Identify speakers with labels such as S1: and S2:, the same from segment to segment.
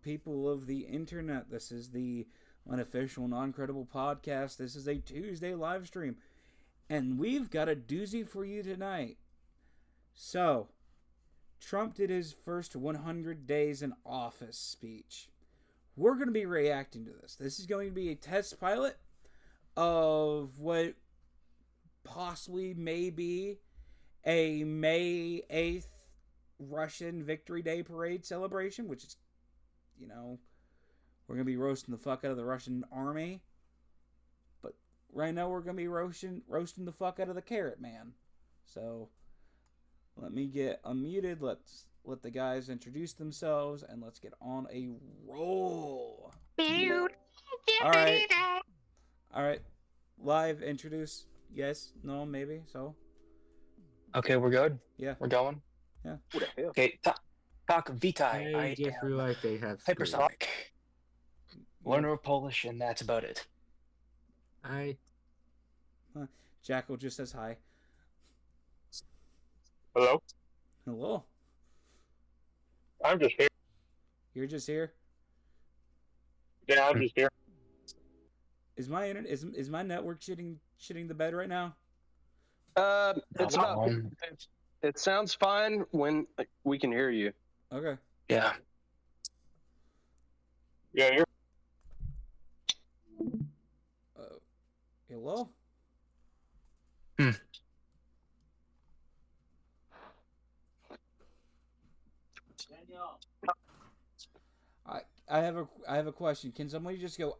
S1: people of the internet. This is the Unofficial NonCredible Podcast. This is a Tuesday live stream. And we've got a doozy for you tonight. So, Trump did his first 100 days in office speech. We're going to be reacting to this. This is going to be a test pilot of what possibly may be a May 8th Russian Victory Day parade celebration, which is, we're going to be roasting the fuck out of the Russian army. But right now we're going to be roasting the fuck out of the Carrot Man. So let me get unmuted. Let's let the guys introduce themselves and let's get on a roll. All right. Live, introduce. Yes, no, maybe, so.
S2: Okay, we're good?
S1: Yeah.
S2: We're going?
S1: Yeah.
S2: Okay, tak witaj. I
S3: Jeffrey, like they have
S2: hypersonic. Learner of Polish, and that's about it.
S1: Jackal just says hi.
S4: Hello?
S1: Hello.
S4: I'm just here.
S1: You're just here?
S4: Yeah, I'm just here.
S1: Is my internet is my network shitting the bed right now?
S5: It's not. It sounds fine when we can hear you.
S1: Okay.
S2: Yeah.
S4: Yeah, you're.
S1: Hello? I have a question. Can somebody just go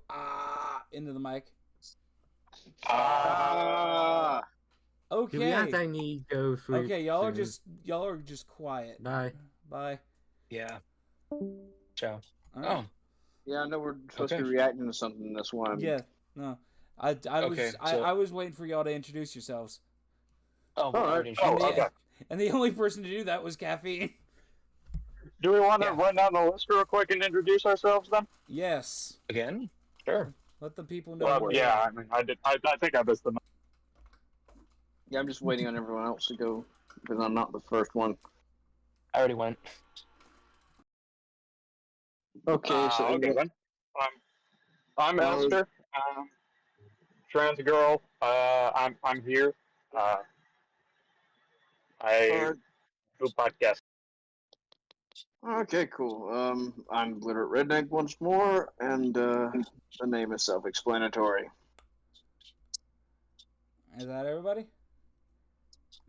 S1: into the mic? Okay.
S3: To be honest, I need to go sleep.
S1: Okay, y'all are just quiet.
S3: Bye.
S2: Yeah. Ciao.
S1: Right.
S2: Oh.
S6: Yeah, I know we're supposed to be reacting to something this one.
S1: Yeah. No. I was waiting for y'all to introduce yourselves.
S2: Oh,
S4: okay.
S1: And the only person to do that was Caffeine.
S4: Do we want to run down the list real quick and introduce ourselves then?
S1: Yes.
S2: Again? Sure.
S1: Let the people know.
S4: Well, yeah, I mean, I think I missed them.
S6: Yeah, I'm just waiting on everyone else to go because I'm not the first one.
S2: I already went.
S6: Okay, so
S4: okay then. I'm Esther. Trans girl. I'm here. I do podcast.
S6: Okay, cool. I'm Literate Redneck once more, and the name is self-explanatory.
S1: Is that everybody?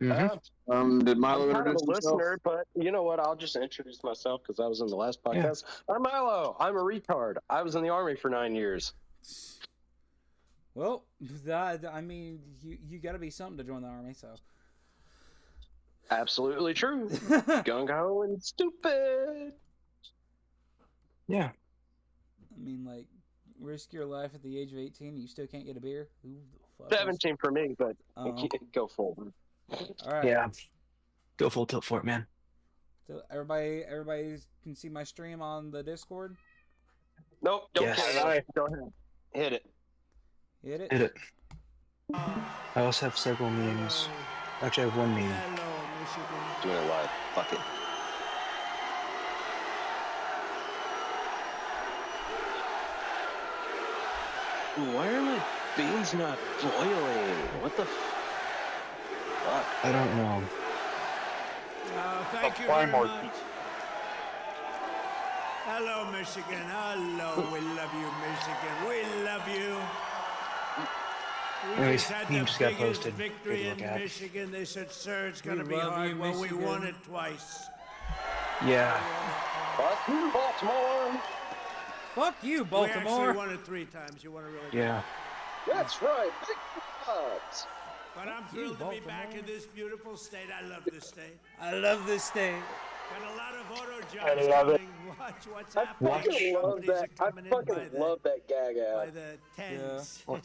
S6: Did Milo
S5: I'm kind of
S6: introduce
S5: a
S6: himself?
S5: listener, but you know what? I'll just introduce myself because I was in the last podcast. Yeah. I'm Milo. I'm a retard. I was in the Army for 9 years.
S1: Well, I mean, you got to be something to join the Army, so.
S5: Absolutely true. Gung-ho and stupid.
S2: Yeah.
S1: I mean, like, risk your life at the age of 18, you still can't get a beer? Who the fuck
S5: 17 for me, but go forward.
S1: All right.
S2: Yeah. Go full tilt for it, man.
S1: So everybody can see my stream on the Discord?
S5: Nope, don't
S2: Yes.
S5: Go ahead. Hit it.
S1: Hit it?
S2: Hit it. I also have several memes. Actually, I have one meme.
S5: Doing it live. Fuck it. Why are my beans not boiling? What the fuck?
S2: I don't know.
S7: Thank you very much. Hello, Michigan. Hello. We love you, Michigan. We love you. We
S2: Anyways,
S7: just had
S2: meme
S7: the
S2: just got
S7: biggest
S2: posted.
S7: victory
S2: Good
S7: in
S2: look at.
S7: Michigan. They said, sir, it's going to be
S1: love
S7: hard.
S1: you,
S7: Well, we
S1: Michigan.
S7: won it twice.
S2: Yeah.
S5: Fuck you, Baltimore!
S1: Fuck you,
S7: We
S1: Baltimore!
S7: actually won it 3 times. You want to really
S2: Yeah.
S5: That's right, big bucks.
S7: But I'm thrilled to be back in this beautiful state. I love this state.
S1: I love this state.
S7: Got a lot of auto jobs
S4: I love it.
S7: coming. Watch what's
S5: I
S7: happening.
S5: fucking love
S7: Companies
S5: that.
S7: are
S5: I
S7: coming in by
S5: fucking love that gag
S7: by
S5: out.
S7: the tens.
S2: Yeah.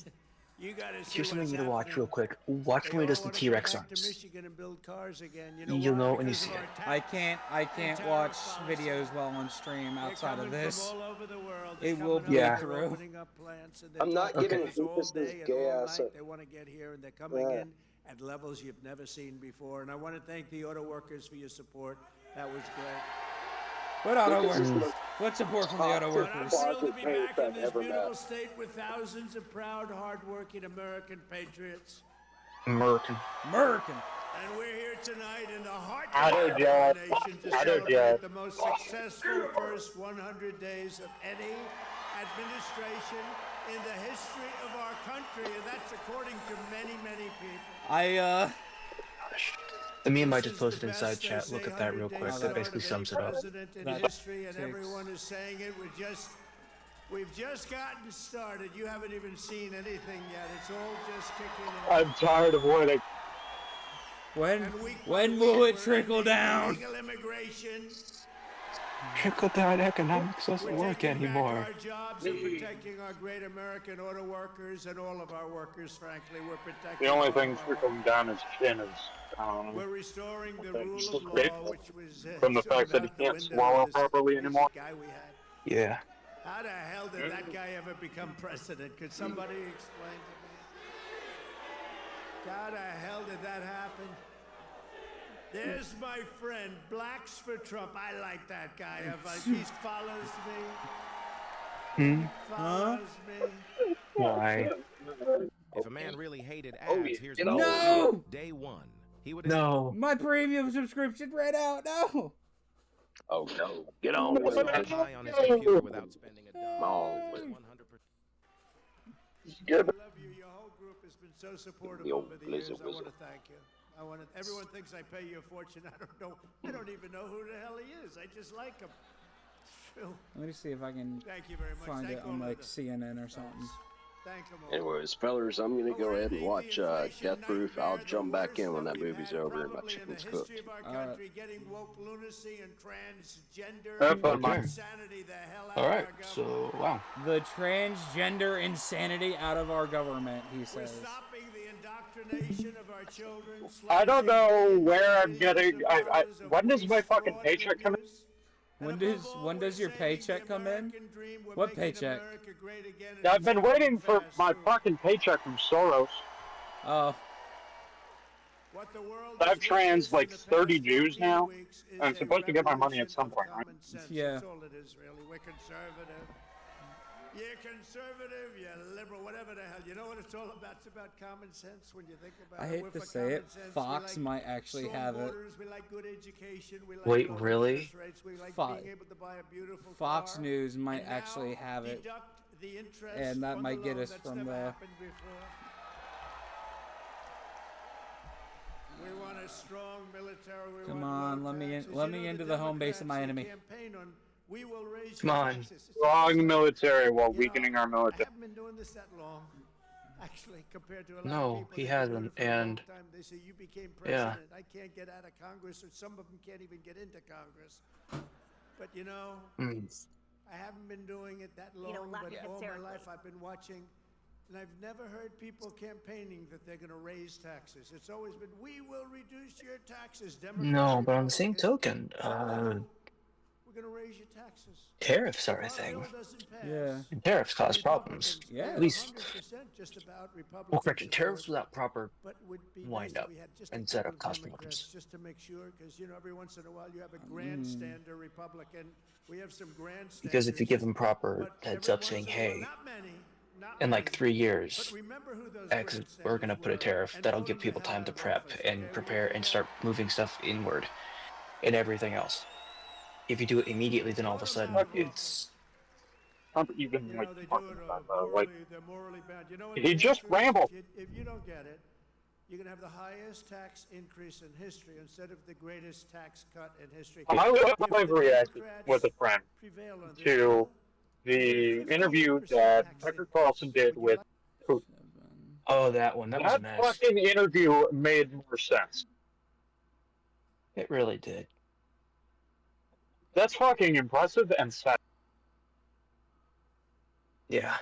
S7: You gotta see
S2: Here's something
S7: what's
S2: you need to watch
S7: happening.
S2: real quick. Watch
S7: They
S2: when he
S7: all
S2: does the
S7: wanna
S2: T-Rex
S7: come back to
S2: arms.
S7: Michigan and build cars again.
S2: You'll know when you
S7: because
S2: see
S7: of
S2: it.
S7: our tax.
S1: I can't watch videos while on stream
S7: They're
S1: outside of
S7: coming
S1: this.
S7: from all over the world.
S1: It
S7: They're
S1: will
S7: coming
S1: be
S7: up,
S1: through.
S7: they're opening up plants, and they're
S5: I'm not
S7: talking to
S5: giving
S7: us all
S5: Lucas
S7: day
S5: this
S7: and
S5: gay
S7: all
S5: ass.
S7: night. They want to get here, and they're coming in at levels you've never seen before. And I want to thank the auto workers for your support. That was great.
S1: What auto
S5: Lucas is
S1: workers? What support from the auto
S7: But I'm
S1: workers?
S7: thrilled to be
S5: Closest
S7: back
S5: I've
S7: in this
S5: ever
S7: beautiful
S5: met.
S7: state with thousands of proud, hardworking American patriots.
S2: American.
S1: American.
S7: And we're here tonight in the heart
S4: I know,
S7: of our
S4: Jared.
S7: nation to
S4: I know,
S7: celebrate
S4: Jared.
S7: the most successful first 100 days of any administration in the history of our country, and that's according to many, many people.
S2: The meme I
S7: This
S2: just
S7: is the
S2: posted inside
S7: best, they
S2: chat.
S7: say,
S2: Look at that
S7: 100
S2: real
S7: days
S2: quick.
S7: start
S2: That basically
S7: of any
S2: sums it up.
S7: president in
S1: That
S7: history, and
S1: takes-
S7: everyone is saying it. We've just gotten started. You haven't even seen anything yet. It's all just kicking in.
S4: I'm tired of waiting.
S1: When
S7: And week
S1: when
S7: by
S1: will
S7: week,
S1: it
S7: we're
S1: trickle
S7: ending
S1: down?
S7: illegal immigration.
S2: Trickle down economics doesn't
S7: We're
S2: work
S7: taking
S2: anymore.
S7: back our jobs and protecting our great American auto workers and all of our workers. Frankly, we're protecting.
S4: The only
S7: all
S4: thing
S7: of our
S4: trickling down his chin is
S7: We're restoring the
S4: Okay,
S7: rule
S4: just
S7: of law,
S4: grateful
S7: which was
S4: from the
S7: sort
S4: fact
S7: of
S4: that he
S7: out the
S4: can't
S7: window
S4: swallow
S7: with this
S4: properly
S7: basic
S4: anymore.
S7: guy we had.
S2: Yeah.
S7: How the hell did that guy ever become president? Could somebody explain to me? How the hell did that happen? There's my friend, Blacks for Trump. I like that guy. He follows me. He follows me.
S2: Why?
S8: If a man really hated ads, here's what
S1: No!
S8: day one. He would
S2: No.
S1: My premium subscription ran out. No.
S5: Oh no, get on with
S8: so
S5: it.
S8: high on his computer without spending a dime.
S5: Oh,
S8: Was
S5: wait.
S8: 100%.
S7: I love you. Your whole group has been so supportive
S5: The old
S7: over the years.
S5: Blizzard
S7: I want to
S5: Wizard.
S7: thank you. Everyone thinks I pay you a fortune. I don't know. I don't even know who the hell he is. I just like him. True.
S1: Let me see if I can
S7: Thank you very much.
S1: find
S7: Thank
S1: it
S7: all
S1: on
S7: of
S1: like
S7: the-
S1: CNN or something.
S7: Thank him all.
S5: Anyways, fellers, I'm gonna go ahead and watch Death Proof. I'll jump back in when that movie's over and my chicken's cooked.
S7: Country, getting woke lunacy and transgender
S4: Have fun,
S2: Okay.
S7: insanity the hell out
S2: All
S7: of
S2: right.
S7: our government.
S2: So wow.
S1: The transgender insanity out of our government, he
S7: We're
S1: says.
S7: stopping the indoctrination of our children.
S4: I don't know
S7: slicing
S4: where I'm
S7: billions
S4: getting.
S7: of dollars of
S4: When does my
S7: waste,
S4: fucking
S7: fraud,
S4: paycheck come in?
S7: abuse. And
S1: When
S7: above
S1: does-
S7: all,
S1: when does
S7: we're
S1: your
S7: saving
S1: paycheck
S7: the
S1: come in?
S7: American dream. We're
S1: What
S7: making
S1: paycheck?
S7: America great again, and
S4: I've
S7: it's
S4: been
S7: happening
S4: waiting for
S7: fast,
S4: my
S7: too.
S4: fucking paycheck from Soros.
S1: Oh,
S7: What the world
S4: I've
S7: has
S4: trans
S7: witnessed
S4: like
S7: in the
S4: 30
S7: past
S4: Jews
S7: 14
S4: now.
S7: weeks is
S4: I'm
S7: a
S4: supposed to get my money at
S7: revolution
S4: some
S7: of
S4: point, right?
S7: common sense.
S1: Yeah.
S7: That's all it is, really. We're conservative. You're conservative, you're liberal, whatever the hell. You know what it's all about? It's about common sense when you think about
S1: I
S7: it.
S1: hate
S7: We're
S1: to
S7: for
S1: say
S7: common
S1: it.
S7: sense.
S1: Fox
S7: we like
S1: might actually
S7: strong
S1: have it.
S7: borders. We like good education. We like
S2: Wait,
S7: low
S2: really?
S7: interest rates. We like
S1: Fo-
S7: being able to buy a beautiful
S1: Fox
S7: car.
S1: News might
S7: And
S1: actually
S7: now
S1: have it.
S7: deduct the interest
S1: and that
S7: on
S1: might
S7: the
S1: get
S7: loan.
S1: us
S7: That's
S1: from
S7: never
S1: the-
S7: happened before. We want a strong military. We
S1: Come
S7: want
S1: on,
S7: low
S1: let me in-
S7: taxes.
S1: let
S7: You
S1: me
S7: know,
S1: into
S7: the
S1: the home base of my
S7: Democrats,
S1: enemy.
S7: they campaign on, we will raise
S2: Come
S7: your
S2: on.
S7: taxes. It's
S4: Wrong military while
S7: you know,
S4: weakening our
S7: I
S4: military.
S7: haven't been doing this that long, actually, compared to a lot
S2: No,
S7: of people.
S2: he
S7: that have been doing
S2: hasn't,
S7: it for a long
S2: and-
S7: time. They say you became
S2: Yeah.
S7: president. I can't get out of Congress, or some of them can't even get into Congress. But you know, I haven't been doing it that long, but all my life I've been watching, and I've never heard people campaigning that they're going to raise taxes. It's always been, we will reduce your taxes. Democrats,
S2: No, but on the same
S7: Republicans,
S2: token,
S7: we're going to raise your taxes.
S2: tariffs are a
S7: If our
S2: thing.
S7: bill doesn't pass,
S1: Yeah.
S2: And tariffs cause problems.
S7: Republicans,
S1: Yeah.
S2: At least,
S7: 100% just about Republicans
S2: well, correction,
S7: support
S2: tariffs
S7: it.
S2: without proper
S7: But would be nice
S2: wind
S7: if
S2: up
S7: we had just a
S2: instead
S7: couple
S2: of cause
S7: Democrats
S2: problems.
S7: just to make sure, because you know every once in a while you have a grandstander Republican. We have some grandstanders.
S2: Because if you give them proper
S7: but
S2: heads
S7: every
S2: up
S7: once
S2: saying,
S7: in a while,
S2: hey,
S7: not many, not
S2: in like
S7: many,
S2: 3
S7: but
S2: years,
S7: remember who those
S2: X, we're going to
S7: grandstanders
S2: put a
S7: were,
S2: tariff
S7: and
S2: that'll
S7: vote
S2: give
S7: them
S2: people
S7: the hell
S2: time
S7: out
S2: to
S7: of
S2: prep
S7: office,
S2: and
S7: okay? We
S2: prepare
S7: did
S2: and
S7: that.
S2: start moving stuff inward and everything else. If you do it immediately, then all of a
S7: Vote 'em
S2: sudden
S7: out of
S2: it's
S4: Trump even
S7: You
S4: like
S7: know, they do
S4: talking
S7: it
S4: about
S7: morally, they're morally bound. You know what
S4: he
S7: the
S4: just
S7: answer is?
S4: rambled.
S7: If you don't get it, you're going to have the highest tax increase in history instead of the greatest tax cut in history.
S4: I
S7: If the
S4: reacted
S7: Democrats
S4: with a friend
S7: prevail on this
S4: to
S7: bill,
S4: the
S7: 58%
S4: interview that
S7: tax
S4: Tucker
S7: increase.
S4: Carlson did
S7: Would you
S4: with
S7: like-
S4: Putin.
S2: oh, that one, that was a
S4: That
S2: mess.
S4: fucking interview made more sense.
S2: It really did.
S4: That's fucking impressive and sad.
S2: Yeah.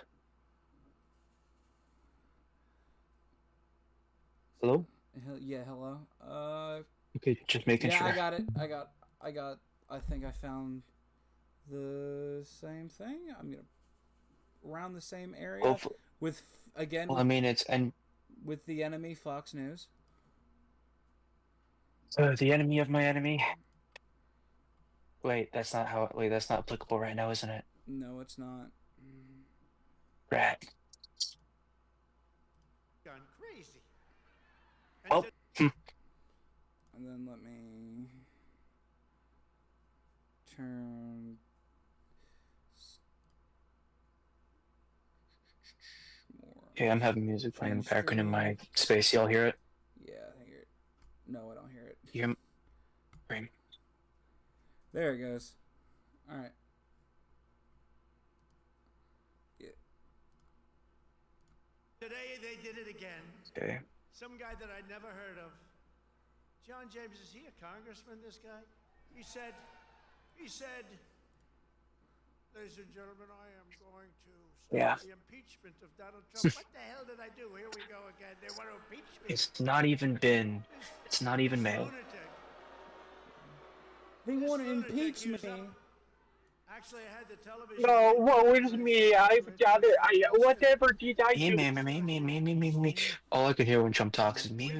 S2: Hello?
S1: Yeah, hello.
S2: Okay, just making
S1: Yeah,
S2: sure.
S1: I got it. I think I found the same thing. I'm gonna around the same area
S2: Hopefully.
S1: with again
S2: Well, I mean, it's
S1: with the enemy Fox News.
S2: the enemy of my enemy. Wait, that's not how. Wait, that's not applicable right now, isn't it?
S1: No, it's not.
S2: Rat.
S7: Gone crazy.
S2: Oh.
S1: And then let me turn more.
S2: Okay, I'm having music playing in the background in my space. Y'all hear it?
S1: Yeah, I hear it. No, I don't hear it.
S2: You hear me? Right.
S1: There it goes. All right. Yeah.
S7: Today they did it again.
S2: Okay.
S7: Some guy that I'd never heard of. John James, is he a congressman, this guy? He said, ladies and gentlemen, I am going to start the impeachment of Donald Trump. What the hell did I do? Here we go again. They want to impeach me.
S2: It's not even May.
S1: They want to impeach me.
S7: Actually, I had the television.
S4: No, woe is me. I've got it. Whatever did I do?
S2: Me. All I could hear when Trump talks is me.
S7: No,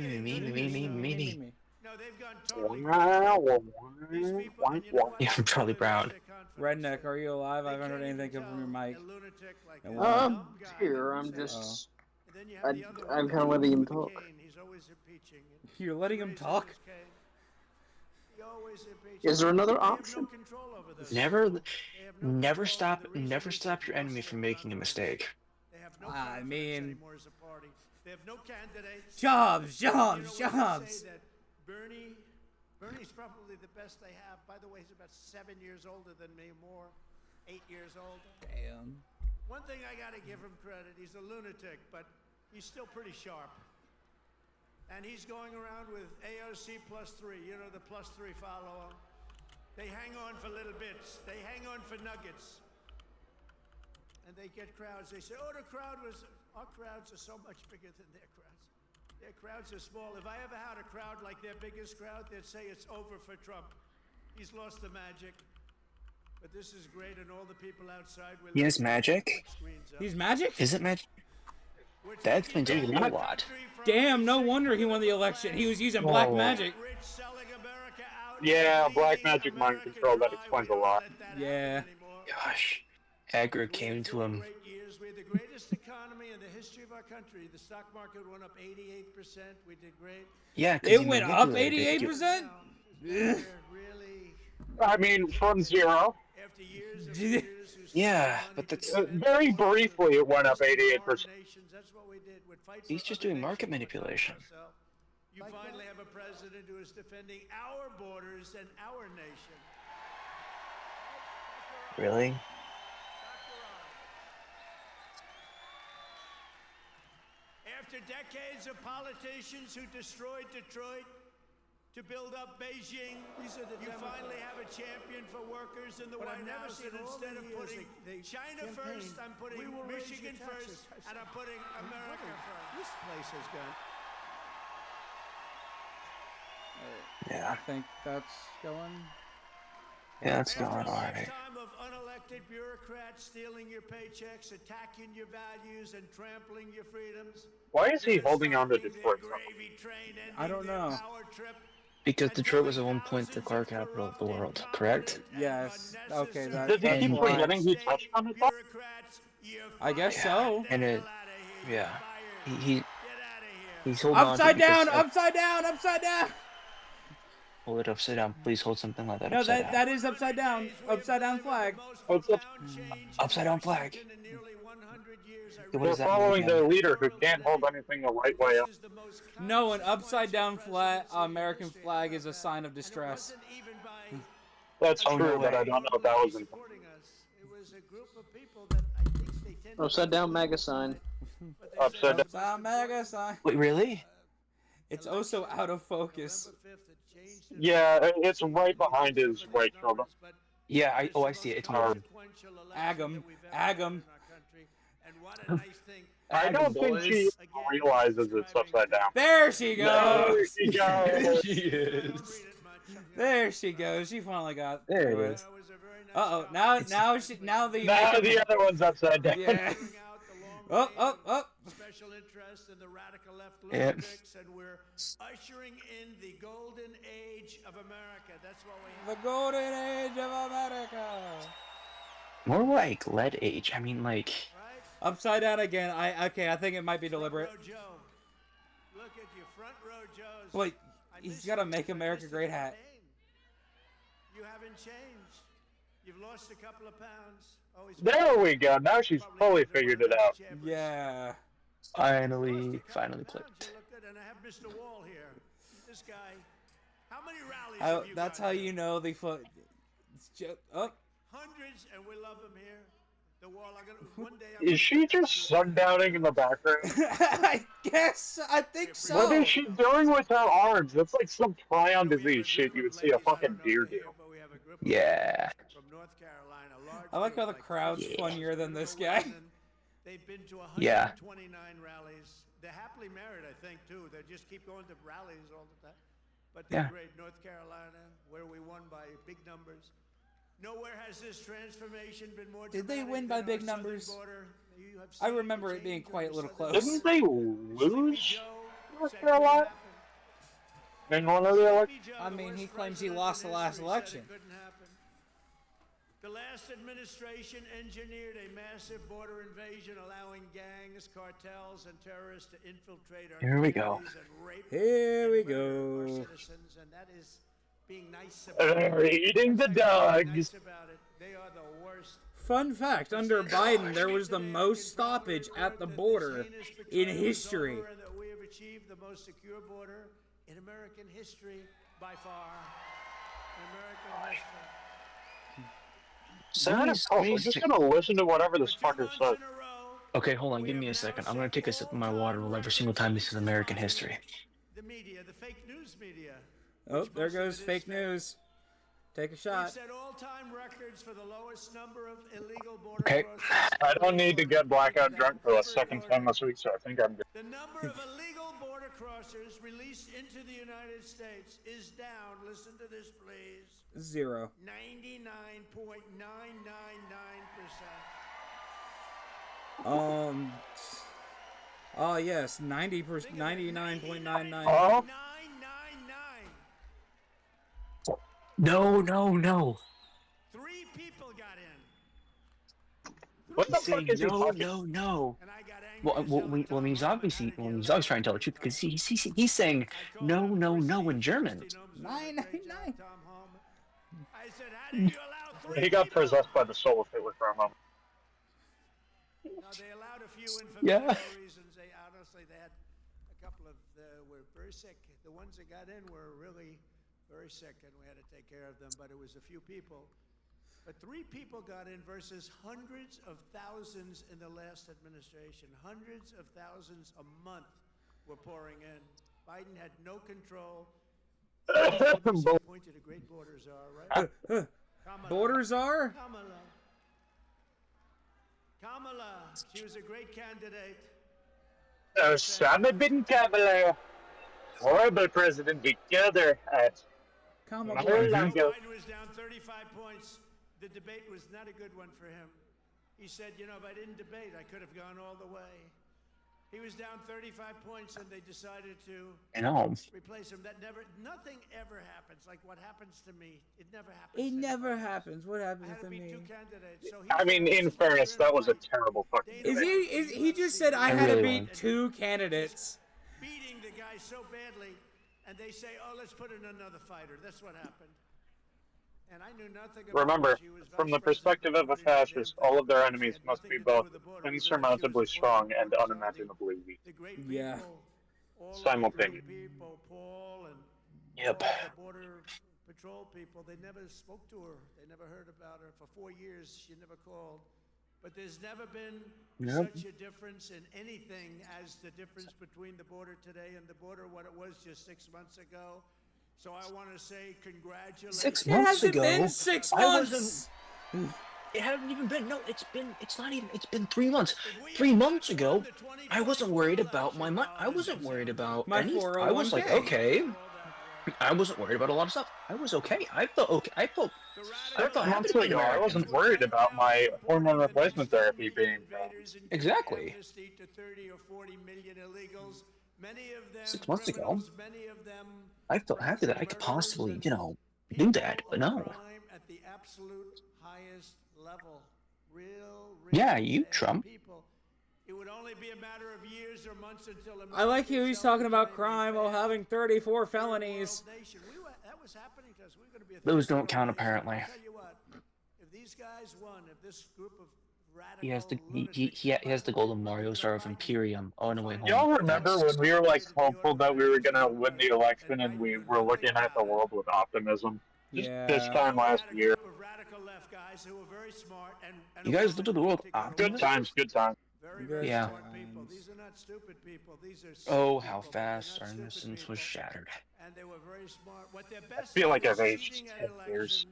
S7: they've gone totally.
S2: Yeah, from Charlie Brown.
S1: Redneck, are you alive? I haven't heard anything come from your mic.
S6: Here, I'm just... I'm kind of letting him talk.
S1: You're letting him talk?
S6: Is there another option?
S2: Never stop your enemy from making a mistake.
S1: I mean...
S7: They have no candidates.
S1: Jobs!
S7: Bernie's probably the best they have. By the way, he's about 7 years older than me, more. 8 years older.
S1: Damn.
S7: One thing I gotta give him credit, he's a lunatic, but he's still pretty sharp. And he's going around with AOC +3, you know, the +3 follower. They hang on for little bits. They hang on for nuggets. And they get crowds. They say, our crowds are so much bigger than their crowds. Their crowds are small. If I ever had a crowd like their biggest crowd, they'd say it's over for Trump. He's lost the magic. But this is great, and all the people outside will...
S2: He has magic?
S1: He's magic?
S2: Is it magic? That's been doing a lot.
S1: Damn, no wonder he won the election. He was using black magic.
S4: Yeah, black magic mind control, that explains a lot.
S1: Yeah.
S2: Gosh. Aggro came to him.
S7: We had the greatest economy in the history of our country. The stock market went up 88%. We did great.
S2: Yeah,
S1: it went up 88%?
S4: I mean, from zero.
S7: After years of years,
S2: yeah, but that's...
S4: very briefly, it went up 88%.
S7: That's what we did.
S2: He's just doing market manipulation.
S7: You finally have a president who is defending our borders and our nation.
S2: Really?
S7: After decades of politicians who destroyed Detroit to build up Beijing, you finally have a champion for workers in the White House. And instead of putting China first, I'm putting Michigan first, and I'm putting America first. This place has gone.
S2: Yeah.
S1: I think that's going.
S2: Yeah, it's going all right.
S7: Time of unelected bureaucrats stealing your paychecks, attacking your values, and trampling your freedoms.
S4: Why is he holding on to Detroit?
S1: I don't know.
S2: Because Detroit was at one point the car capital of the world, correct?
S1: Yes. Okay.
S4: Does he keep forgetting he touched on it?
S1: I guess so.
S2: And it, yeah, he's holding
S1: upside
S2: on
S1: down, upside down, upside down.
S2: Hold it upside down. Please hold something like that.
S1: No,
S2: upside down.
S1: that is upside down. Upside down flag.
S2: Upside down flag.
S4: They're following their leader who can't hold anything the right way up.
S1: No, an upside down flag, American flag is a sign of distress.
S4: That's true, but I don't know if that was in.
S6: Upside down MAGA sign.
S4: Upside down.
S1: Upside MAGA sign.
S2: Wait, really?
S1: It's also out of focus.
S4: Yeah, it's right behind his right shoulder.
S2: Yeah, I see it. It's more.
S1: Agam.
S4: I don't think she realizes it's upside down.
S1: There she goes.
S4: There she goes.
S2: She is.
S1: There she goes. She finally got.
S2: There it is.
S1: Now the
S4: other one's upside down.
S1: Yeah. Oh.
S7: special interest in the radical left
S2: Yep.
S7: lunatics, and we're ushering in the golden age of America. That's what we have.
S1: The golden age of America.
S2: More like lead age. I mean, like.
S7: Right?
S1: Upside down again. I think it might be deliberate.
S7: Front row Joe. Look at you, front row Joes.
S1: But
S7: I
S1: he's
S7: miss
S1: got to
S7: you.
S1: make
S7: I
S1: America
S7: miss the
S1: great hat.
S7: campaign. You haven't changed. You've lost a couple of pounds. Always
S4: There we go. Now she's fully figured it out.
S1: Yeah.
S2: Finally clicked.
S7: Look good. And I have Mr. Wall here. This guy. How many rallies have you
S1: That's
S7: got
S1: how
S7: here?
S1: you know the foot.
S7: Hundreds, and we love him here. The Wall. One day.
S4: Is she just sundowning in the background?
S1: I guess. I think so.
S4: What is she doing with her arms? That's like some prion disease shit you would see a fucking deer do.
S2: Yeah.
S7: From North Carolina, large
S1: I like how the
S7: group
S1: crowd's
S2: Yeah.
S1: funnier than this guy.
S7: They've been to
S2: Yeah.
S7: 129 rallies. They're happily married, I think, too. They just keep going to rallies all the time. But they're
S2: Yeah.
S7: great. North Carolina, where we won by big numbers. Nowhere has this transformation been more
S1: Did they
S7: dramatic
S1: win by
S7: than
S1: big
S7: our southern
S1: numbers?
S7: border. You have
S1: I
S7: seen
S1: remember
S7: the
S1: it being
S7: change
S1: quite a
S7: of
S1: little
S7: southern
S1: close.
S4: Didn't they
S7: Sleepy
S4: lose
S7: Joe
S4: North
S7: said
S4: Carolina?
S7: couldn't happen.
S4: in one of the elections?
S7: Sleepy Joe,
S1: I
S7: the
S1: mean,
S7: worst
S1: he claims he
S7: president
S1: lost
S7: in
S1: the last
S7: history, said
S1: election.
S7: it couldn't happen. The last administration engineered a massive border invasion, allowing gangs, cartels, and terrorists to infiltrate our
S2: Here we go.
S7: communities and rape
S1: Here
S7: and
S1: we
S7: murder our
S1: go.
S7: citizens, and that is being nice about it.
S4: They're eating the
S7: That's actually being
S4: dogs.
S7: nice about it. They are the worst.
S1: Fun fact, under Biden, there was the most stoppage at the border in history.
S7: And that we have achieved the most secure border in American history by far. In American history.
S4: I'm just gonna listen to whatever this
S7: For 2
S4: fucker
S7: months
S4: says.
S7: in a row,
S2: Okay, hold on.
S7: we
S2: Give me
S7: have
S2: a second.
S7: now
S2: I'm gonna take a sip of my water every single time this is American history.
S7: The media, the fake news media.
S1: Oh,
S7: which
S1: there
S7: most of
S1: goes
S7: it is
S1: fake news. Take a
S7: We've
S1: shot.
S7: set all-time records for the lowest number of illegal border
S2: Okay.
S7: crossings.
S4: I don't need to get blackout drunk for the second time this week, so I think I'm good.
S7: The number of illegal border crossers released into the United States is down. Listen to this, please.
S1: 0.
S7: 99.999%.
S1: Oh yes, 90%, 99.99.
S4: Oh,
S7: 999.
S2: No.
S7: 3 people got in.
S4: what the
S2: He's saying
S4: fuck is he
S2: no.
S4: talking?
S2: No.
S7: And I got angry.
S2: Well,
S7: as hell at
S2: when
S7: Tom
S2: he's
S7: Harmon.
S2: obviously
S7: How did
S2: he's
S7: he
S2: always trying to tell the truth because he's saying no in German.
S1: 999.
S7: I said, how did you allow 3
S4: He got
S7: people?
S4: possessed by the soul of Hitler for a moment.
S7: No, they allowed a few in for
S2: Yeah.
S7: medical reasons. They honestly, they had a couple of were very sick. The ones that got in were really very sick, and we had to take care of them. But it was a few people. But 3 people got in versus hundreds of thousands in the last administration. Hundreds of thousands a month were pouring in. Biden had no control. Appointed a great border czar, right? Kamala.
S1: Borders are?
S7: Kamala. She was a great candidate.
S4: Osama bin Kamala, horrible president together at
S1: Come on.
S4: There you go.
S7: Biden was down 35 points. The debate was not a good one for him. He said, you know, if I didn't debate, I could have gone all the way. He was down 35 points, and they decided to replace him. Nothing ever happens. Like what happens to me, it never happens.
S1: It
S7: to
S1: never
S7: anybody else.
S1: happens. What
S7: I
S1: happens
S7: had to
S1: to
S7: beat
S1: me?
S7: 2 candidates. So
S4: I mean, in fairness, that was a terrible fucking
S1: Is
S4: debate.
S1: he just said I
S2: It
S1: had to
S2: really
S1: beat
S2: was.
S1: 2 candidates.
S7: beating the guy so badly, and they say, "Oh, let's put in another fighter." That's what happened. And I knew nothing about
S4: Remember,
S7: it. She was
S4: from
S7: vice
S4: the perspective of a
S7: president,
S4: fascist, all of their
S7: she
S4: enemies
S7: had
S4: must
S7: nothing
S4: be
S7: to do
S4: both
S7: with the border. We
S4: insurmountably
S7: thought she was
S4: strong
S7: supporting
S4: and
S7: the border.
S4: unimaginably weak.
S7: The great
S1: Yeah.
S7: people, all of the
S4: Simultaneous.
S7: great people, Paul and
S2: Yep.
S7: all the border patrol people, they never spoke to her. They never heard about her. For 4 years, she never called. But there's never been such a difference in anything as the difference between the border today and the border what it was just 6 months ago. So I want to say congratulations.
S2: 6
S1: It
S2: months
S1: hasn't
S2: ago,
S1: been 6
S2: I
S1: months.
S2: wasn't. It hadn't even been. No, it's not even. It's been 3 months. 3 months ago, I wasn't worried about my money. I wasn't worried about
S1: My
S2: any. I was like,
S1: 401k.
S2: okay. I wasn't worried about a lot of stuff. I was okay. I felt okay.
S4: Months ago, I wasn't worried about my hormone replacement therapy being done.
S2: Exactly. 6 months ago, I felt happy that I could possibly, do that, but no. Yeah, you, Trump.
S7: It would only be a matter of years or months until
S1: I like how he's talking about crime while having 34 felonies.
S7: That was happening to us. We're going to be
S2: Those don't count, apparently.
S7: I'll tell you what, if these guys won, if this group of radical
S2: He has the golden Mario Star of Imperium on the way home.
S4: Y'all remember when we were hopeful that we were gonna win the election and we were looking at the world with optimism? Just this time last year.
S2: You guys looked at the world with optimism?
S4: Good times, good times.
S7: Very
S2: Yeah.
S7: smart people. These are not stupid people. These are
S2: Oh,
S7: smart
S2: how
S7: people.
S2: fast
S7: They're
S2: our
S7: not stupid
S2: innocence
S7: people.
S2: was shattered.
S7: And they were very smart. What they're best
S4: feel like
S7: at
S4: I've
S7: is
S4: aged
S7: cheating at
S4: 10 years.
S7: election.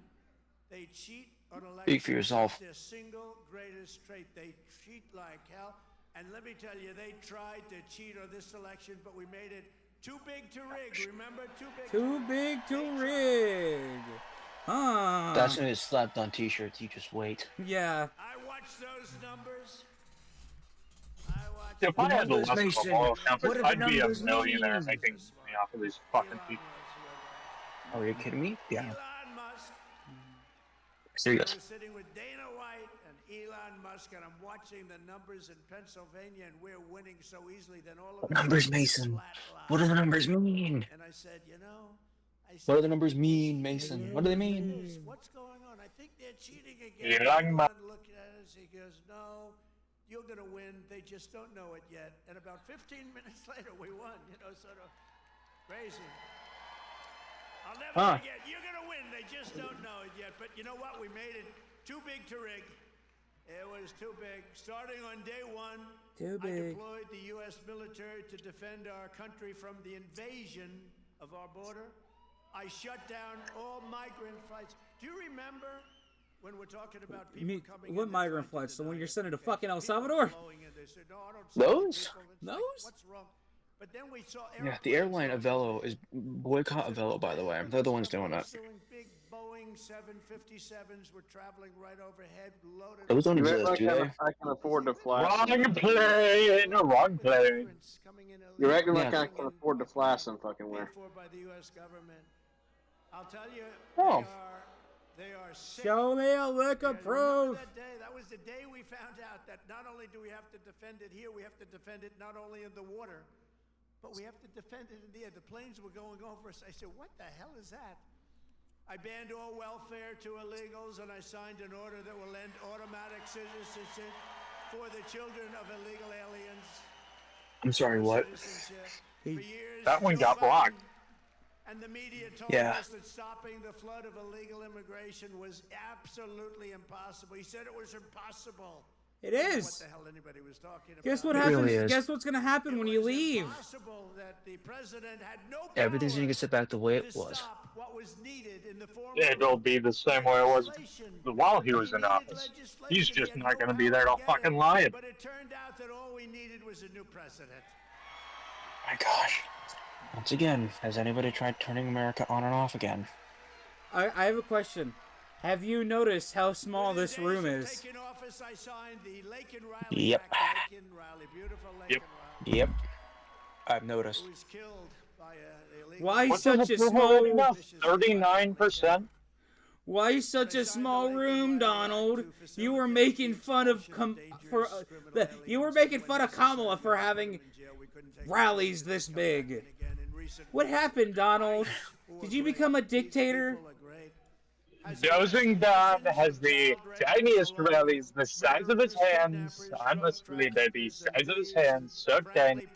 S7: They cheat on election.
S2: Speak for yourself.
S7: It's their single greatest trait. They cheat like hell. And let me tell you, they tried to cheat on this election, but we made it too big to rig. Remember?
S1: Too big to rig. Huh.
S2: That's gonna get slapped on t-shirts, you just wait.
S1: Yeah.
S7: I watched those numbers.
S4: If I had the
S2: numbers,
S4: less of
S2: Mason.
S4: a moral compass,
S2: What do the
S4: I'd be a
S2: numbers
S4: millionaire
S2: mean?
S4: making money off of these fucking people.
S2: Oh, are you kidding me? Yeah.
S7: Elon Musk.
S2: Serious.
S7: I was sitting with Dana White and Elon Musk, and I'm watching the numbers in Pennsylvania, and we're winning so easily. Then all of
S2: What numbers, Mason? What do the numbers mean?
S7: And I said,
S2: What do the numbers mean, Mason? What do they mean?
S7: What's going on? I think they're cheating again.
S4: Elon Musk.
S7: Looking at us, he goes, "No, you're gonna win. They just don't know it yet." And about 15 minutes later, we won. Sort of crazy. I'll never forget. You're gonna win. They just don't know it yet. But you know what? We made it too big to rig. It was too big. Starting on day one,
S1: Too
S7: I
S1: big.
S7: deployed the U.S. military to defend our country from the invasion of our border. I shut down all migrant flights. Do you remember when we're talking about people coming
S1: what
S7: in
S1: migrant
S7: trying
S1: flights? The one
S7: deny
S1: you're
S7: it?
S1: sending to
S7: Okay,
S1: fucking El
S7: people
S1: Salvador?
S7: flowing in, they said, "No, I don't see
S2: Those?
S7: people." It's like,
S1: Those?
S7: what's wrong? But then we saw
S2: Yeah, the airline Avello is boycott Avello, by the way. They're the ones doing it.
S7: Big Boeing 757s were traveling right overhead, loaded.
S2: Those don't
S6: You act
S2: exist,
S6: like
S2: do they?
S6: I can afford to fly.
S4: Wrong plane, wrong plane.
S6: You're acting like
S2: Yeah.
S6: I can afford to fly some fucking where.
S7: Paid for by the U.S. government. I'll tell you,
S2: Oh.
S7: they are sick.
S1: Show me a lick of
S7: Yeah,
S1: proof.
S7: remember that day? That was the day we found out that not only do we have to defend it here, we have to defend it not only in the water, but we have to defend it in the air. The planes were going over us. I said, "What the hell is that?" I banned all welfare to illegals, and I signed an order that will end automatic citizenship for the children of illegal aliens.
S2: I'm sorry, what?
S7: Citizenship. For years,
S4: That one
S7: Joe
S4: got blocked.
S7: Biden and the media told
S2: Yeah.
S7: us that stopping the flood of illegal immigration was absolutely impossible. He said it was impossible.
S1: It
S7: I don't know
S1: is.
S7: What the hell anybody was talking about?
S1: Guess what
S2: It
S1: happens?
S2: really is.
S1: Guess what's gonna happen when you
S7: It was
S1: leave?
S7: impossible that the president had no
S2: Everything's gonna
S7: power
S2: get set back the way it
S7: to
S2: was.
S7: stop what was needed in the form
S4: It'll
S7: of
S4: be the same way it was
S7: legislation.
S4: while he was in
S7: needed
S4: office.
S7: legislation.
S4: He's
S7: He
S4: just
S7: had
S4: not
S7: no
S4: going to be
S7: power
S4: there to
S7: get
S4: fucking
S7: it.
S4: lie.
S7: But it turned out that all we needed was a new president.
S2: My gosh. Once again, has anybody tried turning America on and off again?
S1: I have a question. Have you noticed how small
S7: Within
S1: this
S7: days
S1: room
S7: of
S1: is?
S7: taking office, I signed the Laken Riley
S2: Yep.
S7: Act. Laken Riley, beautiful Laken
S4: Yep.
S7: Riley,
S2: Yep. I've noticed.
S7: who was killed by a illegal.
S1: Why
S4: What's
S1: such
S4: the
S1: a
S4: approval rating now?
S1: small?
S4: 39%?
S1: Why such a small room, Donald? You were making fun of you were making fun of Kamala for having rallies this big. What happened, Donald? Did you become a dictator?
S4: Dozing Don has the tiniest rallies, the size of his hands. Honestly, they're the size of his hands, so tiny.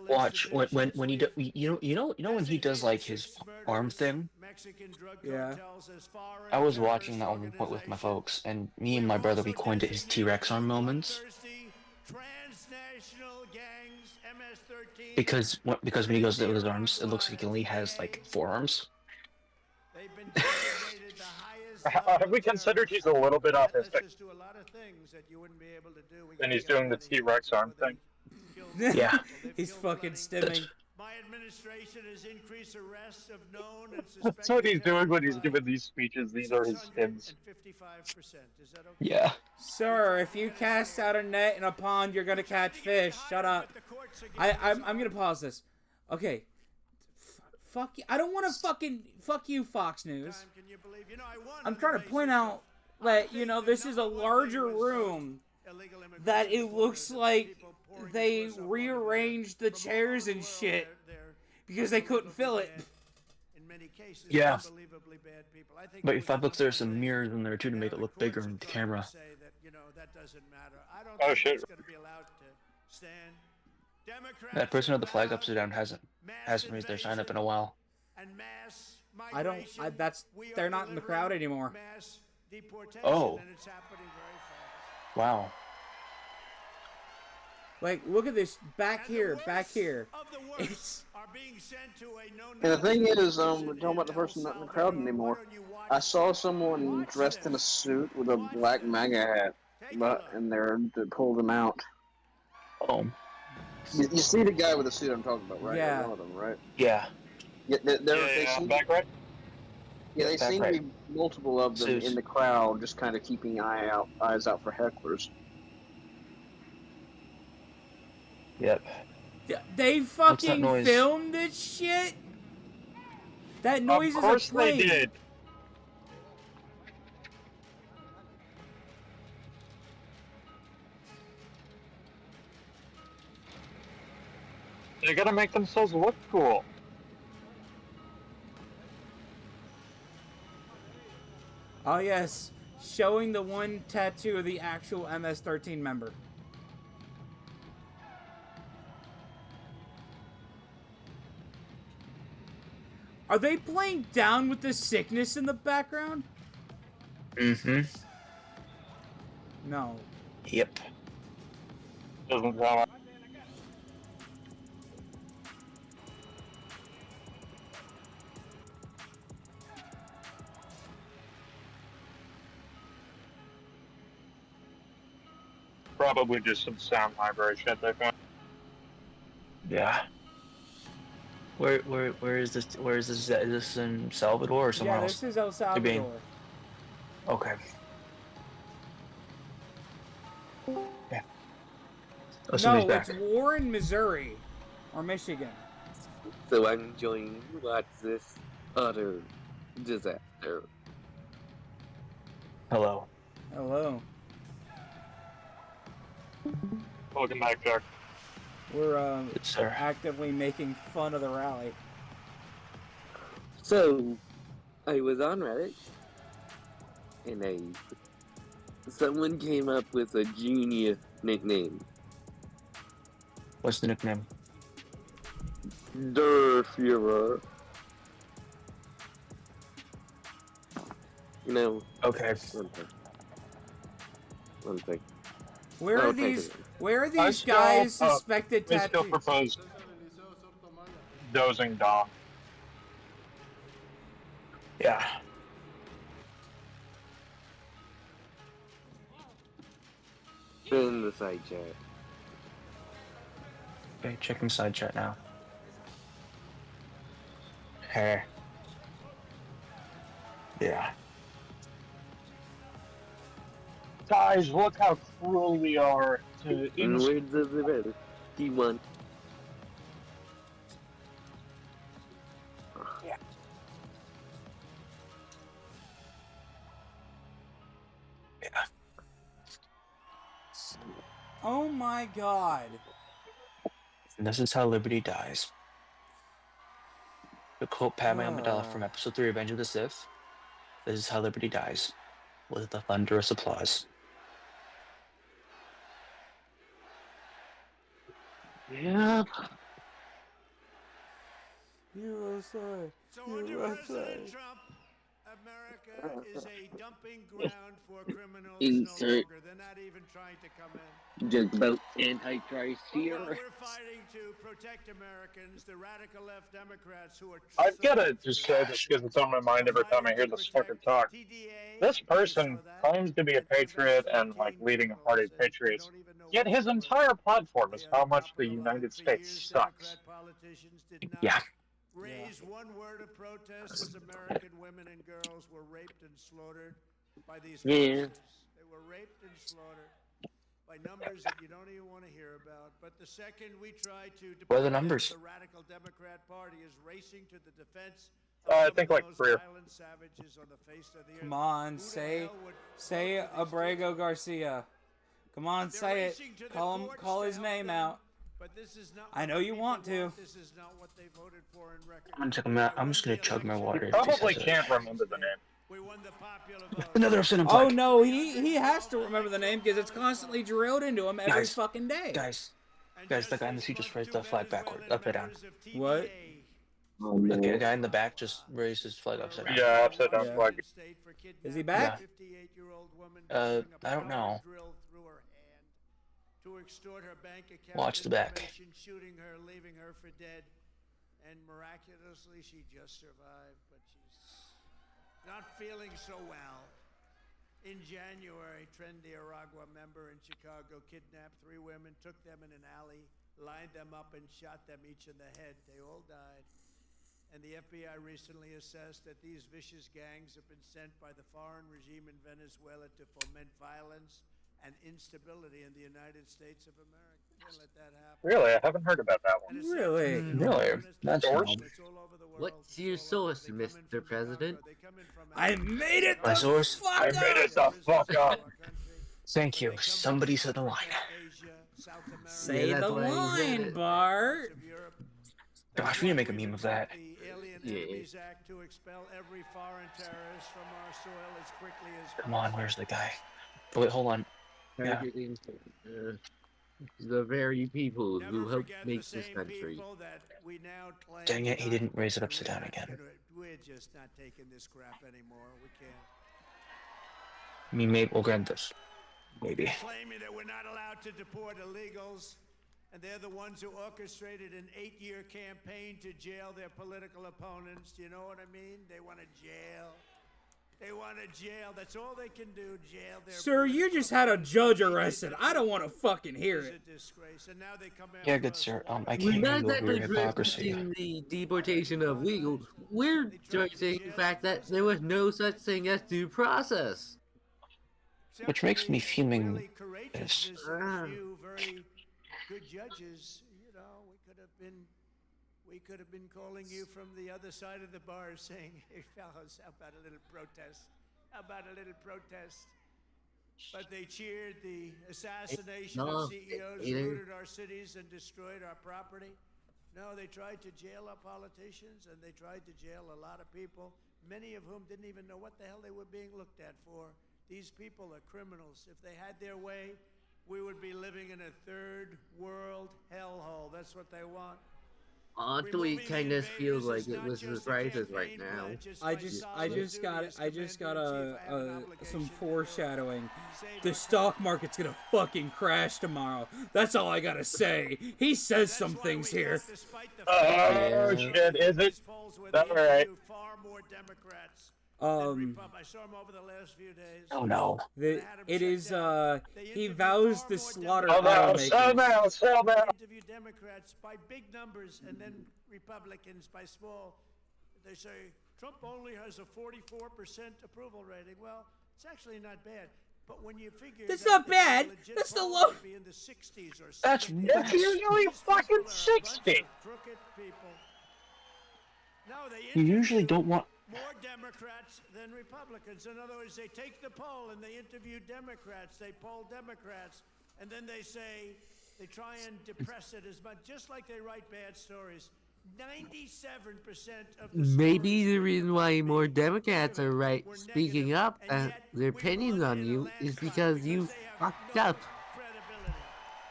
S2: Watch when he when he does like his arm thing.
S1: Yeah.
S2: I was watching that one point with my folks, and me and my brother we coined it his T-Rex arm moments. Because when he goes to his arms, it looks like he only has like 4 arms.
S4: Have we considered he's a little bit autistic? And he's doing the T-Rex arm thing.
S2: Yeah.
S1: He's fucking stimming.
S7: My administration has increased arrests of known and suspected.
S4: That's what he's doing when he's giving these speeches. These are his skins.
S7: 655%. Is that okay?
S2: Yeah.
S1: Sir, if you cast out a net in a pond, you're gonna catch fish. Shut up. I'm gonna pause this. Okay. Fuck you. I don't want to fuck you, Fox News. I'm trying to point out that, this is a larger room, that it looks like they rearranged the chairs and shit because they couldn't fill it.
S2: Yeah. But if I look, there's some mirrors in there too to make it look bigger in the camera.
S4: Oh shit.
S2: That person with the flag upside down hasn't raised their sign up in a while.
S1: They're not in the crowd anymore.
S2: Oh. Wow.
S1: Like, look at this back here. It's...
S6: And the thing is, we're talking about the person not in the crowd anymore. I saw someone dressed in a suit with a black MAGA hat, and they pulled him out.
S2: Oh.
S6: You see the guy with the suit I'm talking about, right?
S1: Yeah.
S6: One of them, right?
S2: Yeah.
S6: Yeah, they seem,
S4: back right?
S6: yeah, they
S2: Back
S6: seem
S2: right.
S6: to be multiple of them
S2: Suits.
S6: in the crowd, just kind of keeping eyes out for hecklers.
S2: Yep.
S1: They
S2: that
S1: fucking
S2: noise?
S1: filmed this shit? That noise
S4: Of course
S1: is a plane.
S4: they did. They gotta make themselves look cool.
S1: Oh, yes. Showing the one tattoo of the actual MS-13 member. Are they playing Down with the Sickness in the background?
S2: Mm-hmm.
S1: No.
S2: Yep.
S4: Doesn't sound like. Probably just some sound library shit they found.
S2: Yeah. Where is this? Where is this? Is this in Salvador or somewhere
S1: Yeah,
S2: else?
S1: this is El Salvador.
S2: Okay. Yeah. Oh, somebody's
S1: No,
S2: back.
S1: it's Warren, Missouri. Or Michigan.
S9: So I'm joining to watch this utter disaster.
S2: Hello.
S1: Hello.
S4: Welcome back, Jack.
S1: We're
S2: Good sir.
S1: actively making fun of the rally.
S9: So, I was on Reddit, and someone came up with a genius nickname.
S2: What's the nickname?
S9: Der Führer. You know,
S2: Okay.
S9: one thing.
S1: Where
S9: I'll
S1: are
S9: take
S1: these?
S9: it.
S1: Where are
S4: I
S1: these
S4: still-
S1: guys
S4: oh,
S1: suspected
S4: They still
S1: tattoos?
S4: propose dozing dong.
S2: Yeah.
S9: In the side chat.
S2: Okay, checking side chat now. Hey. Yeah.
S4: Guys, look how cruel we are to
S9: And where's the Reddit? D1.
S1: Oh my god.
S2: And this is how liberty dies. To quote Padme Amidala from episode 3 of Revenge of the Sith, this is how liberty dies. With the thunderous applause.
S9: Yep.
S1: USA.
S7: So under President Trump, America is a dumping ground for criminals no
S9: Insert.
S7: longer. They're not even trying to come in.
S9: Just about antichrist here.
S7: Well, we're fighting to protect Americans, the radical left Democrats who are...
S4: I've got to just say this because it's on my mind every time I hear this fucking talk. This person claims to be a patriot and like leading a party of patriots. Yet his entire platform is how much the United States sucks.
S2: Yeah.
S7: Raise one word of protest as American women and girls were raped and slaughtered by these
S2: Yeah.
S7: forces. They were raped and slaughtered by numbers that you don't even want to hear about. But the second we try to
S2: What are the
S7: deploy
S2: numbers?
S7: the radical Democrat Party is racing to the defense
S4: I
S7: of
S4: think
S7: the
S4: like
S7: most
S4: 3 or
S7: violent savages on the face of the earth.
S1: Come on,
S7: Who the
S1: say
S7: hell would
S1: say
S7: vote for these
S1: Abrego Garcia. Come on,
S7: They're
S1: say it.
S7: racing to the
S1: Call
S7: courts
S1: his
S7: to
S1: name
S7: help them,
S1: out.
S7: but this is not
S1: I
S7: what
S1: know
S7: the
S1: you
S7: people
S1: want to.
S7: This is not what they voted for in record.
S2: I'm just gonna chug my water.
S4: Probably can't remember the name.
S7: We won the popular vote.
S2: Another upset in
S1: Oh
S2: flag.
S1: no, he has to remember the name because it's constantly drilled into him every
S2: Guys,
S1: fucking day.
S2: Guys, the guy in the seat just raised the flag backward, upside down.
S1: What?
S6: Oh, no.
S2: Okay, the guy in the back just raised his flag upside down.
S4: Yeah, upside down
S1: Yeah.
S4: flag.
S1: Is he back?
S2: I don't know.
S7: To extort her bank account
S2: Watch the back.
S7: information, shooting her, leaving her for dead, and miraculously she just survived, but she's not feeling so well. In January, Trendy Aragua member in Chicago kidnapped 3 women, took them in an alley, lined them up, and shot them each in the head. They all died. And the FBI recently assessed that these vicious gangs have been sent by the foreign regime in Venezuela to foment violence and instability in the United States of America. Can't let that happen.
S4: Really? I haven't heard about that one.
S1: Really?
S2: Really? That's
S4: Source?
S3: What's your source, Mr. President?
S1: I made it.
S2: My
S1: the
S2: source?
S1: Fuck
S4: I made it the fuck up.
S2: Thank you. Somebody said the line.
S1: Say
S3: Yeah, that's
S1: the
S3: why you
S1: line,
S3: did it.
S1: Bart.
S2: Gosh, we need to make a meme of that.
S7: The Alien
S3: Yeah.
S7: Enemies Act to expel every foreign terrorist from our soil as quickly as
S2: Come on, where's the guy? Oh, wait, hold on. Yeah.
S3: The very people
S7: Never
S3: who helped
S7: forget
S3: make
S7: the
S3: this
S7: same
S3: country.
S7: people that we now claim
S2: Dang it, he didn't
S7: died.
S2: raise it upside down again.
S7: We're just not taking this crap anymore. We can't.
S2: I mean, maybe we'll grant this. Maybe.
S7: Claiming that we're not allowed to deport illegals, and they're the ones who orchestrated an 8-year campaign to jail their political opponents. Do you know what I mean? They want to jail. They want to jail. That's all they can do. Jail their.
S1: Sir, you just had a judge arrested. I don't want to fucking hear
S7: It's
S1: it.
S7: a disgrace, and now they come
S2: Yeah,
S7: after
S2: good
S7: us.
S2: sir. I
S3: We're
S2: can't
S3: not
S2: handle
S3: exactly
S2: your hypocrisy.
S3: protesting the deportation of legals. We're protesting the fact that there was no such thing as due process.
S7: Except
S2: Which
S7: for
S2: makes
S7: the
S2: me fuming
S7: really courageousness of
S3: Ah.
S7: a few very good judges. You know, we could have been calling you from the other side of the bar saying, "Hey fellas, how about a little protest? How about a little protest?" But they cheered the assassination
S3: No,
S7: of CEOs,
S3: either.
S7: looted our cities, and destroyed our property. No, they tried to jail our politicians, and they tried to jail a lot of people, many of whom didn't even know what the hell they were being looked at for. These people are criminals. If they had their way, we would be living in a third world hellhole. That's what they want.
S3: Honestly, it kind of feels like it was the crisis right now.
S1: I just got some foreshadowing. The stock market's gonna fucking crash tomorrow. That's all I gotta say. He says some things here.
S4: Oh shit, is it? Alright.
S7: I saw him over the last few days.
S2: Oh no.
S1: It is he vows to slaughter
S4: Oh no,
S1: automakers.
S4: sell now.
S7: Interview Democrats by big numbers and then Republicans by small. They say Trump only has a 44% approval rating. Well, it's actually not bad. But when you figure
S1: That's
S7: that
S1: not
S7: it's a
S1: bad.
S7: legit
S1: That's the
S7: poll,
S1: low-
S7: it'd be in the 60s or
S2: That's
S7: 70s.
S4: That's usually fucking 60.
S7: Crooked people. No, they
S2: You usually don't want.
S7: more Democrats than Republicans. In other words, they take the poll and they interview Democrats. They poll Democrats, and then they say they try and depress it as much, just like they write bad stories. 97% of the
S3: Maybe
S7: stories
S3: the reason why more
S7: were
S3: Democrats are right
S7: negative,
S3: speaking up
S7: and
S3: and
S7: yet
S3: their
S7: we
S3: opinions
S7: won
S3: on
S7: in
S3: you
S7: the
S3: is
S7: last time
S3: because you
S7: they have
S3: fucked
S7: no
S3: up.
S7: credibility.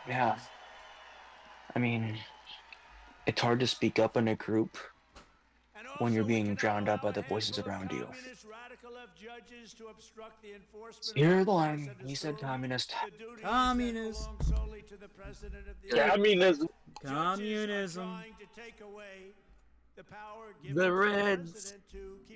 S2: Yeah. I mean, it's hard to speak up in a group
S7: And
S2: when you're
S7: also, we
S2: being
S7: cannot
S2: drowned out by
S7: allow
S2: the
S7: a
S2: voices
S7: handful of
S2: around you.
S7: communist radical left judges to obstruct the enforcement
S2: Here
S7: of
S2: the
S7: laws
S2: line.
S7: and
S2: He said
S7: assume
S2: communist.
S7: the duties that
S1: Communist.
S7: belong solely to the President of the
S4: Communism.
S7: Judges are
S1: Communism.
S7: trying to take away the
S3: The Reds.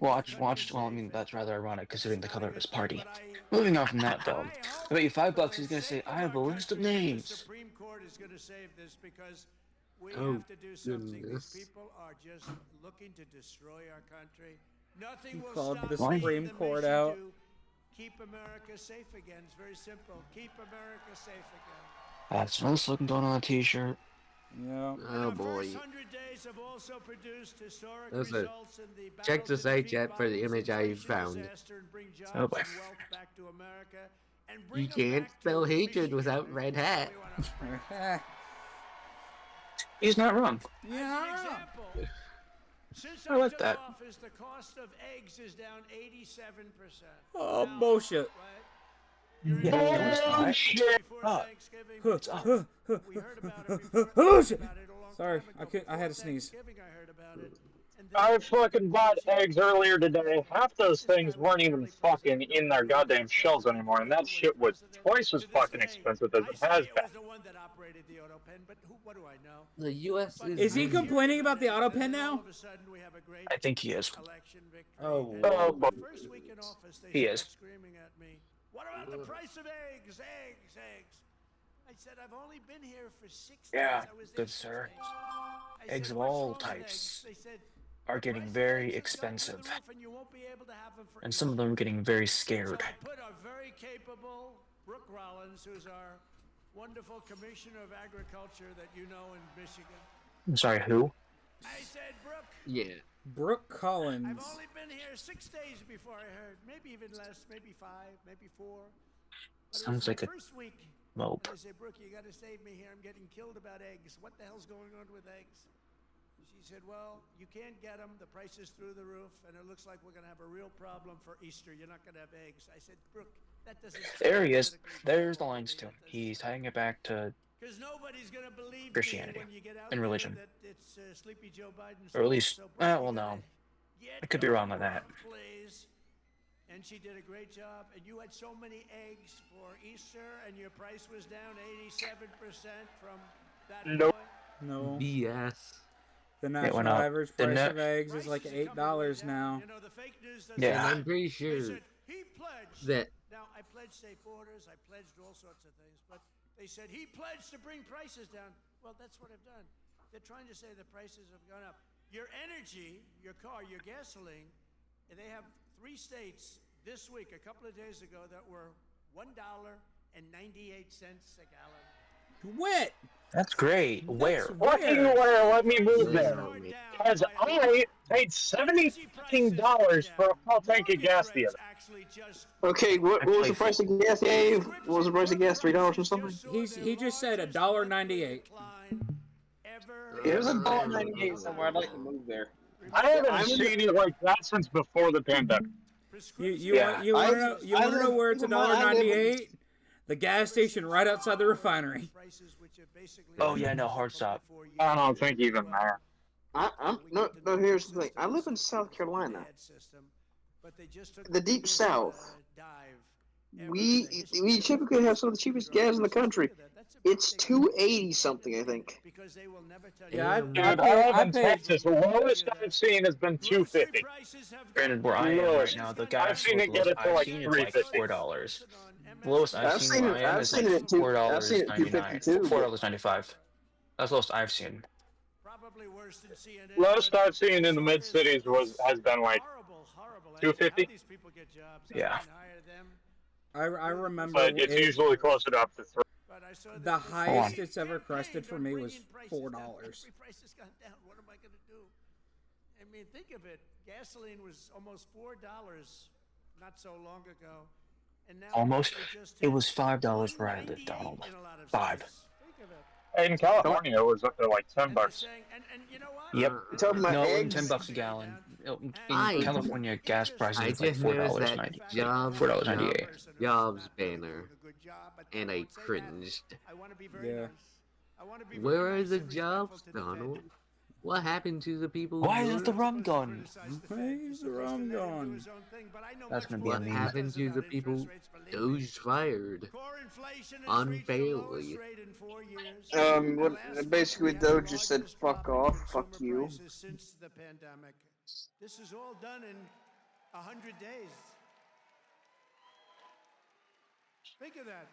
S2: Watch. Well, I mean, that's rather ironic considering the color of his party. Moving on from that, though, I bet you $5 he's gonna say, "I have a list of names."
S7: Supreme Court is going to save this because we
S3: Oh,
S7: have to do something.
S3: goodness.
S7: These people are just looking to destroy our country. Nothing
S1: He
S7: will
S1: called
S7: stop
S1: the
S7: them.
S1: Supreme
S7: The
S1: Court
S7: mission
S1: out.
S7: to keep America safe again. It's very simple. Keep America safe again.
S2: That's nice looking going on a T-shirt.
S1: Yeah.
S3: Oh boy. That's a- check the site chat for the image I found.
S2: Oh boy.
S3: You can't spell hatred without red hat.
S2: He's not wrong.
S1: Yeah.
S7: Since
S2: I like that.
S7: Office, the cost of eggs is down 87%.
S1: Oh, bullshit.
S2: Yeah, no, it's not.
S4: Shit.
S2: Up.
S1: What's
S2: up?
S7: We heard about it before.
S1: Bullshit.
S7: About it a long
S1: Sorry,
S7: time ago.
S1: I had to sneeze.
S7: Thanksgiving, I heard about it. And
S4: I fucking bought eggs earlier today. Half those things weren't even fucking in their goddamn shells anymore, and that shit was twice as fucking expensive as it has been.
S3: The U.S.
S1: Is he complaining about the auto pen now?
S2: I think he is.
S1: Oh,
S4: Oh, but
S7: First week in office, they
S2: He
S7: started
S2: is.
S7: screaming at me. What about the price of eggs? Eggs. I said, I've only been here for 6
S2: Yeah,
S7: days. I was there
S2: good
S7: 6
S2: sir.
S7: days. I
S2: Eggs
S7: said,
S2: of
S7: "What's
S2: all
S7: wrong with
S2: types
S7: eggs?" They said,
S2: are getting
S7: "Price of
S2: very
S7: eggs has gone
S2: expensive,
S7: through the roof and you won't be able to have them for
S2: and some of them are getting very scared.
S7: So I put our very capable Brooke Rollins, who's our wonderful Commissioner of Agriculture that you know in Michigan.
S2: I'm sorry, who?
S7: I said, Brooke,
S3: Yeah.
S1: Brooke
S7: I've
S1: Collins.
S7: only been here 6 days before I heard. Maybe even less, maybe 5, maybe 4. But it was
S2: Sounds like
S7: my
S2: a
S7: first week.
S2: mope.
S7: And I said, Brooke, you got to save me here. I'm getting killed about eggs. What the hell's going on with eggs? She said, well, you can't get them. The price is through the roof, and it looks like we're going to have a real problem for Easter. You're not going to have eggs. I said, Brooke, that doesn't...
S2: There he is. There's the lines to him. He's tying it back to
S7: Because nobody's going to believe
S2: Christianity
S7: me when you get out
S2: and
S7: there
S2: religion.
S7: that it's Sleepy Joe Biden.
S2: Or at least,
S7: So, Brooke,
S2: well,
S7: you
S2: no.
S7: gotta get
S2: I could be wrong on that.
S7: Please. And she did a great job. And you had so many eggs for Easter, and your price was down 87% from that
S4: Nope.
S7: point.
S1: No.
S3: BS.
S1: The
S2: went
S1: national
S2: up,
S1: average
S2: didn't
S1: price
S2: it?
S1: of eggs is like
S7: Prices are coming
S1: $8
S7: way down.
S1: now.
S7: You know, the fake news doesn't
S2: Yeah.
S3: And I'm pretty
S7: They
S3: sure
S7: said, he pledged.
S3: that
S7: Now, I pledged safe orders, I pledged all sorts of things, but they said he pledged to bring prices down. Well, that's what I've done. They're trying to say the prices have gone up. Your energy, your car, your gasoline, and they have 3 states this week, a couple of days ago, that were $1.98 a gallon.
S1: What?
S2: That's great. Where?
S4: fucking where? Let me move there. Because I paid $70 for a full tank of gas the other.
S6: Okay, what was the price of gas, Dave? What was the price of gas? $3 or something?
S1: He just said $1.98.
S6: It was $1.98 somewhere. I'd like to move there.
S4: I haven't seen it like that since before the pandemic.
S1: You
S6: Yeah.
S1: want you want to know
S6: I
S1: know
S6: live-
S1: where it's
S6: keep in mind, I live in-
S1: $1.98? The gas station right outside the refinery.
S2: Oh yeah, no, hard stop.
S4: I don't think even there.
S6: I'm no. Here's the thing. I live in South Carolina, the deep South. We typically have some of the cheapest gas in the country. It's $2.80 something, I think.
S1: Yeah,
S4: Dude, I live in Texas. The lowest I've seen has been $2.50.
S2: Granted, where I am right now, the
S4: I've
S2: gas
S4: seen it get
S2: lowest
S4: it to
S2: I've
S4: like
S2: seen is like
S4: $3.50.
S2: $4. The lowest I've seen where I am is like
S6: I've seen it at
S2: $4.99.
S6: $2.52.
S2: $4.95. That's the lowest I've seen.
S4: Lowest I've seen in the mid cities has been like $2.50.
S2: Yeah.
S1: I remember
S4: But it's usually closer to up to $3.
S1: the highest it's ever crested for me was $4.
S7: Prices gone down. What am I going to do? I mean, think of it. Gasoline was almost $4 not so long ago, and now
S2: Almost.
S7: they just
S2: It
S7: hit
S2: was $5 where I live, Donald.
S7: in a lot of
S2: 5.
S7: states. Think of it.
S4: In California, it was up to like $10.
S7: And they're saying, and you know what?
S2: Yep.
S6: You're talking about
S2: No, it
S6: eggs?
S2: wasn't $10 a gallon. In
S3: I-
S2: California, gas prices
S3: I
S2: was like
S3: just noticed that
S2: $4.90.
S3: jobs,
S2: $4.98.
S3: jobs banner, and I cringed.
S7: I want to be very
S1: Yeah.
S7: nice. I want to be very
S3: Where are
S7: nice
S3: the
S7: and
S3: jobs,
S7: respectful to defend
S3: Donald?
S7: it.
S3: What happened to the people?
S2: Why
S3: who
S2: is the
S3: were-
S2: rum gone?
S1: Where's the rum gone?
S2: That's gonna be a
S3: What
S2: meme.
S3: happened to the people Doge fired?
S7: inflation has
S3: unfairly.
S7: reached the lowest rate in 4 years.
S6: Basically, Doge just said, "Fuck off, fuck you."
S7: Since the pandemic. This is all done in 100 days. Think of that.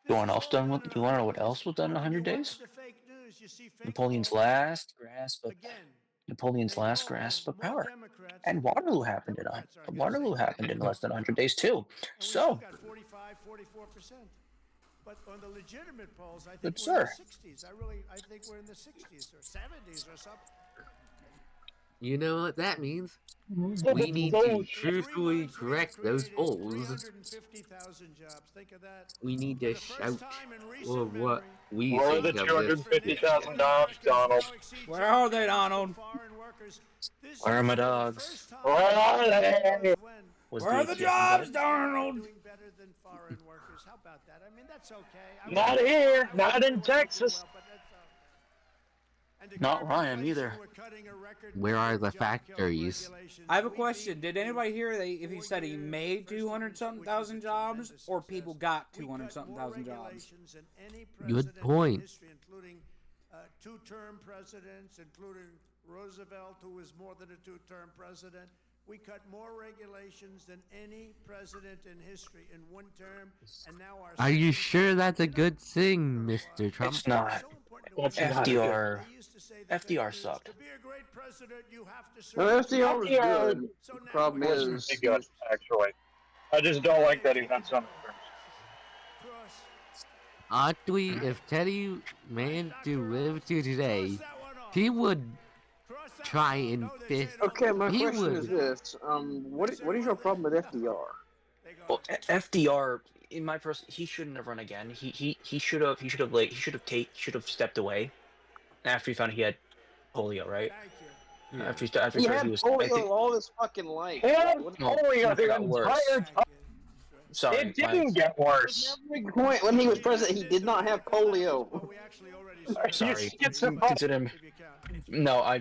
S2: You want to know what else was done in 100 days? Napoleon's last grasp of power. And Waterloo happened in less than 100 days too. So,
S7: got 45, 44%. But on the legitimate polls, I think
S2: Good
S7: we're in
S2: sir.
S7: the 60s. I think we're in the 60s or 70s or something.
S3: You know what that means? We need to truthfully correct those polls.
S7: 350,000 jobs. Think of that.
S3: We need to shout for what we
S4: Where are the
S3: think of this.
S4: 250,000 dogs, Donald?
S1: Where are they, Donald?
S2: where are my dogs?
S4: Where are they?
S1: Where are the jobs, Donald?
S7: Doing better than foreign workers. How about that? I mean, that's okay.
S4: Not here. Not in Texas.
S2: Not Ryan either.
S3: Where are the factories?
S1: I have a question. Did anybody hear if he said he made 200-something thousand jobs or people got 200-something thousand jobs?
S3: Good point.
S7: Including two-term presidents, including Roosevelt, who was more than a two-term president. We cut more regulations than any president in history in one term, and now our...
S3: Are you sure that's a good thing, Mr. Trump?
S2: It's not. FDR sucked.
S7: To be a great president, you have to
S6: No, FDR was good.
S7: So now
S6: Problem
S7: we
S6: is,
S4: Pretty good, actually. I just don't like that he had some terms.
S7: cross
S3: Aren't we? If Teddy managed to live to today, he would try and fist.
S6: okay, my
S3: He
S6: question
S3: would.
S6: is this: what is your problem with FDR?
S2: Well, FDR, in my he shouldn't have run again. He should have stepped away after he found he had polio, right? After
S6: He
S2: he
S6: had
S2: was
S6: polio all his fucking life.
S4: He had
S6: What-
S4: polio the
S2: got worse.
S4: entire time.
S2: Sorry,
S4: It didn't get worse.
S6: Every point when he was president, he did not have polio.
S7: we actually already
S4: Are you
S2: Sorry.
S4: schizophrenic?
S2: Consider him.
S7: if you count.
S2: No, I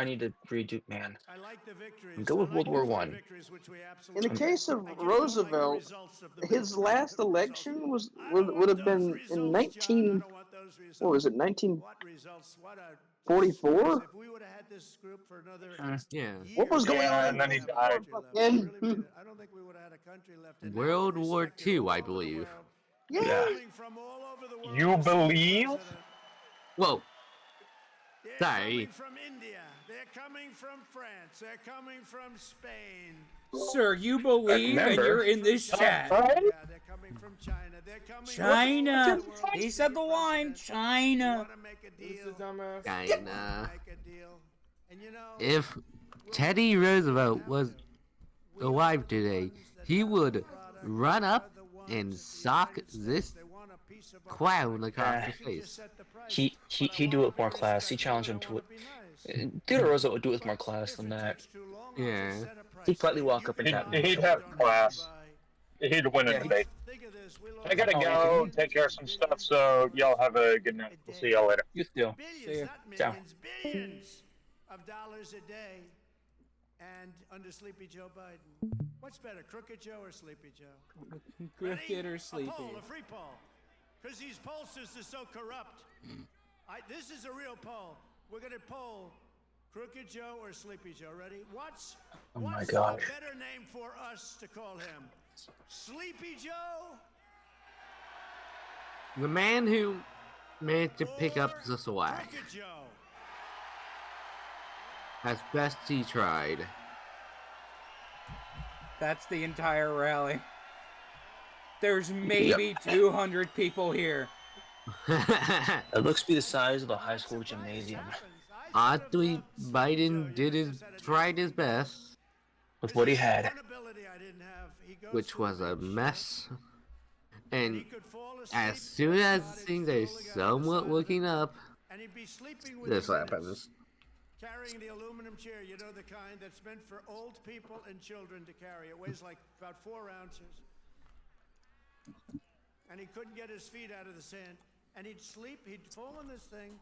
S2: need to redo. Man,
S7: I like the victories.
S2: Go with
S7: I
S2: World
S7: like
S2: War
S7: the
S2: One.
S7: victories, which we
S6: In the
S7: absolutely-
S6: case of
S7: I just don't like the
S6: Roosevelt,
S7: results of the
S6: his
S7: vote.
S6: last election would have been in 19. What was it? 1944.
S7: What results? What a...
S6: 44?
S7: If we would have had this group for another
S3: Yeah.
S6: What was going
S4: Yeah,
S6: on?
S4: and then he died.
S7: I don't think we would have had a country left. And
S3: World
S7: they're
S3: War
S7: respected
S3: II,
S7: all
S3: I
S7: over the
S3: believe.
S7: world.
S6: Yeah.
S7: Coming from all over the world
S4: You
S7: to see the
S4: believe?
S7: president.
S3: Whoa.
S7: They're
S3: Sorry.
S7: coming from India. They're coming from France. They're coming from Spain.
S1: Sir, you believe and
S2: Remember-
S1: you're in this chat.
S4: Right?
S7: Yeah, they're coming from China. They're coming
S1: China.
S7: from all over the world
S1: He
S7: to
S1: said
S7: see
S1: the
S7: the
S1: line,
S7: president.
S1: China.
S7: Want to make a deal?
S3: China.
S7: Make a deal. And you know,
S3: If Teddy Roosevelt was alive today, he would run up and sock this clown across the face.
S2: He'd do it with more class. He challenged him to it. Theodore Roosevelt would do it with more class than that.
S3: Yeah.
S2: He'd politely walk up and tap him.
S4: He'd have class. He'd win a
S2: Yeah,
S4: debate.
S7: think of this. We
S4: I gotta go take care of some stuff, so y'all have a good night. We'll see y'all later.
S2: You too.
S7: billions, not
S2: Ciao.
S7: millions, billions of dollars a day, and under Sleepy Joe Biden. What's better, Crooked Joe or Sleepy Joe?
S1: Crooked or
S7: A
S1: sleepy?
S7: poll, a free poll, because these pollsters are so corrupt. This is a real poll. We're gonna poll Crooked Joe or Sleepy Joe. Ready? What's
S2: my
S7: a
S2: gosh.
S7: better name for us to call him? Sleepy Joe?
S3: The man who managed to pick up the slack,
S7: Crooked Joe.
S3: as best he tried.
S1: That's the entire rally. There's maybe 200 people here.
S2: It looks to be the size of a high school gymnasium.
S3: Oddly, Biden tried his best,
S2: With what he had.
S7: One ability I didn't have. He goes
S3: which
S7: through
S3: was a
S7: things.
S3: mess.
S7: He
S3: And
S7: could fall asleep,
S3: as soon as
S7: started
S3: things are
S7: slowly on the
S3: somewhat
S7: side of
S3: looking
S7: it,
S3: up,
S7: and he'd be sleeping with
S3: this
S7: his minutes,
S3: happens.
S7: carrying the aluminum chair, you know, the kind that's meant for old people and children to carry. It weighs like about 4 ounces. And he couldn't get his feet out of the sand. And he'd sleep, he'd fall on this thing,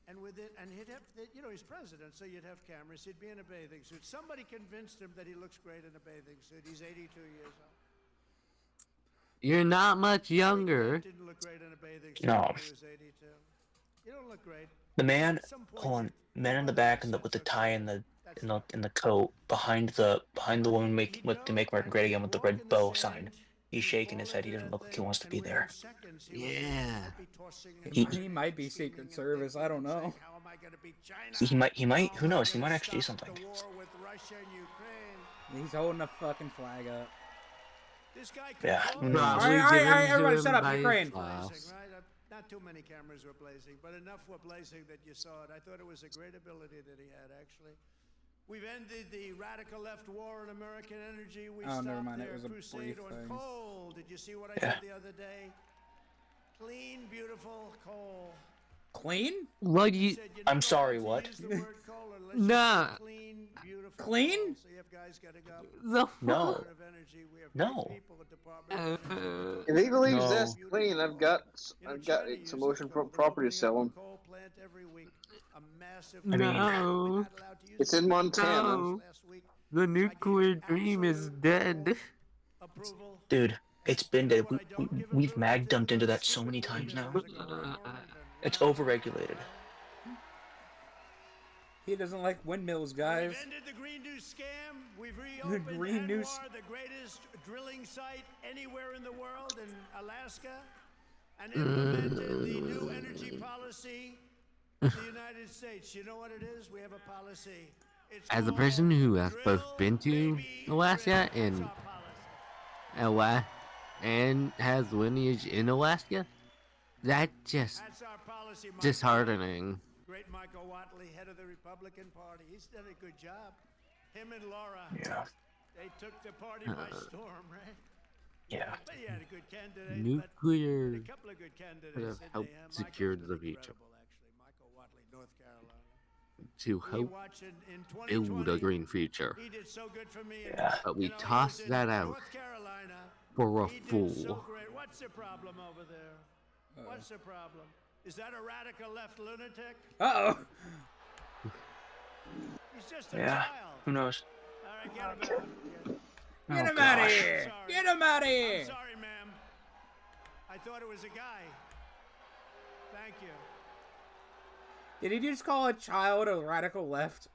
S7: and he'd have, you know, he's president, so you'd have cameras. He'd be in a bathing suit. Somebody convinced him that he looks great in a bathing suit. He's 82 years old.
S3: You're not much younger.
S7: Didn't look great in a bathing suit
S2: No.
S7: when he was 82. You don't look great.
S2: The man, hold on, man in the back with the tie and the coat behind the woman to make America great again with the red bow sign. He's shaking his head. He doesn't look like he wants to be there.
S3: Yeah.
S1: He might be Secret Service. I don't know.
S2: He might. Who knows? He might actually do something.
S1: He's holding a fucking flag up.
S2: Yeah.
S3: Probably
S1: All right,
S3: given
S1: everybody
S3: to
S1: shut
S3: him
S1: up,
S3: by
S1: Ukraine.
S3: his boss.
S7: Not too many cameras were blazing, but enough were blazing that you saw it. I thought it was a great ability that he had, actually. We've ended the radical left war on American energy. We stopped
S1: never mind. It
S7: their
S1: was a
S7: crusade
S1: brief
S7: on
S1: thing.
S7: coal. Did you see what I
S2: Yeah.
S7: did the other day? Clean, beautiful coal.
S1: Clean?
S3: What you?
S7: Said you
S2: I'm
S7: never
S2: sorry,
S7: want
S2: what?
S7: to use the word coal unless you
S3: Nah.
S7: say clean, beautiful
S1: Clean?
S7: coal. So you have guys gotta go.
S3: The
S2: No.
S7: Department of Energy, we have
S2: No.
S7: great people at Department of Energy.
S6: If he believes
S2: No.
S6: that's clean, I've got some ocean property to sell him.
S7: Coal plant every week. A massive
S2: mean-
S3: No.
S6: It's in Montana.
S3: No. The nuclear dream is dead.
S7: Approval.
S2: Dude, it's been dead. We've mag dumped into that so many times now. It's overregulated.
S1: He doesn't like windmills, guys.
S7: We've ended the Green New scam. We've reopened
S1: Green New
S7: Anwar, the greatest drilling site anywhere in the world, in Alaska, and implemented the new energy policy of the United States. You know what it is? We have a policy. It's
S3: As a
S7: called
S3: person who has
S7: Drill,
S3: both been to
S7: Baby,
S3: Alaska
S7: Drill.
S3: and
S7: That's our policy.
S3: and has lineage in Alaska, that just
S7: That's our policy, Michael.
S3: disheartening.
S7: Great Michael Watley, head of the Republican Party. He's done a good job. Him and Laura,
S2: Yeah.
S7: they took the party by storm, right?
S2: Yeah.
S7: But he had a good candidate.
S3: Nuclear
S7: A couple of good candidates.
S3: could have
S7: didn't
S3: helped
S7: they?
S3: secure
S7: Michael's
S3: the
S7: been
S3: future.
S7: incredible, actually. Michael Watley, North Carolina.
S3: to
S7: We
S3: help
S7: watched in
S3: build
S7: 2020,
S3: a green future.
S7: He did so good for me.
S2: Yeah.
S3: But we
S7: You know, he
S3: tossed
S7: was in
S3: that out
S7: North Carolina.
S3: for a
S7: He did so
S3: fool.
S7: great. What's the problem over there? What's the problem? Is that a radical left lunatic?
S1: Uh-oh.
S7: He's just a
S2: Yeah.
S7: child.
S2: Who knows?
S7: All right, get him out.
S1: Get
S2: Oh,
S1: him out of
S2: gosh.
S1: here.
S7: Sorry.
S1: Get him out of
S7: I'm
S1: here.
S7: sorry, ma'am. I thought it was a guy. Thank you.
S1: Did he just call a child a radical left?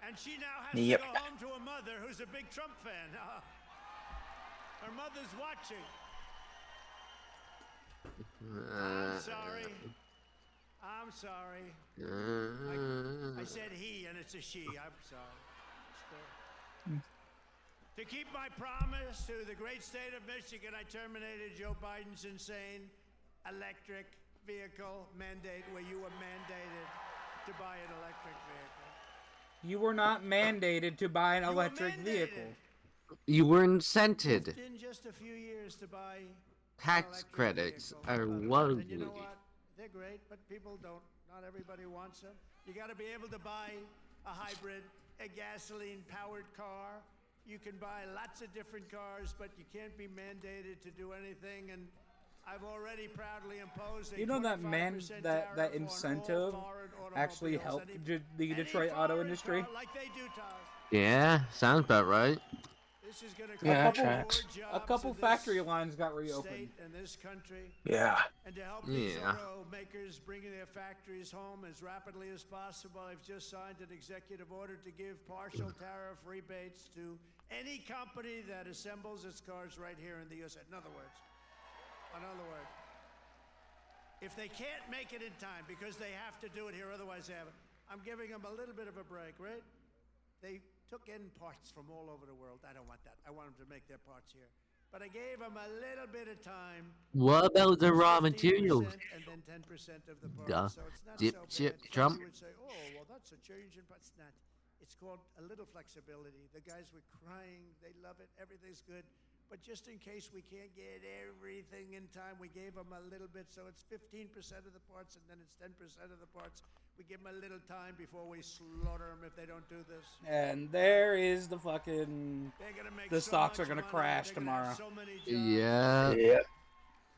S7: And she now has
S2: Yep.
S7: to go home to a mother who's a big Trump fan. Her mother's watching. I'm sorry. I'm sorry. I said he, and it's a she. I'm sorry. Still. To keep my promise to the great state of Michigan, I terminated Joe Biden's insane electric vehicle mandate where you were mandated to buy an electric vehicle.
S1: You were not mandated to buy an
S7: You were
S1: electric
S7: mandated.
S1: vehicle.
S3: You were incented.
S7: In just a few years to buy an
S3: Tax
S7: electric
S3: credits
S7: vehicle.
S3: are
S7: And you
S3: lovely.
S7: know what? They're great, but people don't. Not everybody wants them. You got to be able to buy a hybrid, a gasoline-powered car. You can buy lots of different cars, but you can't be mandated to do anything. And I've already proudly imposed a
S1: You know that
S7: 25%
S1: that
S7: tariff on
S1: incentive
S7: all foreign
S1: actually
S7: automobiles.
S1: helped the Detroit auto
S7: foreign
S1: industry?
S7: car like they do, Tom.
S3: Yeah, sounds about right.
S7: This is gonna
S2: Yeah,
S7: create
S2: that tracks.
S7: more
S1: A
S7: jobs
S1: couple
S7: in this
S1: factory lines got reopened.
S7: state and this country.
S2: Yeah.
S7: And to help these
S3: Yeah.
S7: automakers bring their factories home as rapidly as possible, I've just signed an executive order to give partial tariff rebates to any company that assembles its cars right here in the USA. In other words, if they can't make it in time because they have to do it here, otherwise they haven't, I'm giving them a little bit of a break, right? They took in parts from all over the world. I don't want that. I want them to make their parts here. But I gave them a little bit of time.
S3: What about the raw
S7: 15%
S3: materials?
S7: And then 10% of the
S3: Duh.
S7: parts. So it's not
S3: Dip,
S7: so
S3: chip,
S7: bad.
S3: Trump.
S7: You would say, oh, well, that's a change in parts. It's not. It's called a little flexibility. The guys were crying. They love it. Everything's good. But just in case we can't get everything in time, we gave them a little bit. So it's 15% of the parts, and then it's 10% of the parts. We give them a little time before we slaughter them if they don't do this.
S1: And there is the fucking...
S7: They're gonna make
S1: The
S7: so
S1: stocks are
S7: much
S1: gonna
S7: money.
S1: crash
S7: They're gonna have
S1: tomorrow.
S7: so many jobs.
S3: Yeah.
S2: Yeah.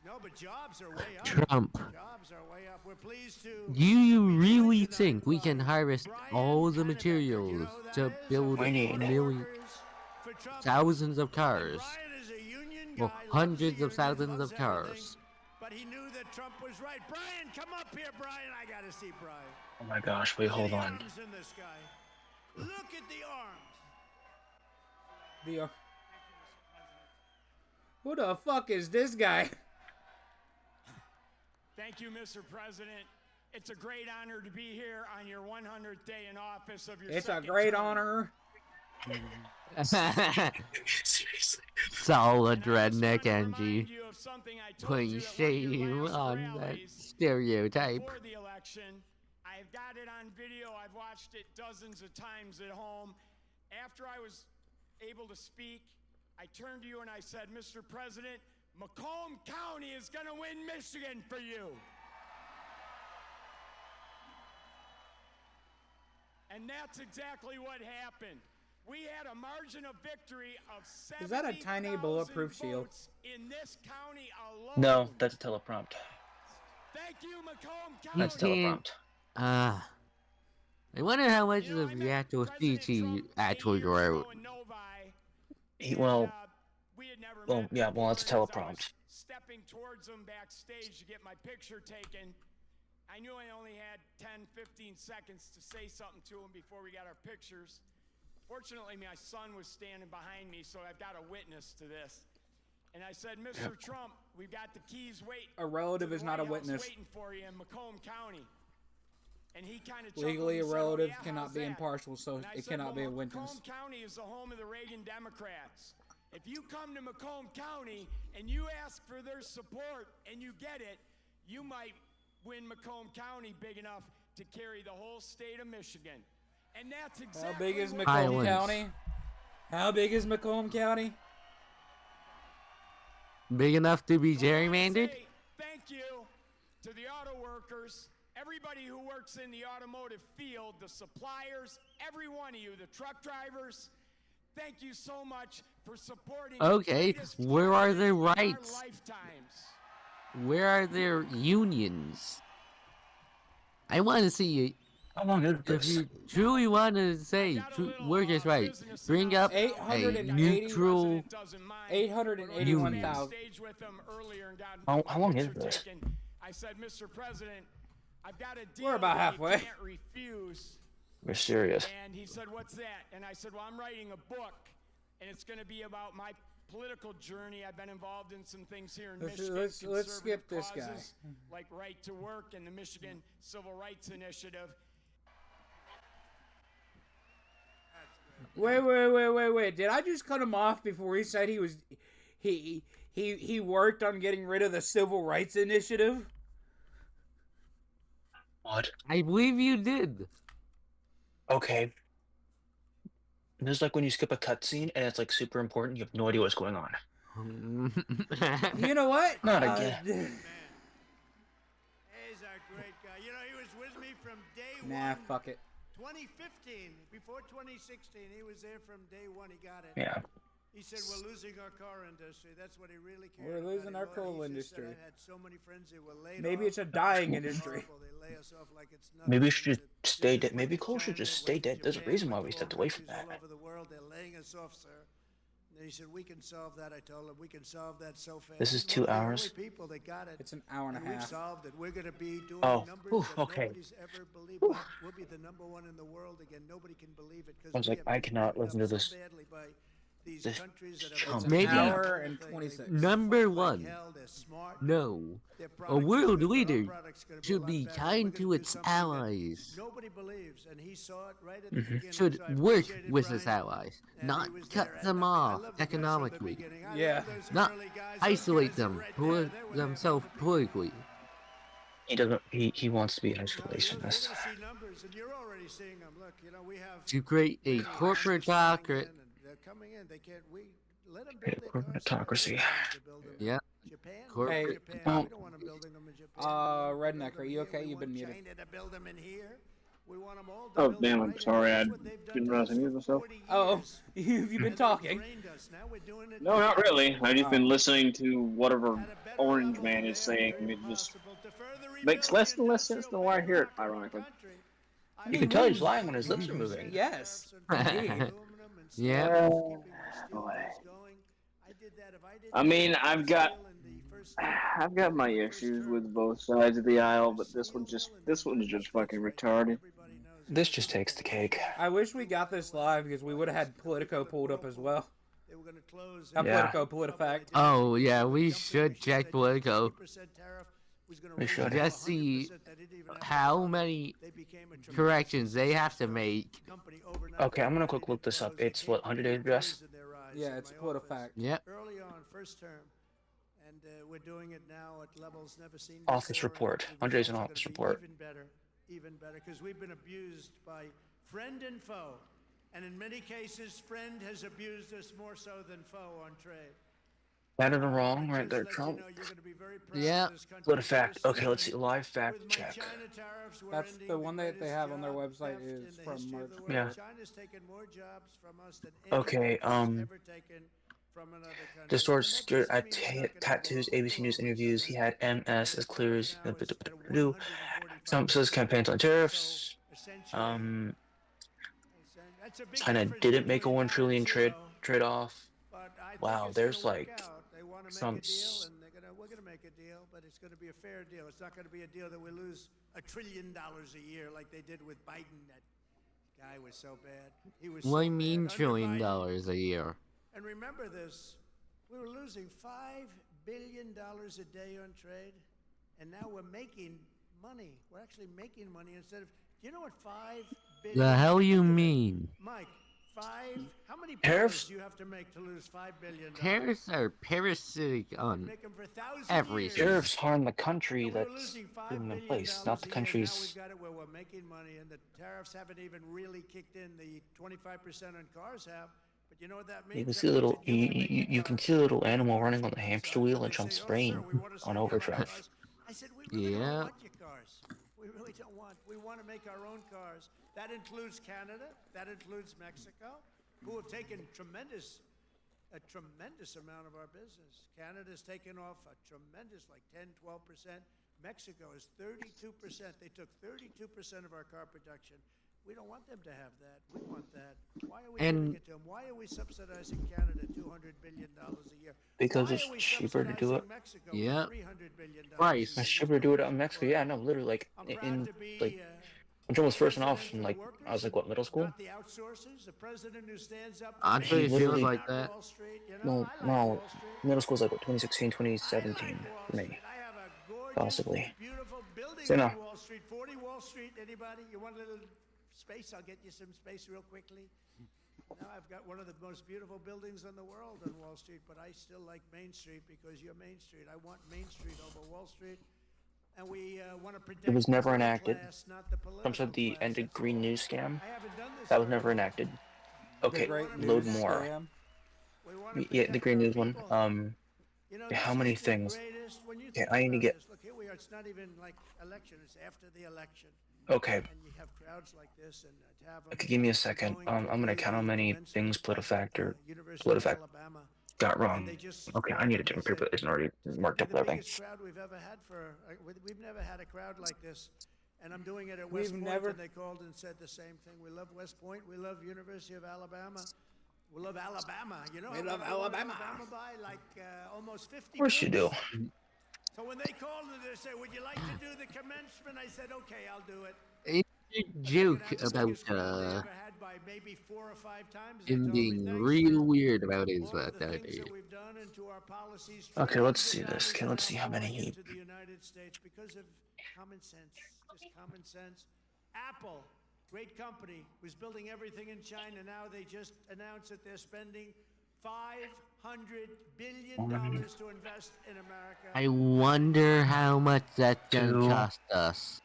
S7: No, but jobs are way up.
S3: Trump.
S7: Jobs are way up. We're pleased to.
S3: You really
S7: joined
S3: think we can
S7: by
S3: harvest
S7: Brian
S3: all the
S7: Kennebecker.
S3: materials
S7: You know who
S3: to
S7: that is?
S3: build
S2: We need-
S3: millions,
S7: For Trump.
S3: thousands of
S7: And
S3: cars?
S7: Brian is a union
S3: Well, hundreds of thousands of cars.
S7: But he knew that Trump was right. Brian, come up here, Brian. I gotta see Brian.
S2: Oh my gosh, wait, hold on.
S7: Arms in this guy. Look at the arms.
S1: Who the fuck is this guy?
S7: Thank you, Mr. President. It's a great honor to be here on your 100th day in office of your
S1: It's a
S7: second
S1: great
S7: term.
S1: honor.
S2: Seriously.
S3: Solid
S7: And I just
S3: redneck
S7: want to
S3: energy.
S7: remind you of something I told
S3: Putting
S7: you at one of
S3: shame
S7: your last
S3: on that
S7: rallies
S3: stereotype.
S7: before the election. I've got it on video. I've watched it dozens of times at home. After I was able to speak, I turned to you and I said, Mr. President, Macomb County is going to win Michigan for you. And that's exactly what happened. We had a margin of victory of 70,000
S1: Is that a tiny bulletproof shield?
S7: votes in this county alone.
S2: No, that's a teleprompt.
S7: Thank you, Macomb County.
S2: That's teleprompt.
S3: I wonder how much
S7: You know, I
S3: of the
S7: met
S3: actual
S7: President
S3: speech he
S7: Trump 8
S3: actually
S7: years
S3: wrote.
S7: ago in Novi,
S2: Well,
S7: and, we had never
S2: well,
S7: met
S2: yeah, well, it's
S7: before, and as I
S2: teleprompt.
S7: was stepping towards him backstage to get my picture taken, I knew I only had 10, 15 seconds to say something to him before we got our pictures. Fortunately, my son was standing behind me, so I've got a witness to this. And I said, Mr. Trump, we've got the keys waiting.
S1: A relative is not a witness.
S7: Waiting for you in Macomb County. And he kind of
S1: Legally, a
S7: said,
S1: relative
S7: "Oh, yeah,
S1: cannot
S7: how's
S1: be
S7: that?"
S1: impartial, so
S7: And I
S1: it
S7: said,
S1: cannot be a
S7: "Well,
S1: witness.
S7: Macomb County is the home of the Reagan Democrats. If you come to Macomb County and you ask for their support and you get it, you might win Macomb County big enough to carry the whole state of Michigan." And that's exactly
S1: How big is
S7: what
S1: Macomb
S3: Highlands.
S1: County? How big is Macomb County?
S3: Big enough to be
S7: So I wanna
S3: gerrymandered?
S7: say thank you to the auto workers, everybody who works in the automotive field, the suppliers, every one of you, the truck drivers. Thank you so much for supporting
S3: Okay,
S7: the greatest
S3: where are their
S7: candidate in our
S3: rights?
S7: lifetimes.
S3: Where are their unions? I want to see
S2: How long is
S3: if
S2: this?
S3: you truly want to say workers' rights. Bring up a
S1: 880
S3: neutral.
S7: President doesn't mind.
S1: 881,000.
S7: Stage with them earlier and got
S2: How long is
S7: picture
S2: this?
S7: taken. I said, Mr. President, I've got a deal
S1: We're about
S7: that
S1: halfway.
S7: you can't refuse.
S2: We're serious.
S7: And he said, what's that? And I said, well, I'm writing a book, and it's going to be about my political journey. I've been involved in some things here in Michigan.
S1: Let's skip this guy.
S7: causes, like right to work and the Michigan Civil Rights Initiative.
S1: Wait. Did I just cut him off before he said he worked on getting rid of the Civil Rights Initiative?
S2: What?
S3: I believe you did.
S2: Okay. There's like when you skip a cutscene and it's like super important, you have no idea what's going on.
S1: You know what?
S2: Not again.
S7: He's a great guy. You know, he was with me from day
S1: Nah,
S7: one.
S1: fuck it.
S7: 2015, before 2016, he was there from day one. He got it.
S2: Yeah.
S7: He said, we're losing our car industry. That's what he really cared
S1: We're
S7: about.
S1: losing our coal
S7: He just said,
S1: industry.
S7: I had so many friends that were laid
S1: Maybe
S7: off.
S1: it's a dying
S7: It's
S1: industry.
S7: horrible. They lay us off like it's nothing.
S2: Maybe we should just
S7: This
S2: stay
S7: is
S2: dead.
S7: what
S2: Maybe
S7: the
S2: coal should
S7: China,
S2: just
S7: what
S2: stay
S7: the
S2: dead. There's a
S7: Japan,
S2: reason why
S7: what
S2: we
S7: the
S2: stepped away from
S7: countries
S2: that.
S7: all over the world, they're laying us off, sir. And he said, we can solve that. I told him, we can solve that so fast.
S2: This is
S7: He's one
S2: 2
S7: of the
S2: hours.
S7: only people that got it.
S1: It's an hour and a
S7: And we've
S1: half.
S7: solved it. We're going to be doing
S2: Oh,
S7: numbers
S2: whew,
S7: that
S2: okay.
S7: nobody's ever believed. We'll be the number one in the world again. Nobody can believe it.
S2: I was like, I cannot listen to this.
S7: These
S2: This
S7: countries that
S2: chump.
S1: It's an
S3: Maybe-
S1: hour and 26.
S3: Number one. No. A world leader should be kind to its allies.
S7: Nobody believes, and he saw it right at the beginning.
S3: Should
S7: So I
S3: work
S7: appreciated
S3: with
S7: Brian,
S3: his allies,
S7: and
S3: not
S7: he was
S3: cut
S7: there.
S3: them
S7: I
S3: off
S7: love the guys from the
S3: economically,
S7: beginning. I
S1: Yeah.
S7: love those
S3: not
S7: early guys. Those
S3: isolate
S7: guys are
S3: them
S7: right
S3: for
S7: there. They were there from
S3: themselves
S7: the beginning.
S3: politically.
S2: He doesn't. He wants to be an
S7: You're
S2: isolationist.
S7: gonna see numbers, and you're already seeing them. Look, you know, we have
S3: To create a
S7: corporate
S3: corporatocracy.
S7: They're coming in. They can't. We let them
S2: Create
S7: build their cars.
S2: corporatocracy.
S3: Yeah.
S7: Japan.
S3: Corporate-
S7: Japan.
S2: Oh.
S7: We don't want them building them in Japan.
S1: Redneck, are you okay?
S7: We
S1: You've been
S7: want
S1: muted.
S7: China to build them in here. We want them all to
S6: Oh,
S7: build
S6: damn,
S7: them
S6: I'm
S7: right
S6: sorry,
S7: here.
S6: I
S7: That's what they've done
S6: didn't
S7: to
S6: realize
S7: us
S6: I muted
S7: for
S6: myself.
S7: 40
S1: Oh,
S7: years.
S1: you've been
S7: And they
S1: talking.
S7: trained us. Now we're doing it
S6: No, not really. I've just been listening to whatever
S7: at a better
S6: Orange
S7: level
S6: Man
S7: than
S6: is
S7: ever
S6: saying, and it just
S7: possible to further
S6: makes
S7: rebuild
S6: less
S7: the
S6: and less sense
S7: industrial
S6: the more I hear it,
S7: bedrock of our
S6: ironically.
S7: country.
S2: You can tell he's lying when his lips are moving.
S1: Yes.
S3: Yeah.
S7: I
S6: I mean, I've got my issues with both sides of the aisle, but this one's just fucking retarded.
S2: This just takes the cake.
S1: I wish we got this live because we would have had Politico pulled up as well. Not
S2: Yeah.
S1: Politico, PolitiFact.
S3: Oh, yeah, we should check Politico.
S2: We should.
S3: Just see how many corrections they have to make.
S2: Okay, I'm gonna quick look this up. It's what, 100-day address?
S1: Yeah, it's PolitiFact.
S3: Yep.
S7: Early on, first term, and we're doing it now at levels never seen
S2: Office
S7: before.
S2: report. 100 days in office report.
S7: Even better, because we've been abused by friend and foe, and in many cases, friend has abused us more so than foe on trade.
S2: Better than wrong, right there, Trump.
S3: Yeah.
S2: PolitiFact. Okay, let's see. Live fact check.
S1: That's the one that they have on their website is from March.
S2: Yeah.
S7: China's taken more jobs from us than
S2: Okay,
S7: ever taken from another country.
S2: Distort skirt at tattoos, ABC News interviews. He had MS as clear as Trump says campaigns on tariffs. China didn't make a 1 trillion trade off. Wow, there's like Trump's.
S7: We're gonna make a deal, but it's gonna be a fair deal. It's not gonna be a deal that we lose $1 trillion a year like they did with Biden. That guy was so bad. He was.
S3: What do
S7: so
S3: you mean
S7: bad.
S3: $1 trillion
S7: Under Biden,
S3: a year?
S7: and remember this, we were losing $5 billion a day on trade, and now we're making money. We're actually making money instead of. Do you know what $5 billion?
S3: The hell you mean?
S7: Mike, how many
S2: Tariffs?
S7: do you have to make to lose $5 billion?
S3: Tariffs are parasitic on
S7: Make 'em for thousands of
S3: everything.
S7: years.
S2: Tariffs harm the country
S7: And we're
S2: that's
S7: losing $5
S2: putting them in
S7: billion
S2: place, not the
S7: a year. Now
S2: country's.
S7: we've got it where we're making money, and the tariffs haven't even really kicked in. The 25% on cars have, but you know what that means?
S2: You can
S7: That
S2: see a
S7: means
S2: little.
S7: that you can make
S2: You can
S7: cars.
S2: see a little animal running on the hamster wheel and
S7: They
S2: Trump's
S7: say, "Oh,
S2: brain
S7: sir, we want to
S2: on
S7: sell you our
S2: overdrive.
S7: cars." I said, we really
S3: Yeah.
S7: don't want your cars. We really don't want. We want to make our own cars. That includes Canada. That includes Mexico, who have taken a tremendous amount of our business. Canada's taken off a tremendous, like 10, 12%. Mexico is 32%. They took 32% of our car production. We don't want them to have that. We want that. Why are we giving it to them? Why are we subsidizing Canada $200 billion a year?
S2: Because
S7: Why
S2: it's
S7: are we
S2: cheaper to do it.
S7: subsidizing Mexico
S3: Yeah.
S7: for $300 billion
S3: Price.
S7: a
S2: It's
S7: year?
S2: cheaper to do it out in Mexico. Yeah, no, literally, like
S7: I'm
S2: in
S7: proud to be,
S2: like when Trump was first in office, and like I was like what, middle school?
S7: not the outsourcers, the president who stands up.
S3: Honestly, it feels
S2: literally-
S3: like that.
S7: Wall Street, you know,
S2: No,
S7: I like
S2: no,
S7: Wall Street.
S2: middle school was like what, 2016, 2017
S7: I like
S2: for
S7: Wall
S2: me.
S7: Street. I have a gorgeous,
S2: Possibly.
S7: beautiful building
S2: So, no.
S7: on Wall Street. 40 Wall Street. Anybody? You want a little space? I'll get you some space real quickly. Now I've got one of the most beautiful buildings in the world on Wall Street, but I still like Main Street because you're Main Street. I want Main Street over Wall Street, and we want to protect.
S2: It was never
S7: the
S2: enacted.
S7: class, not the political
S2: Trump said the
S7: class.
S2: ended
S7: That's
S2: green
S7: all.
S2: news scam.
S7: I haven't done this
S2: That was
S7: very
S2: never
S7: long.
S2: enacted.
S1: The
S2: Okay,
S1: great
S2: load
S1: news
S2: more.
S1: scam.
S7: We wanna
S2: Yeah, the
S7: protect
S2: green
S7: our
S2: news one.
S7: people. You know,
S2: how
S7: this
S2: many
S7: is the
S2: things?
S7: greatest- when you
S2: Okay,
S7: think
S2: I need to
S7: about
S2: get.
S7: this, look, here we are. It's not even like election. It's after the election.
S2: Okay,
S7: And you have crowds like this, and to have them
S2: okay, give me a second.
S7: going
S2: I'm gonna count how many
S7: events
S2: things
S7: like
S2: PolitiFact or
S7: University of
S2: PolitiFact
S7: Alabama,
S2: got
S7: and
S2: wrong.
S7: they just-
S2: Okay, I need a different paper that isn't already marked up
S7: the
S2: with everything.
S7: biggest crowd we've ever had for. We've never had a crowd like this, and I'm doing it at
S1: We've
S7: West Point.
S1: never-
S7: And they called and said the same thing. We love West Point. We love University of Alabama. We love Alabama. You know,
S1: We
S7: how
S1: love
S7: many we
S1: Alabama.
S7: by like almost 50.
S2: Of course you do.
S7: votes. So when they called and they said, "Would you like to do the commencement?" I said, "Okay, I'll do it."
S3: Joke
S7: That's the
S3: about
S7: biggest crowd they ever had by maybe 4 or 5 times. They
S3: him
S7: told me,
S3: being
S7: "Thanks
S3: real
S7: for
S3: weird about his
S7: all of the
S3: that
S7: things
S3: day.
S7: that we've done and to our policies,
S2: Okay, let's
S7: trillions
S2: see
S7: of
S2: this. Okay,
S7: dollars
S2: let's see how many
S7: pouring
S2: he.
S7: into the United States because of common sense, just common sense. Apple, great company, was building everything in China. Now they just announced that they're spending $500 billion to invest in America.
S3: I wonder how much that's gonna
S2: Two.
S3: cost us.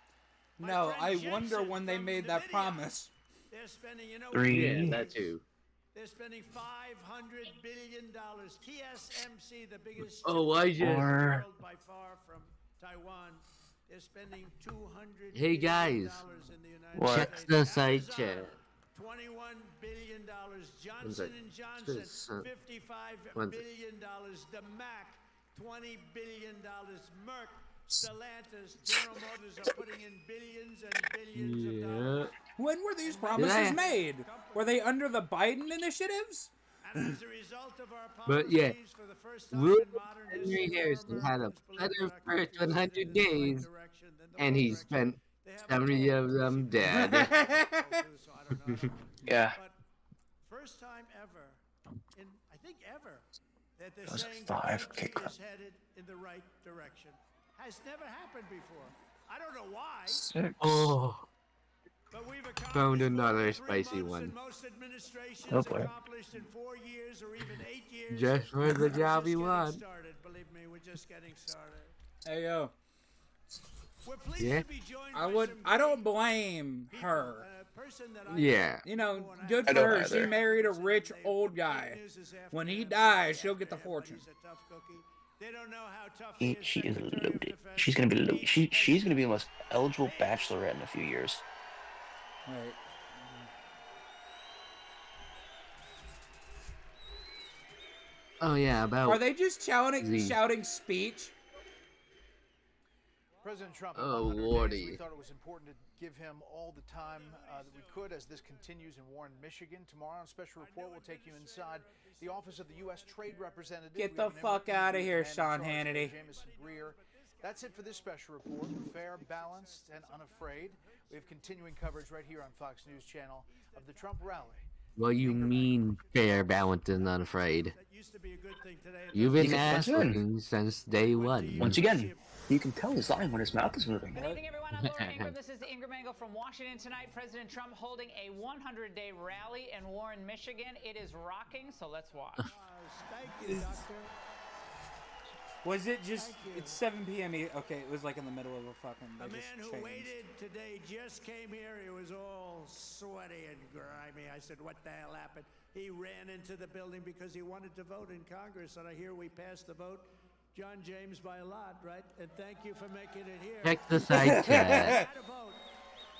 S1: No,
S7: friend
S1: I wonder
S7: Jensen
S1: when they
S7: from
S1: made that
S7: NVIDIA.
S1: promise.
S7: They're spending, you know,
S2: Three.
S3: that too.
S7: They're spending $500 billion. TSMC, the biggest
S3: Oh, I
S7: chip in the
S2: Or-
S7: world by far from Taiwan. They're spending $200
S3: Hey,
S7: billion
S3: guys.
S7: in the United
S2: What?
S3: Check
S7: States.
S3: the side
S7: Amazon,
S3: chat.
S7: $21 billion.
S3: One
S7: Johnson
S3: sec.
S7: and Johnson,
S3: Just, uh,
S7: $55
S3: one sec.
S7: billion. The Mac, $20 billion. Merck, Stellantis, General Motors are putting in billions and billions of dollars.
S3: Yeah.
S1: When were these
S3: I-
S1: promises made? Were they under the Biden initiatives?
S7: As a result of our
S3: But yeah,
S7: policies, for the first time
S3: William
S7: in modern
S3: Henry
S7: history,
S3: Harrison had a
S7: Americans believe
S3: better
S7: that our
S3: first
S7: country is
S3: 100
S7: headed in the right
S3: days,
S7: direction than the
S3: and
S7: wrong
S3: he
S7: direction.
S3: spent
S7: They haven't
S3: 70
S7: told
S3: of
S7: us.
S3: them dead.
S7: So I don't know.
S2: Yeah.
S7: But first time ever, in I think ever, that they're
S2: That was
S7: saying
S2: 5.
S7: the
S2: Okay,
S7: country
S2: crap.
S7: is headed in the right direction. Has never happened before. I don't know why.
S2: 6.
S3: Oh,
S7: But we've
S3: found
S7: accomplished more
S3: another
S7: in 3
S3: spicy
S7: months
S3: one.
S7: than most administrations
S2: Oh, boy.
S7: accomplished in 4 years or even 8 years.
S3: just for the
S7: We're
S3: job
S7: just
S3: he
S7: getting
S3: won.
S7: started, believe me, we're just getting started.
S1: Hey yo,
S7: We're pleased
S3: Yeah.
S7: to be joined
S1: I
S7: by
S1: would.
S7: some
S1: I don't
S7: great
S1: blame
S7: people.
S1: her.
S7: A person that I
S3: Yeah.
S1: You know,
S7: know, and I
S1: good
S2: I
S1: for
S2: don't
S1: her. She
S2: either.
S1: married a rich old
S7: The
S1: guy.
S7: good news is after
S1: When he
S7: him,
S1: dies,
S7: after
S1: she'll get the
S7: him, but
S1: fortune.
S7: he's a tough cookie. They don't know how tough he is.
S2: She is
S7: Secretary of
S2: loaded.
S7: Defense.
S2: She's gonna be loaded.
S7: He
S2: She's
S7: has
S2: gonna be the most eligible bachelorette in a few years.
S1: Right.
S3: Oh yeah, about
S1: Are they just shouting
S3: The-
S1: speech?
S10: President Trump,
S3: Oh,
S10: 100 days,
S3: lordy.
S10: we thought it was important to give him all the time that we could as this continues in Warren, Michigan. Tomorrow on Special Report, we'll take you inside the office of the U.S. Trade Representative.
S1: Get
S10: We
S1: the
S10: have an
S1: fuck
S10: interview
S1: outta
S10: with
S1: here,
S10: the man in
S1: Sean
S10: charge there,
S1: Hannity.
S10: Jamison Greer. That's it for this Special Report. Fair, balanced, and unafraid. We have continuing coverage right here on Fox News Channel of the Trump rally.
S3: what you mean fair, balanced, and unafraid.
S7: That used to be a good thing today.
S3: You've been
S2: You can-
S3: ass licking since day one.
S2: Once again, you can tell he's lying when his mouth is moving.
S11: Good evening, everyone. I'm Laura Ingram. This is Ingram Angle from Washington tonight. President Trump holding a 100-day rally in Warren, Michigan. It is rocking, so let's watch.
S7: Thank you, Doctor.
S1: Was it just?
S7: Thank you.
S1: It's 7 p.m. Okay, it was like in the middle of a fucking.
S7: A
S1: They
S7: man
S1: just
S7: who
S1: changed.
S7: waited today just came here. He was all sweaty and grimy. I said, what the hell happened? He ran into the building because he wanted to vote in Congress, and I hear we passed the vote. John James by a lot, right? And thank you for making it here.
S3: Check the side chat.
S7: Had a vote.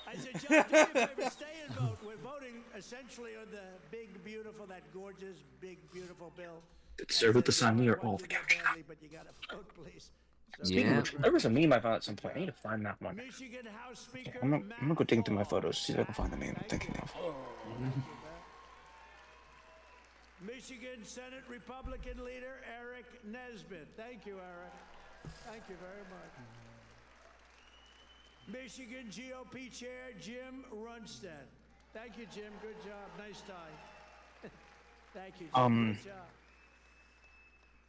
S7: I said, John, do me a favor, stay and vote. We're voting essentially on the big, beautiful, that gorgeous, big, beautiful bill.
S2: Sir, with the sign, we are
S7: I
S2: all
S7: want
S2: the
S7: you to
S2: couch now.
S7: badly, but you gotta vote, please. So,
S2: Speaking
S3: Yeah.
S2: of which, there was a meme I found at some point. I need to find that one.
S7: Michigan House Speaker.
S2: I'm gonna go dig into my
S7: Matt
S2: photos, see if I can
S7: Gaetz.
S2: find the meme I'm thinking of.
S7: Michigan Senate Republican leader Eric Nesbitt. Thank you, Eric. Thank you very much. Michigan GOP Chair Jim Runstead. Thank you, Jim. Good job. Nice tie. Thank you, Jim. Good job.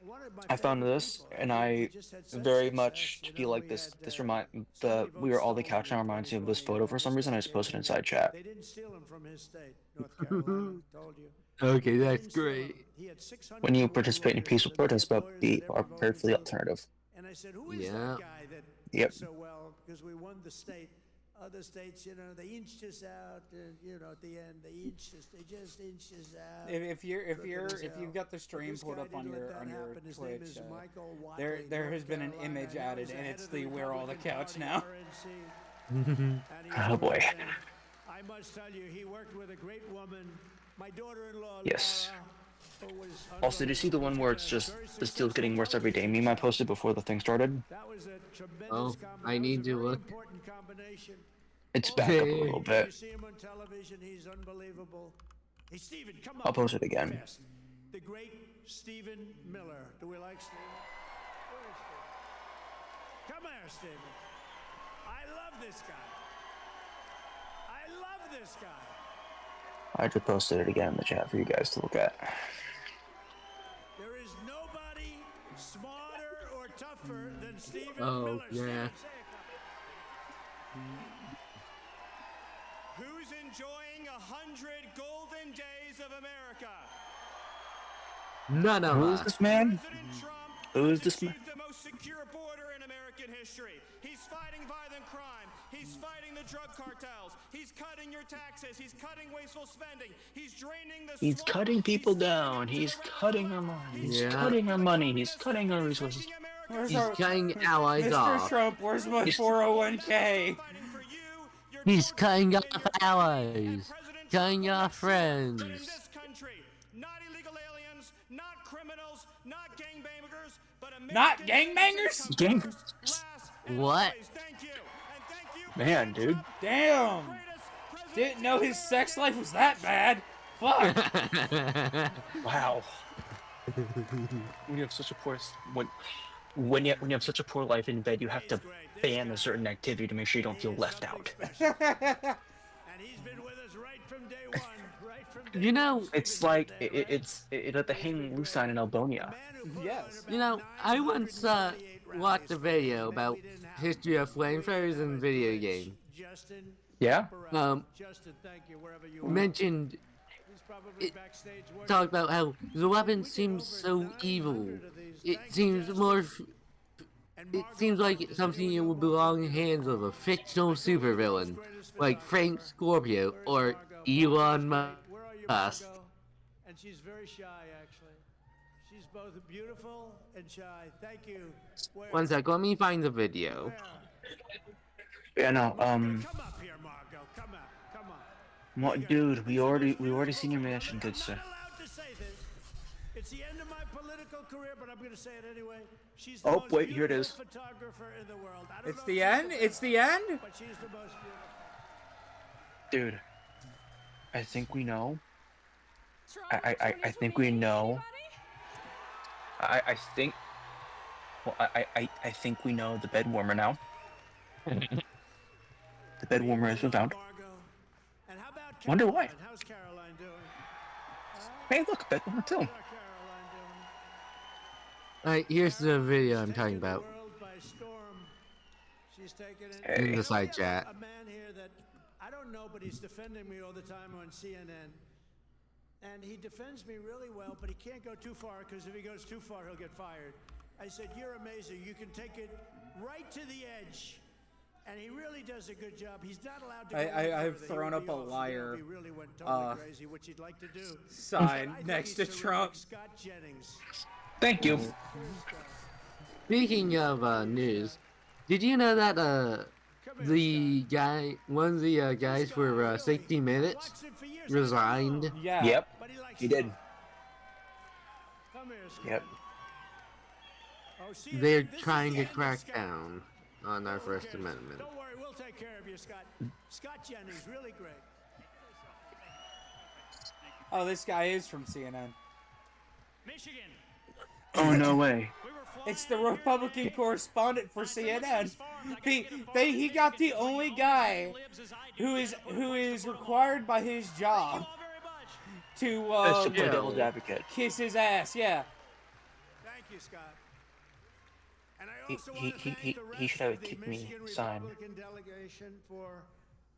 S7: One of my
S2: I found
S7: favorite
S2: this,
S7: people.
S2: and
S7: We
S2: I
S7: just had such
S2: very
S7: success,
S2: much
S7: you
S2: feel
S7: know,
S2: like
S7: we
S2: this.
S7: had,
S2: This
S7: so
S2: remind
S7: many
S2: the we are all the
S7: votes
S2: couch now
S7: stolen
S2: reminds me of this
S7: 2020,
S2: photo for some reason. I just posted inside chat.
S7: They didn't steal him from his state, North Carolina. Told you.
S3: Okay,
S7: They
S3: that's
S7: didn't steal him.
S3: great.
S7: He had 600
S2: When you
S7: cool
S2: participate in
S7: lawyers
S2: peaceful
S7: and
S2: protests,
S7: bad
S2: but
S7: lawyers
S2: be
S7: that
S2: are
S7: never
S2: prepared
S7: voted
S2: for the
S7: for him.
S2: alternative.
S7: And I said, who is
S3: Yeah.
S7: that guy that
S2: Yep.
S7: did so well? Because we won the state. Other states, you know, they inched us out, and you know, at the end, they just inched us out.
S1: If
S7: Look
S1: you've got the
S7: But
S1: stream
S7: this
S1: pulled
S7: guy
S1: up on
S7: didn't
S1: your
S7: let that happen. His name
S1: Twitch,
S7: is Michael
S1: there
S7: Watley,
S1: has
S7: North
S1: been an
S7: Carolina.
S1: image
S7: He
S1: added,
S7: was
S1: and
S7: head
S1: it's
S7: of
S1: the we're all the
S7: Republican
S1: couch
S7: Party,
S1: now.
S7: RNC, and he
S2: Oh,
S7: was
S2: boy.
S7: president. I must tell you, he worked with a great woman, my daughter-in-law.
S2: Yes.
S7: Laura, who was
S2: Also, did you see the one where it's just
S7: very
S2: the steel's getting worse
S7: successful
S2: every day
S7: television
S2: meme I
S7: show.
S2: posted before the thing started?
S7: That was a tremendous
S3: Oh,
S7: combination.
S3: I need to look.
S7: Important combination.
S2: It's back up a little
S7: You
S2: bit.
S7: see him on television, he's unbelievable. Hey, Stephen, come
S2: I'll
S7: up.
S2: post it again.
S7: Fast. The great Stephen Miller. Do we like Stephen? Where is Stephen? Come here, Stephen. I love this guy. I love this guy.
S2: I just posted it again in the chat for you guys to look at.
S7: There is nobody smarter or tougher than Stephen
S3: Oh,
S7: Miller.
S3: yeah.
S7: Stephen, say it.
S12: Who's enjoying 100 golden days of America?
S3: None of
S2: Who is
S3: us.
S2: this man?
S12: President Trump
S2: Who is
S12: has
S2: this man?
S12: achieved the most secure border in American history. He's fighting violent crime. He's fighting the drug cartels. He's cutting your taxes. He's cutting wasteful spending. He's draining the
S2: He's
S12: swamp.
S2: cutting people
S12: He's sending
S2: down.
S12: them to
S2: He's
S12: the red
S2: cutting our
S12: line.
S2: money.
S12: He's
S2: He's
S3: Yeah.
S2: cutting our money. He's cutting our
S12: He's
S2: resources.
S12: making America
S1: Where's
S3: He's
S1: our
S3: cutting allies
S1: Mr.
S3: off.
S1: Trump? Where's my 401k?
S12: fighting for you, your
S3: He's
S12: children,
S3: cutting
S12: and
S3: off
S12: your family.
S3: allies.
S12: And President
S3: Cutting
S12: Trump will
S3: off
S12: make sure
S3: friends.
S12: that in this country, not illegal aliens, not criminals, not gangbangers, but American
S1: Not
S12: citizens
S1: gangbangers?
S12: come
S2: Gang-
S12: first, last, and
S3: What?
S12: always. Thank you. And thank you,
S2: Man,
S12: President
S2: dude.
S12: Trump,
S1: Damn.
S12: greatest president
S1: Didn't know his
S12: in
S1: sex life
S12: American
S1: was that bad. Fuck.
S2: Wow. When you have such a poor when you have such a poor life in bed, you have to ban a certain activity to make sure you don't feel left out.
S3: You know,
S2: It's like it's at the hang loose sign in Albonia.
S1: Yes.
S3: You know, I once watched a video about history of flamethrowers in video games.
S2: Yeah.
S3: Mentioned it talked about how the weapon seems so evil. It seems like something that would belong in the hands of a fictional supervillain, like Frank Scorpio or Elon Musk.
S7: And she's very shy, actually. She's both beautiful and shy. Thank you.
S3: One sec, let me find the video.
S2: Yeah, no.
S7: Come up here, Margot. Come on.
S2: What, dude? We already seen your mansion, good sir.
S7: I'm not allowed to say this. It's the end of my political career, but I'm going to say it anyway. She's the most
S2: Wait, here it is.
S7: photographer in the world. I don't
S1: It's
S7: know
S1: the
S7: if she's
S1: end?
S7: the
S1: It's the end?
S7: But she's the most beautiful.
S2: Dude, I think we know. I think we know. I think. Well, I think we know the bed warmer now. The bed warmer has been found.
S7: And how about
S2: Wonder why.
S7: How's Caroline doing?
S2: Hey, look, bed warmer too.
S3: Alright, here's the video I'm talking about.
S7: She's taken
S3: In the side chat.
S7: A man here that I don't know, but he's defending me all the time on CNN. And he defends me really well, but he can't go too far because if he goes too far, he'll get fired. I said, "You're amazing. You can take it right to the edge." And he really does a good job. He's not allowed to
S1: I've thrown up a liar
S7: He really went totally crazy, which he'd like to do.
S1: sign next to Trump.
S7: Scott Jennings.
S2: Thank you.
S3: Speaking of news, did you know that one of the guys for 60 Minutes resigned?
S1: Yeah.
S2: Yep. He did.
S7: Come here, Scott.
S2: Yep.
S7: Oh, see,
S3: They're
S7: this is
S3: trying
S7: the
S3: to
S7: end of
S3: crack
S7: Scott.
S3: down on our First Amendment.
S7: Don't worry, we'll take care of you, Scott. Scott Jennings, really great.
S1: Oh, this guy is from CNN.
S12: Michigan.
S2: Oh, no way.
S1: It's the Republican correspondent for CNN. He got the only guy who is required by his job to
S2: That's to play devil's advocate.
S1: kiss his ass. Yeah.
S7: Thank you, Scott. And I
S2: He-
S7: also
S2: he-
S7: want to
S2: he-
S7: thank
S2: he-
S7: the
S2: he
S7: rest
S2: should have
S7: of
S2: a
S7: the
S2: kick me
S7: Michigan
S2: sign.
S7: Republican delegation for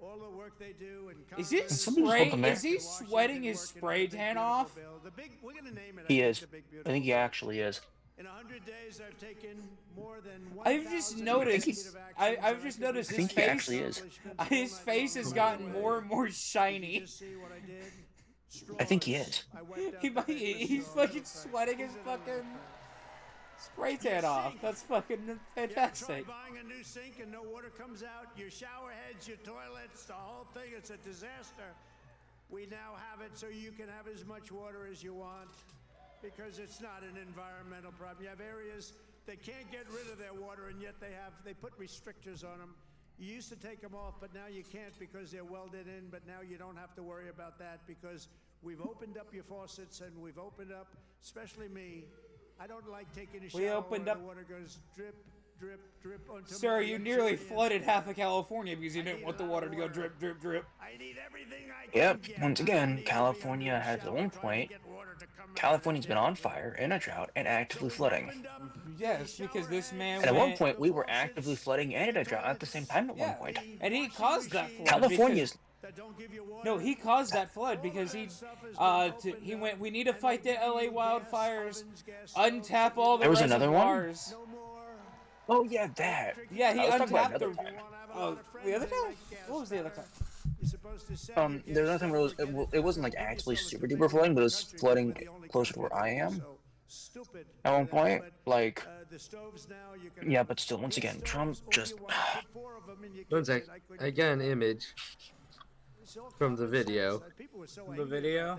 S7: all the work they do in
S1: Is he
S7: Congress.
S1: is he sweating his spray tan off?
S7: We're gonna name it.
S2: He is. I think he actually is.
S7: In 100 days, I've taken more than
S1: I've just
S7: 1,000
S1: noticed.
S7: executive actions
S1: I've just noticed
S2: I
S1: his
S2: think he
S1: face.
S2: actually is.
S1: His face has gotten more and more shiny.
S2: I think he is.
S1: He's fucking sweating his fucking spray tan off. That's fucking fantastic.
S7: Try buying a new sink and no water comes out. Your shower heads, your toilets, the whole thing. It's a disaster. We now have it so you can have as much water as you want because it's not an environmental problem. You have areas that can't get rid of their water and yet they put restrictors on them. You used to take them off, but now you can't because they're welded in, but now you don't have to worry about that because we've opened up your faucets and we've opened up, especially me. I don't like taking a shower
S1: We opened
S7: where
S1: up-
S7: the water goes drip, drip, drip onto my
S1: Sir, you
S7: lips
S1: nearly
S7: and
S1: flooded half of California because you didn't want the water to go drip, drip, drip.
S7: I need everything I can
S2: Yep.
S7: get.
S2: Once again, California has at one point. California's been on fire, in a drought, and actively flooding.
S1: Yes, because this man.
S2: And at one
S1: went-
S2: point, we were actively flooding and in a drought at the same time. At one point,
S1: and he caused that flood.
S2: California's.
S1: No, he caused that flood because he went. We need to fight the LA wildfires. Untap all the
S2: There was another one?
S1: reservoirs.
S2: Oh yeah, that.
S1: Yeah, he
S2: I was talking about
S1: untapped the.
S2: another time.
S1: Oh, the other time? What was the other time?
S2: There was nothing where it wasn't like actually super duper flooding, but it was flooding closer to where I am. At one point, like, yeah, but still, once again, Trump just.
S3: One sec, I got an image from the video.
S1: The video?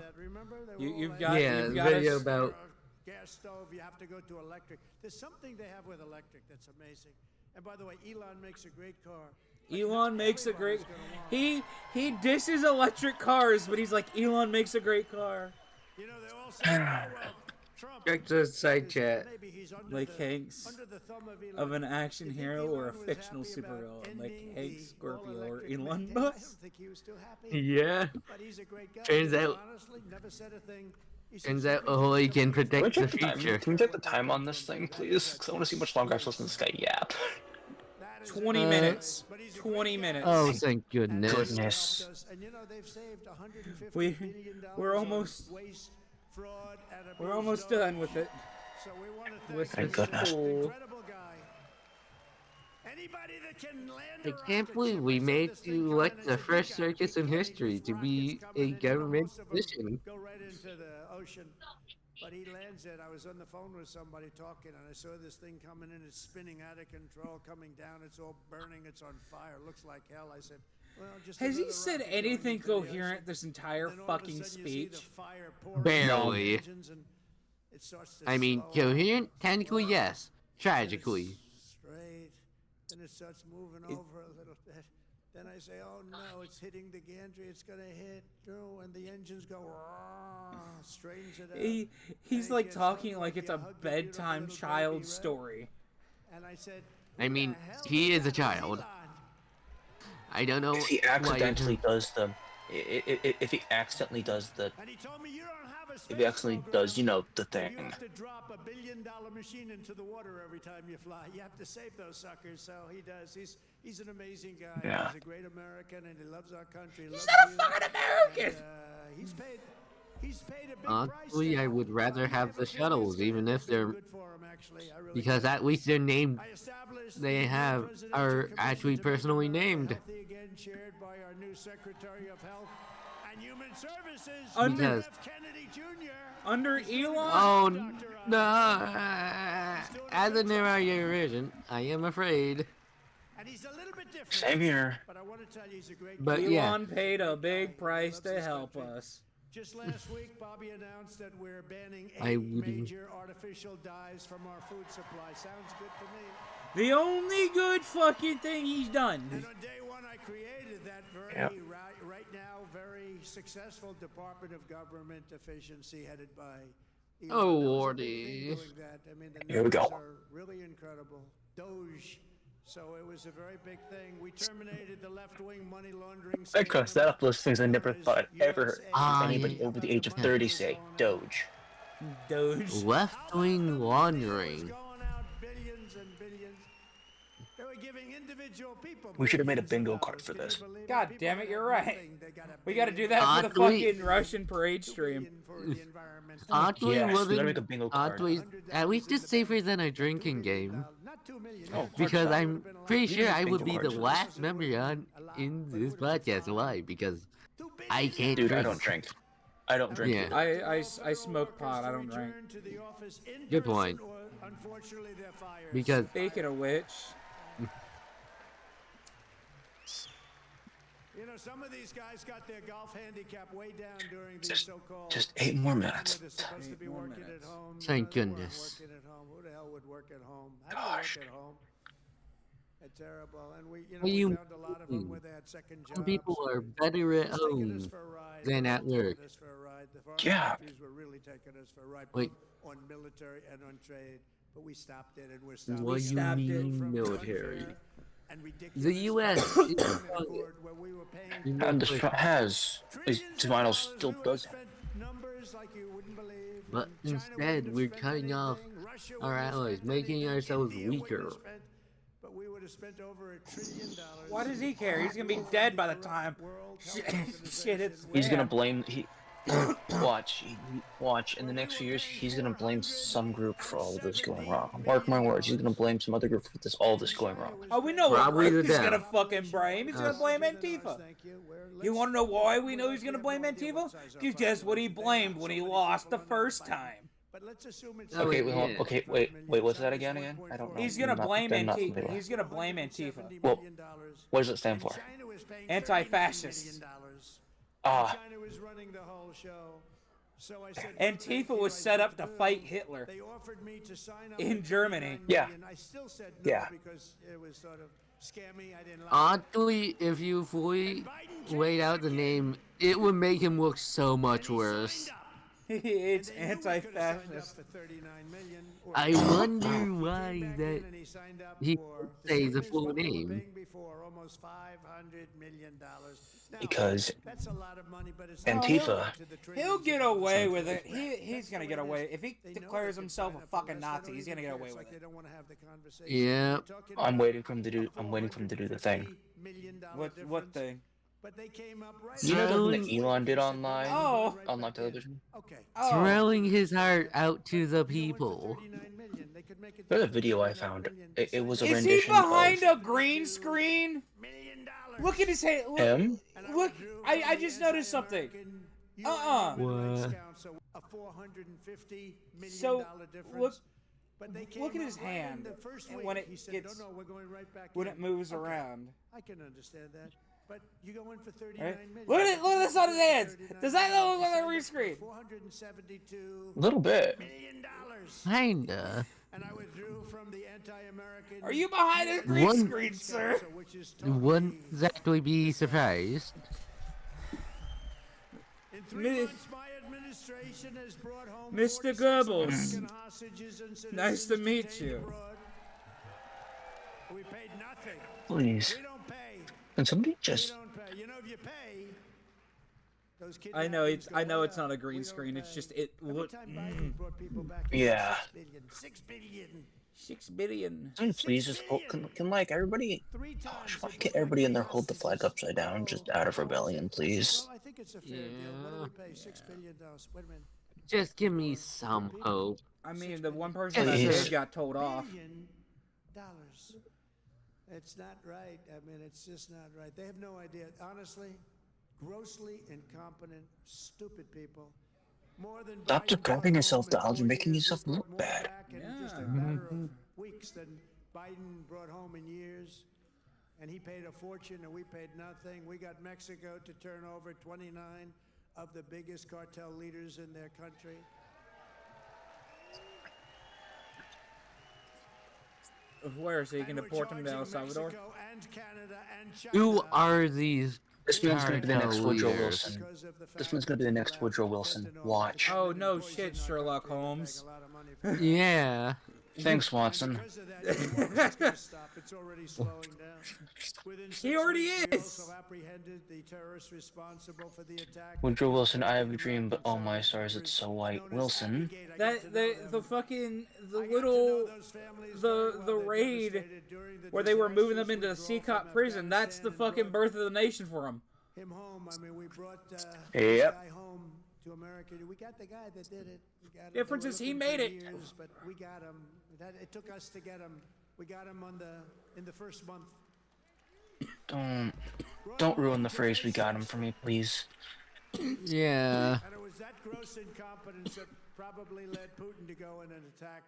S1: You've got.
S3: Yeah,
S1: you've
S3: the
S1: got
S3: video
S1: us-
S3: about
S7: Gas stove, you have to go to electric. There's something they have with electric that's amazing. And by the way, Elon makes a great car.
S1: Elon makes a great... He disses electric cars, but he's like, Elon makes a great car.
S3: Check the side chat.
S1: Like Hank's of an action hero or a fictional supervillain, like Hank Scorpio or Elon Musk.
S3: Yeah. Turns out Ahoy can protect the future.
S2: Can we take the time on this thing, please? Because I want to see how much longer I have to listen to this guy yap.
S1: 20 minutes. 20 minutes.
S3: Oh, thank goodness.
S1: We're almost done with it.
S2: Thank goodness.
S3: I can't believe we made you elect the first circus in history to be a government position.
S7: Go right into the ocean. But he lands it. I was on the phone with somebody talking, and I saw this thing coming in. It's spinning out of control, coming down. It's all burning. It's on fire. Looks like hell. I said, well, just...
S1: Has he said anything coherent this entire fucking speech?
S3: Barely. I mean, coherent? Technically, yes. Tragically.
S7: Straight. Then it starts moving over a little bit. Then I say, oh no, it's hitting the gantry. It's going to hit. Oh, and the engines go... straightens it out.
S1: He's like talking like it's a bedtime child story.
S7: And I said,
S3: I mean, he is a child. I don't know
S2: if he accidentally does the... If he accidentally does the... If he accidentally does, you know, the thing.
S7: You have to drop $1 billion machine into the water every time you fly. You have to save those suckers, so he does. He's an amazing guy.
S2: Yeah.
S7: He's a great American, and he loves our country.
S1: He's not a fucking American!
S7: And, he's paid a big
S3: honestly,
S7: price.
S3: I would rather have the shuttles, even if they're... Because at least they're named... They are actually personally named.
S7: Again, chaired by our new Secretary of Health and Human Services,
S3: Because...
S7: Kennedy Jr.
S1: Under Elon?
S3: Oh, no. As a neurologist, I am afraid.
S7: And he's a little bit different.
S2: Same here.
S7: But I want to tell you, he's a great
S3: But
S7: guy.
S1: Elon paid a big price to help us.
S7: Just last week, Bobby announced that we're banning
S3: I
S7: 8
S3: wouldn't-
S7: major artificial dyes from our food supply. Sounds good to me.
S1: The only good fucking thing he's done.
S7: And on day one, I created that very, right now, very successful Department of Government Efficiency headed by Elon.
S3: Oh,
S7: That was a
S3: Lordy.
S7: big thing doing that. I mean, the
S2: Here we go.
S7: numbers are really incredible. Doge. So it was a very big thing. We terminated the left-wing money laundering.
S2: I crossed that up those things I never thought I'd ever heard anybody over the age of 30 say. Doge.
S1: Doge.
S3: Left-wing laundering.
S7: Going out billions and billions. They were giving individual people.
S2: We should have made a bingo card for this.
S1: God damn it, you're right. We gotta do that for the
S3: Oddly-
S1: fucking Russian parade stream.
S3: Oddly,
S2: Yes, we gotta
S3: wasn't
S2: make a bingo card.
S3: oddly, at least it's safer than a drinking game.
S2: Oh,
S3: Because I'm pretty sure I would be
S2: bingo
S3: the
S2: cards.
S3: last member on in this podcast. Why? Because I can't
S2: Dude,
S3: drink.
S2: I don't drink. I don't drink.
S3: Yeah.
S2: either.
S1: I smoke pot, I don't drink.
S3: Good point. Because
S1: Speaking of which,
S7: You know, some of these guys got their golf handicap way down during these so-called...
S2: Just 8 more minutes.
S7: They're supposed to be working at home.
S3: Thank
S7: Who are
S3: goodness.
S7: working at home? Who the hell would work at home? How do you work at home? It's terrible. And we,
S3: What do you
S7: we found a lot of them where they had second jobs.
S3: some people are better at
S7: Taking us
S3: home
S7: for a ride.
S3: than at work.
S7: Taking us for a ride. The foreign
S2: Yeah.
S7: countries were really taking us for a ride,
S3: Wait.
S7: both on military and on trade. But we stopped it, and we're stopping
S3: What do you
S1: stopped it
S3: mean
S7: from
S3: military?
S7: unfair and
S3: The
S7: ridiculous
S3: U.S.
S7: accord
S3: is
S7: where we were paying
S2: And this has.
S7: trillions
S2: Tomorrow
S7: of
S2: still
S7: dollars.
S2: does.
S7: We would've spent numbers like you wouldn't believe.
S3: But
S7: China
S3: instead,
S7: wouldn't
S3: we're
S7: have spent
S3: cutting off
S7: anything. Russia
S3: our
S7: wouldn't have
S3: allies,
S7: spent
S3: making
S7: anything.
S3: ourselves
S7: India wouldn't
S3: weaker.
S7: have spent, but we would have spent over $1 trillion.
S1: why does he care? He's gonna be dead by the time shit hits
S2: He's
S1: fan.
S2: gonna blame. Watch. In the next few years, he's gonna blame some group for all of this going wrong. Mark my words. He's gonna blame some other group for all this going wrong.
S1: Oh, we know what
S3: Probably
S1: group
S3: the
S1: he's gonna
S3: devil.
S1: fucking blame. He's gonna blame Antifa. You wanna know why we know he's gonna blame Antifa? Because guess what he blamed when he lost the first time?
S7: But let's assume it's
S3: Oh,
S2: Okay,
S3: wait,
S2: wait,
S3: yeah.
S2: okay, wait. What's that again? I don't know.
S1: He's gonna
S2: I'm not-
S1: blame
S2: I'm not
S1: Antifa.
S2: familiar.
S1: He's gonna blame Antifa.
S2: Well, what does it stand for?
S7: China was paying
S1: Anti-fascist.
S7: $30 million.
S2: Ah.
S7: China was running the whole show. So I said,
S1: Antifa was set up to fight Hitler
S7: They offered me to sign up
S1: in
S7: for
S1: Germany.
S7: $39
S2: Yeah.
S7: million. I still said no
S2: Yeah.
S7: because it was sort of Scare me, I didn't like
S3: Oddly, if you fully laid out the name, it would make him look so much worse.
S1: It's anti-fascist.
S3: I wonder why that he says the full name.
S2: Because
S7: That's a lot of money, but it's
S2: Antifa.
S1: He'll get away with it. He's gonna get away. If he declares himself a fucking Nazi, he's gonna get away with it.
S3: Yeah.
S2: I'm waiting for him to do the thing.
S1: What thing?
S2: You know the thing that Elon did online?
S1: Oh.
S2: On live television?
S3: Throwing his heart out to the people.
S2: There's a video I found. It was a
S1: Is he
S2: rendition
S1: behind
S2: of
S1: a green screen? Look at his head. Look,
S2: him.
S1: Look, I just noticed something.
S3: What?
S1: So look at his hand when it gets when it moves around.
S7: I can understand that. But you go in for 39
S1: Right?
S7: million.
S1: Look at this on his hands. Does that look like a green screen?
S2: A little bit.
S3: Kinda.
S7: And I withdrew from the anti-American.
S1: Are you behind a green screen, sir?
S3: Wouldn't exactly be surprised.
S7: In 3 months, my administration has brought home
S1: Mr. Goebbels, nice to meet you.
S7: We paid nothing.
S2: Please.
S7: We don't pay.
S2: Can somebody just...
S7: You know, if you pay, those
S1: I know it's not a green screen. It's just it. Look.
S2: Yeah.
S7: 6 billion.
S1: 6 billion.
S2: Can please just hold, can like everybody... Gosh, why can't everybody in there hold the flag upside down just out of rebellion, please?
S7: Well, I think it's a fair deal. What do we pay? $6 billion. Wait a minute.
S3: Just give me some hope.
S1: I mean, the one person that said got told off.
S7: $1 billion. It's not right. I mean, it's just not right. They have no idea. Honestly, grossly incompetent, stupid people. More than
S2: Stop depriving yourself, Donald. You're making yourself look bad.
S7: in just a matter of weeks than Biden brought home in years. And he paid a fortune and we paid nothing. We got Mexico to turn over 29 of the biggest cartel leaders in their country.
S1: Where? So you can deport them to El Salvador?
S3: Who are these?
S2: This man's gonna be the next Woodrow
S3: leaders?
S2: Wilson. This man's gonna be the next Woodrow Wilson. Watch.
S1: Oh no shit, Sherlock Holmes.
S3: Yeah.
S2: Thanks, Watson.
S1: He already is.
S2: Woodrow Wilson, I have a dream, but oh my stars, it's so white. Wilson.
S1: The fucking the raid where they were moving them into the Seacott prison. That's the fucking birth of the nation for him.
S7: Him home. I mean, we brought
S2: Yep.
S7: guy home to America. We got the guy that did it. We got him.
S1: Difference is he made it.
S7: Years, but we got him. It took us to get him. We got him in the first month.
S2: Don't ruin the phrase "we got him" for me, please.
S3: Yeah.
S7: And it was that gross incompetence that probably led Putin to go in and attack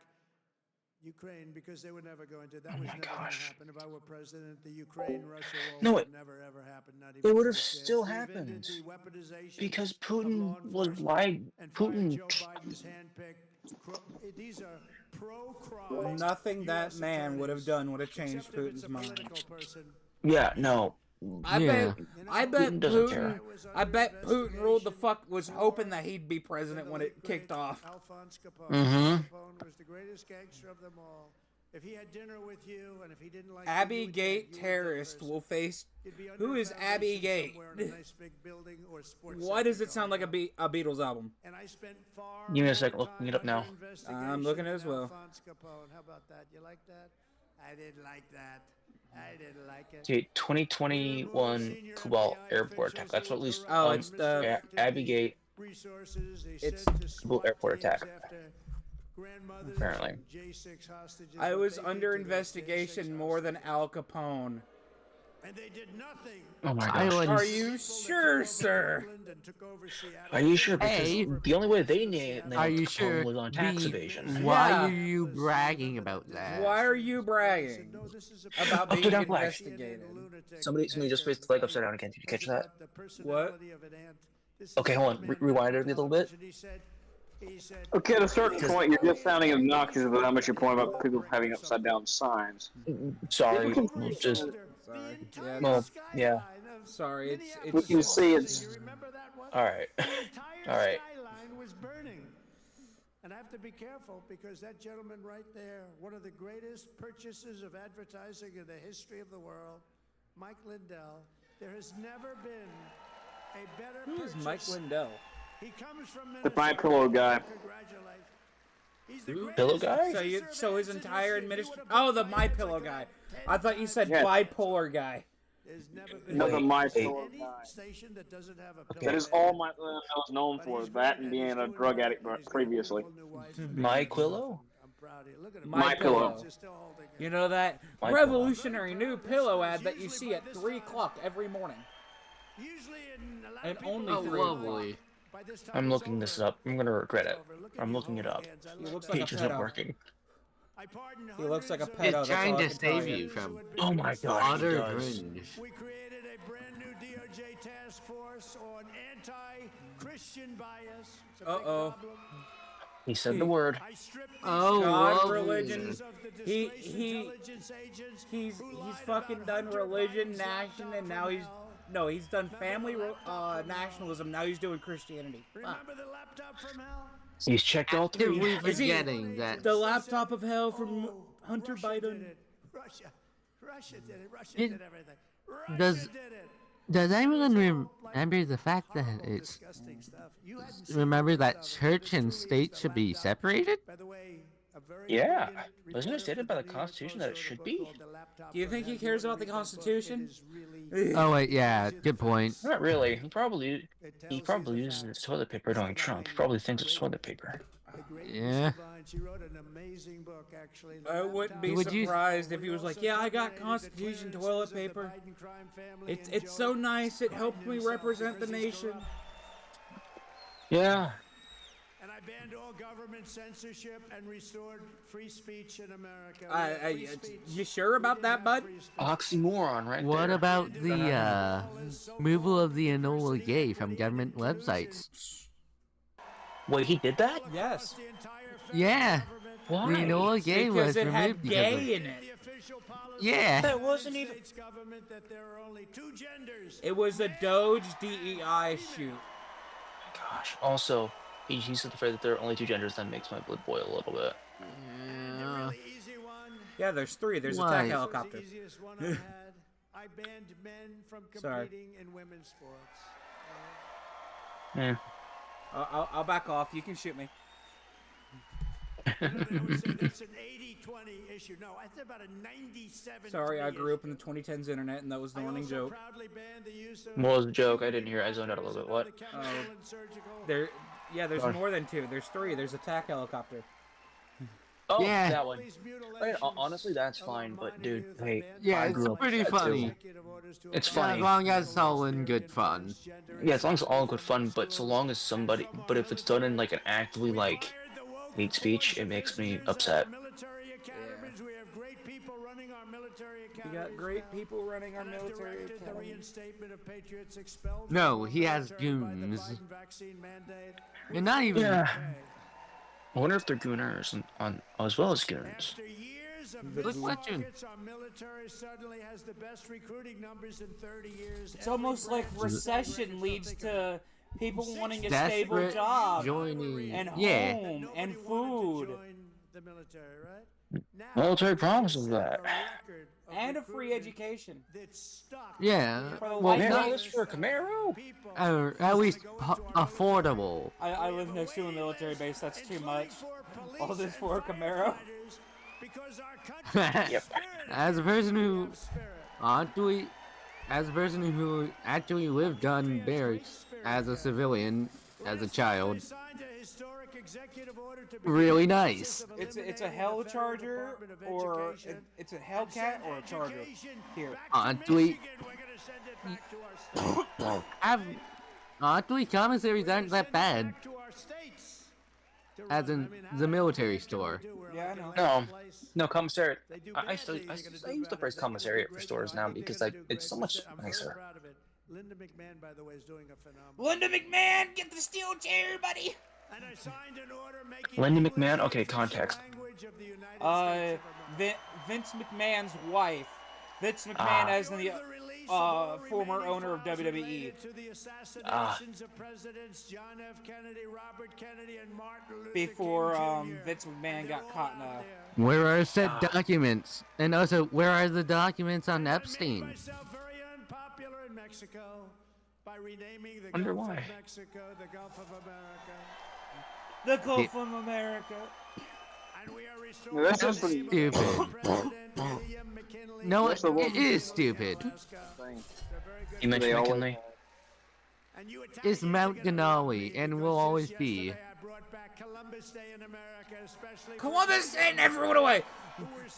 S7: Ukraine, because they were never going to. That was never going to happen. If I were president, the Ukraine-Russia war would never ever happen. Not even
S2: It would have
S7: a chance.
S2: still
S7: We've
S2: happened
S7: ended the weaponization
S2: because
S7: of
S2: Putin
S7: law
S2: was
S7: enforcement
S2: like
S7: and
S2: Putin.
S7: fired Joe Biden's handpicked. These are pro-crime.
S1: Nothing that
S7: US
S1: man would have
S7: attorneys,
S1: done would have changed
S7: except if it's
S1: Putin's
S7: a
S1: mind.
S7: political person.
S2: Yeah, no.
S1: I
S3: Yeah.
S1: bet
S2: Putin doesn't care.
S1: Putin ruled the fuck was hoping that he'd be president when it kicked off.
S7: Alphonse Capone.
S2: Mhm.
S7: Capone was the greatest gangster of them all. If he had dinner with you, and if he didn't like
S1: Abby
S7: you would
S1: Gate
S7: get
S1: terrorist
S7: first.
S1: will face.
S7: You'd be under
S1: Who is
S7: foundation
S1: Abby Gate?
S7: somewhere in a nice big building or sports
S1: Why does
S7: center
S1: it sound like a
S7: going on.
S1: Beatles album?
S7: And I spent far
S2: Give me a
S7: more
S2: second, looking it up
S7: time
S2: now.
S7: under investigation
S1: I'm looking as
S7: than
S1: well.
S7: Alphonse Capone. How about that? You like that? I didn't like that. I didn't like it.
S2: Okay, 2021 Kubal airport attack. That's what at least.
S1: Oh, it's the
S2: Abbey Gate
S7: Resources they
S1: It's
S7: sent to
S2: Kabul
S7: SWAT
S2: airport
S7: teams
S2: attack.
S7: after grandmothers
S2: Apparently.
S7: and J6 hostages,
S1: I
S7: what
S1: was
S7: they
S1: under
S7: did to those
S1: investigation
S7: J6
S1: more than
S7: hostages.
S1: Al Capone.
S7: And they did nothing.
S2: Oh my
S3: I
S2: gosh.
S3: would-
S1: Are you sure, sir?
S7: And took over Seattle.
S2: Are you sure? Because
S3: Hey.
S2: the only way they nailed
S3: Are you
S2: Capone
S3: sure?
S2: was on tax
S3: B,
S2: evasion.
S3: Why
S1: Yeah.
S3: are you bragging about that?
S1: Why are you bragging about being
S2: Upside down flag.
S1: investigated?
S2: Somebody just placed the flag upside down again. Did you catch that?
S1: What?
S2: Okay, hold on. Rewind it a little bit.
S13: Okay, at a certain point, you're just sounding obnoxious about how much you're pointing about people having upside down signs.
S2: Sorry, just
S1: Sorry. Yeah.
S2: well, yeah.
S1: Sorry.
S13: We can see it's.
S2: All right, all right.
S7: Skyline was burning. And I have to be careful because that gentleman right there, one of the greatest purchases of advertising in the history of the world, Mike Lindell, there has never been a better
S1: Who is
S7: purchase.
S1: Mike Lindell?
S7: He comes from
S13: The My Pillow guy.
S2: Pillow guy?
S1: So his entire administration. Oh, the My Pillow guy. I thought you said
S13: Yeah.
S1: bipolar guy.
S13: No, the My
S2: Wait.
S13: Pillow guy.
S7: Station that doesn't have a
S2: Okay.
S13: That is all Mike Lindell is known for, that and being a drug addict previously.
S2: My Quillo?
S13: My Pillow.
S1: You know that
S2: My
S1: revolutionary new pillow ad that you see at 3 o'clock every morning. And only 3 o'clock.
S3: Lovely.
S2: I'm looking this up. I'm gonna regret it. I'm looking it up.
S1: He looks like a
S2: Page isn't
S1: pedo.
S2: working.
S1: He looks like a pedo.
S3: It's
S1: that's
S3: trying
S1: all I
S3: to
S1: can tell
S3: save you from
S2: Oh my god, he
S3: utter
S2: does.
S3: cringe.
S7: We created a brand new DOJ task force on anti-Christian bias. It's a big problem.
S2: He said the word.
S7: I stripped
S3: Oh,
S1: God,
S3: lovely.
S1: religion. He's fucking done religion, nation, and now he's done family nationalism. Now he's doing Christianity. Fuck.
S7: Remember the laptop from hell?
S2: He's checked all
S3: Did
S2: three.
S3: we
S1: Is he-
S3: forgetting that?
S1: The laptop of hell from Hunter
S7: Russia
S1: Biden.
S7: did it. Russia did it. Russia
S3: It-
S7: did everything. Russia
S3: Does
S7: did it.
S3: does anyone remember the fact that it's
S7: Disgusting stuff. You hadn't seen
S3: remember that
S7: this stuff.
S3: church and
S7: This
S3: state
S7: released
S3: should
S7: a
S3: be
S7: laptop.
S3: separated?
S7: By the way, a very
S2: Yeah.
S7: brilliant
S2: Wasn't it
S7: reporter
S2: stated
S7: for
S2: by the
S7: New York
S2: Constitution
S7: Post
S2: that it
S7: wrote a
S2: should
S7: book
S2: be?
S7: called The Laptop
S1: Do you
S7: from
S1: think he
S7: Hell.
S1: cares
S7: You
S1: about the
S7: wanna read that book? It
S1: Constitution?
S7: is really-
S3: Oh wait, yeah, good point.
S2: Not really. He probably uses his toilet paper during Trump. He probably thinks it's toilet paper.
S7: The great
S3: Yeah.
S7: Lisa Vine, she wrote an amazing book, actually. The
S1: I wouldn't be
S3: Would you-
S1: surprised if he was like, "Yeah, I got Constitution toilet paper. It's so nice. It helps me represent the nation."
S2: Yeah.
S7: And I banned all government censorship and restored free speech in America. We had free speech.
S1: You sure about
S7: We
S1: that,
S7: didn't
S1: bud?
S7: have free speech.
S2: Oxymoron right
S3: What
S2: there.
S3: about the removal of the Enola Gay from government websites?
S2: Wait, he did that?
S1: Yes.
S7: The entire federal
S3: Yeah,
S7: government,
S3: the
S2: Why?
S3: Enola Gay
S1: Because
S3: was
S1: it had
S3: removed because
S1: gay
S3: of
S1: in it.
S7: the official policy
S3: Yeah.
S7: of the
S2: That wasn't
S7: United
S2: even-
S7: States government that there are only two genders.
S1: It was a Doge DEI shoot.
S2: Gosh. Also, he said the phrase that there are only two genders. That makes my blood boil a little bit.
S3: Yeah.
S7: Really easy one.
S1: Yeah, there's 3. There's a
S3: Why?
S1: attack
S7: This was
S1: helicopter.
S7: the easiest one I had. I banned men from
S1: Sorry.
S7: competing in women's sports.
S2: Yeah.
S1: I'll back off. You can shoot me.
S7: They would say that's an 80-20 issue. No, I think about a 97.
S1: Sorry, I grew up in the 2010s internet, and that was the running joke.
S7: Proudly banned the use of
S2: What was the joke? I didn't hear. I zoned out a little bit. What?
S1: There's
S2: Sorry.
S1: more than 2. There's 3. There's attack helicopter.
S2: Oh,
S3: Yeah.
S2: that one. I mean, honestly, that's fine. But dude, hey,
S3: Yeah,
S2: I
S3: it's
S2: grew up
S3: pretty
S2: with that
S3: funny.
S2: too. It's
S3: As
S2: funny.
S3: long as it's all in good fun.
S2: Yeah, as long as it's all in good fun. But so long as somebody, but if it's done in like an actively like hate speech, it makes me upset.
S7: Military academies. We have great people running our military
S1: We
S7: academies.
S1: got great people running our
S7: I've
S1: military
S7: directed the
S1: academy.
S7: reinstatement of patriots expelled
S3: No,
S7: from
S3: he
S7: our
S3: has
S7: military by the
S3: goons.
S7: Biden vaccine mandate.
S3: And not even.
S2: Yeah. I wonder if they're gooners on as well as goons.
S7: After years of
S3: Good
S7: missed
S3: question.
S7: targets, our military suddenly has the best recruiting numbers in 30 years.
S1: It's almost like recession leads to people wanting a
S3: Desperate
S1: stable job
S3: joining.
S1: and
S3: Yeah.
S1: home and food
S7: Join the military, right? Now,
S2: Military promises that.
S7: a record of
S1: and a free
S7: recruitment
S1: education.
S7: that's stuck.
S3: Yeah.
S1: For the
S3: Well,
S1: white
S2: Man,
S3: not,
S2: all this for a Camaro?
S7: People
S3: at least affordable.
S1: I live next to a military base. That's too much. All this for a Camaro.
S7: because our country
S2: Yep.
S3: As a person who actually, actually lived on barracks as a civilian, as a child, really nice.
S1: It's a Hell Charger or it's a Hellcat or a Charger. Here.
S3: Honestly, honestly, commissaries aren't that bad. As in the military store.
S1: Yeah, I know.
S2: No, commissariat. I use the phrase commissariat for stores now because it's so much nicer.
S7: Linda McMahon, by the way, is doing a phenomenal.
S1: Linda McMahon, get the steel chair, buddy.
S7: And I signed an order making
S2: Lindy McMahon? Okay, context.
S1: Vince McMahon's wife. Vince McMahon as the former owner of WWE. Before Vince McMahon got caught in a...
S3: Where are said documents? And also, where are the documents on Epstein?
S7: Very unpopular in Mexico by renaming the
S2: Wonder
S7: Gulf
S2: why.
S7: of Mexico the Gulf of America.
S1: The Gulf of America.
S7: And we are
S13: No, that's just pretty
S3: Stupid. No, it is stupid.
S2: You mentioned McKinley.
S3: It's Mount Denali, and will always be.
S1: Columbus Day never went away.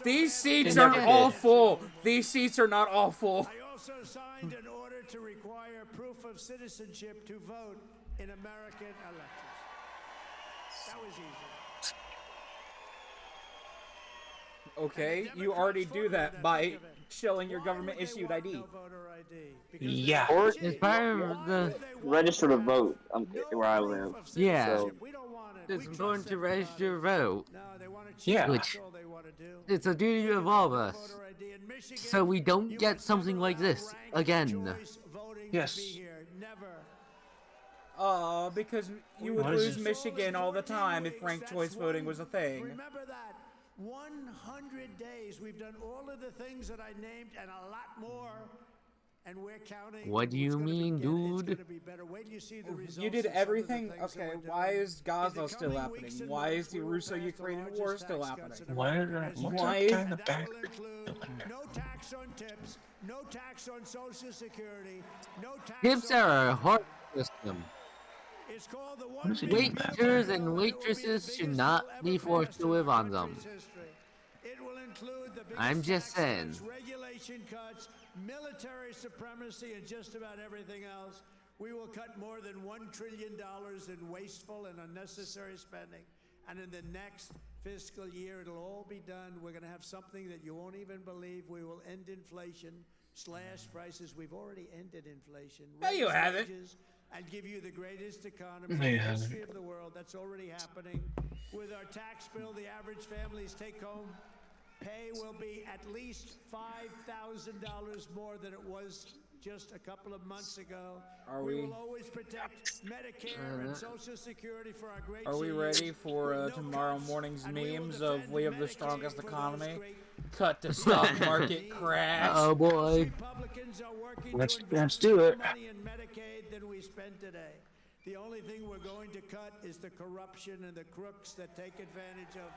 S1: These seats aren't all full. These seats are not all full.
S7: I also signed an order to require proof of citizenship to vote in American elections. That was easy.
S1: Okay, you already do that by showing your government-issued ID.
S2: Yeah.
S13: Or
S3: It's part of the...
S13: register to vote where I live.
S3: Yeah.
S13: So,
S3: It's important to register to vote.
S2: Yeah.
S3: Which, it's a duty of all of us. So we don't get something like this again.
S2: Yes.
S1: Because you would lose Michigan all the time if ranked choice voting was a thing.
S7: Remember that 100 days we've done all of the things that I named and a lot more, and we're counting.
S3: What do you mean, dude?
S1: You did everything? Okay, why is Gaza still happening? Why is the Russo-Ukrainian war still happening?
S2: Why is that?
S1: Why is...
S7: No tax on tips, no tax on Social Security, no tax
S3: Tips are a hard system.
S7: It's called the
S2: What is he doing with that?
S3: Waiters and waitresses should not be forced to live on them.
S7: It will include the
S3: I'm just saying.
S7: regulation cuts, military supremacy, and just about everything else. We will cut more than $1 trillion in wasteful and unnecessary spending. And in the next fiscal year, it'll all be done. We're going to have something that you won't even believe. We will end inflation, slash prices. We've already ended inflation.
S1: No, you haven't.
S7: And give you the greatest economy
S2: No,
S7: in
S2: you
S7: the history
S2: haven't.
S7: of the world. That's already happening. With our tax bill, the average family's take-home pay will be at least $5,000 more than it was just a couple of months ago. We will always protect Medicare and Social Security for our great
S1: Are we ready for tomorrow morning's memes of we have the strongest economy? Cut the stock market crash.
S3: Oh boy.
S2: Let's do it.
S7: Money in Medicaid than we spend today. The only thing we're going to cut is the corruption and the crooks that take advantage of.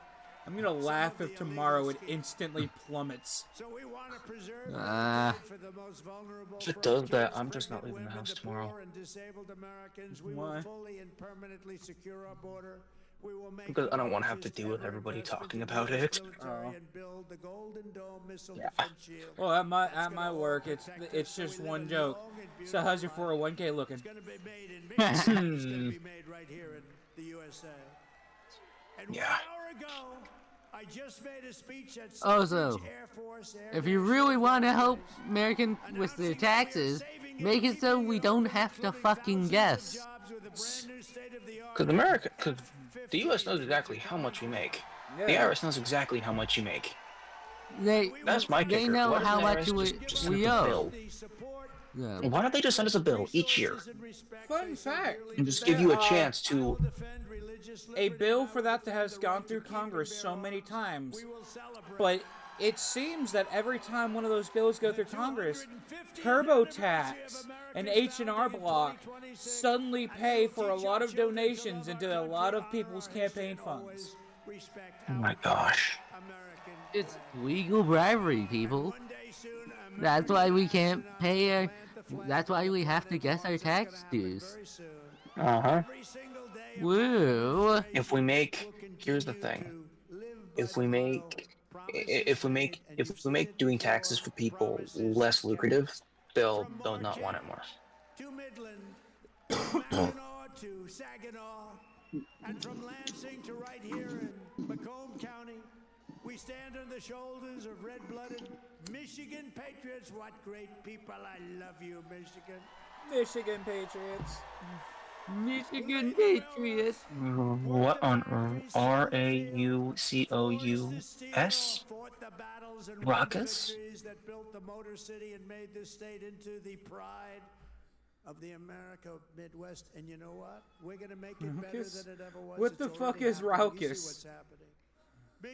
S1: I'm gonna laugh if tomorrow it instantly plummets.
S7: So we want to preserve for the most vulnerable.
S2: If it does that, I'm just not leaving the house tomorrow.
S7: And disabled Americans. We
S1: Why?
S7: will fully and permanently secure our border. We will make
S2: Because I don't want to have to deal with everybody talking about it.
S7: and build the Golden Dome missile defense shield.
S1: Well, at my work, it's just one joke. So how's your 401k looking?
S7: It's going to be made in Michigan. It's going to be made right here in the USA. And 1 hour ago, I just made a speech at
S3: Also,
S7: Air Force
S3: if you really want to help Americans with their taxes, make it so we don't have to fucking guess.
S2: Because the U.S. knows exactly how much we make. The IRS knows exactly how much you make. That's my kicker.
S3: They know
S2: Why doesn't
S3: how
S2: the
S3: much
S2: IRS just send
S3: we
S2: us a
S3: owe.
S2: bill?
S3: Yeah.
S2: Why don't they just send us a bill each year
S1: Fun fact.
S2: and just give you a chance to?
S1: A bill for that has gone through Congress so many times, but it seems that every time one of those bills go through Congress, TurboTax and H&R Block suddenly pay for a lot of donations into a lot of people's campaign funds.
S2: Oh my gosh.
S3: It's legal bribery, people. That's why we can't pay that's why we have to guess our tax dues.
S2: Uh-huh.
S3: Woo.
S2: If we make, here's the thing. If we make doing taxes for people less lucrative, they'll not want it more.
S7: To Midland, from Mackinac to Saginaw, and from Lansing to right here in Macomb County, we stand on the shoulders of red-blooded Michigan patriots. What great people! I love you, Michigan.
S1: Michigan Patriots.
S3: Michigan Patriots.
S2: What on earth? Raucous? Raucous?
S7: That built the Motor City and made this state into the pride of the America Midwest. And you know what? We're going to make it better than it ever was.
S1: What the fuck is raucous?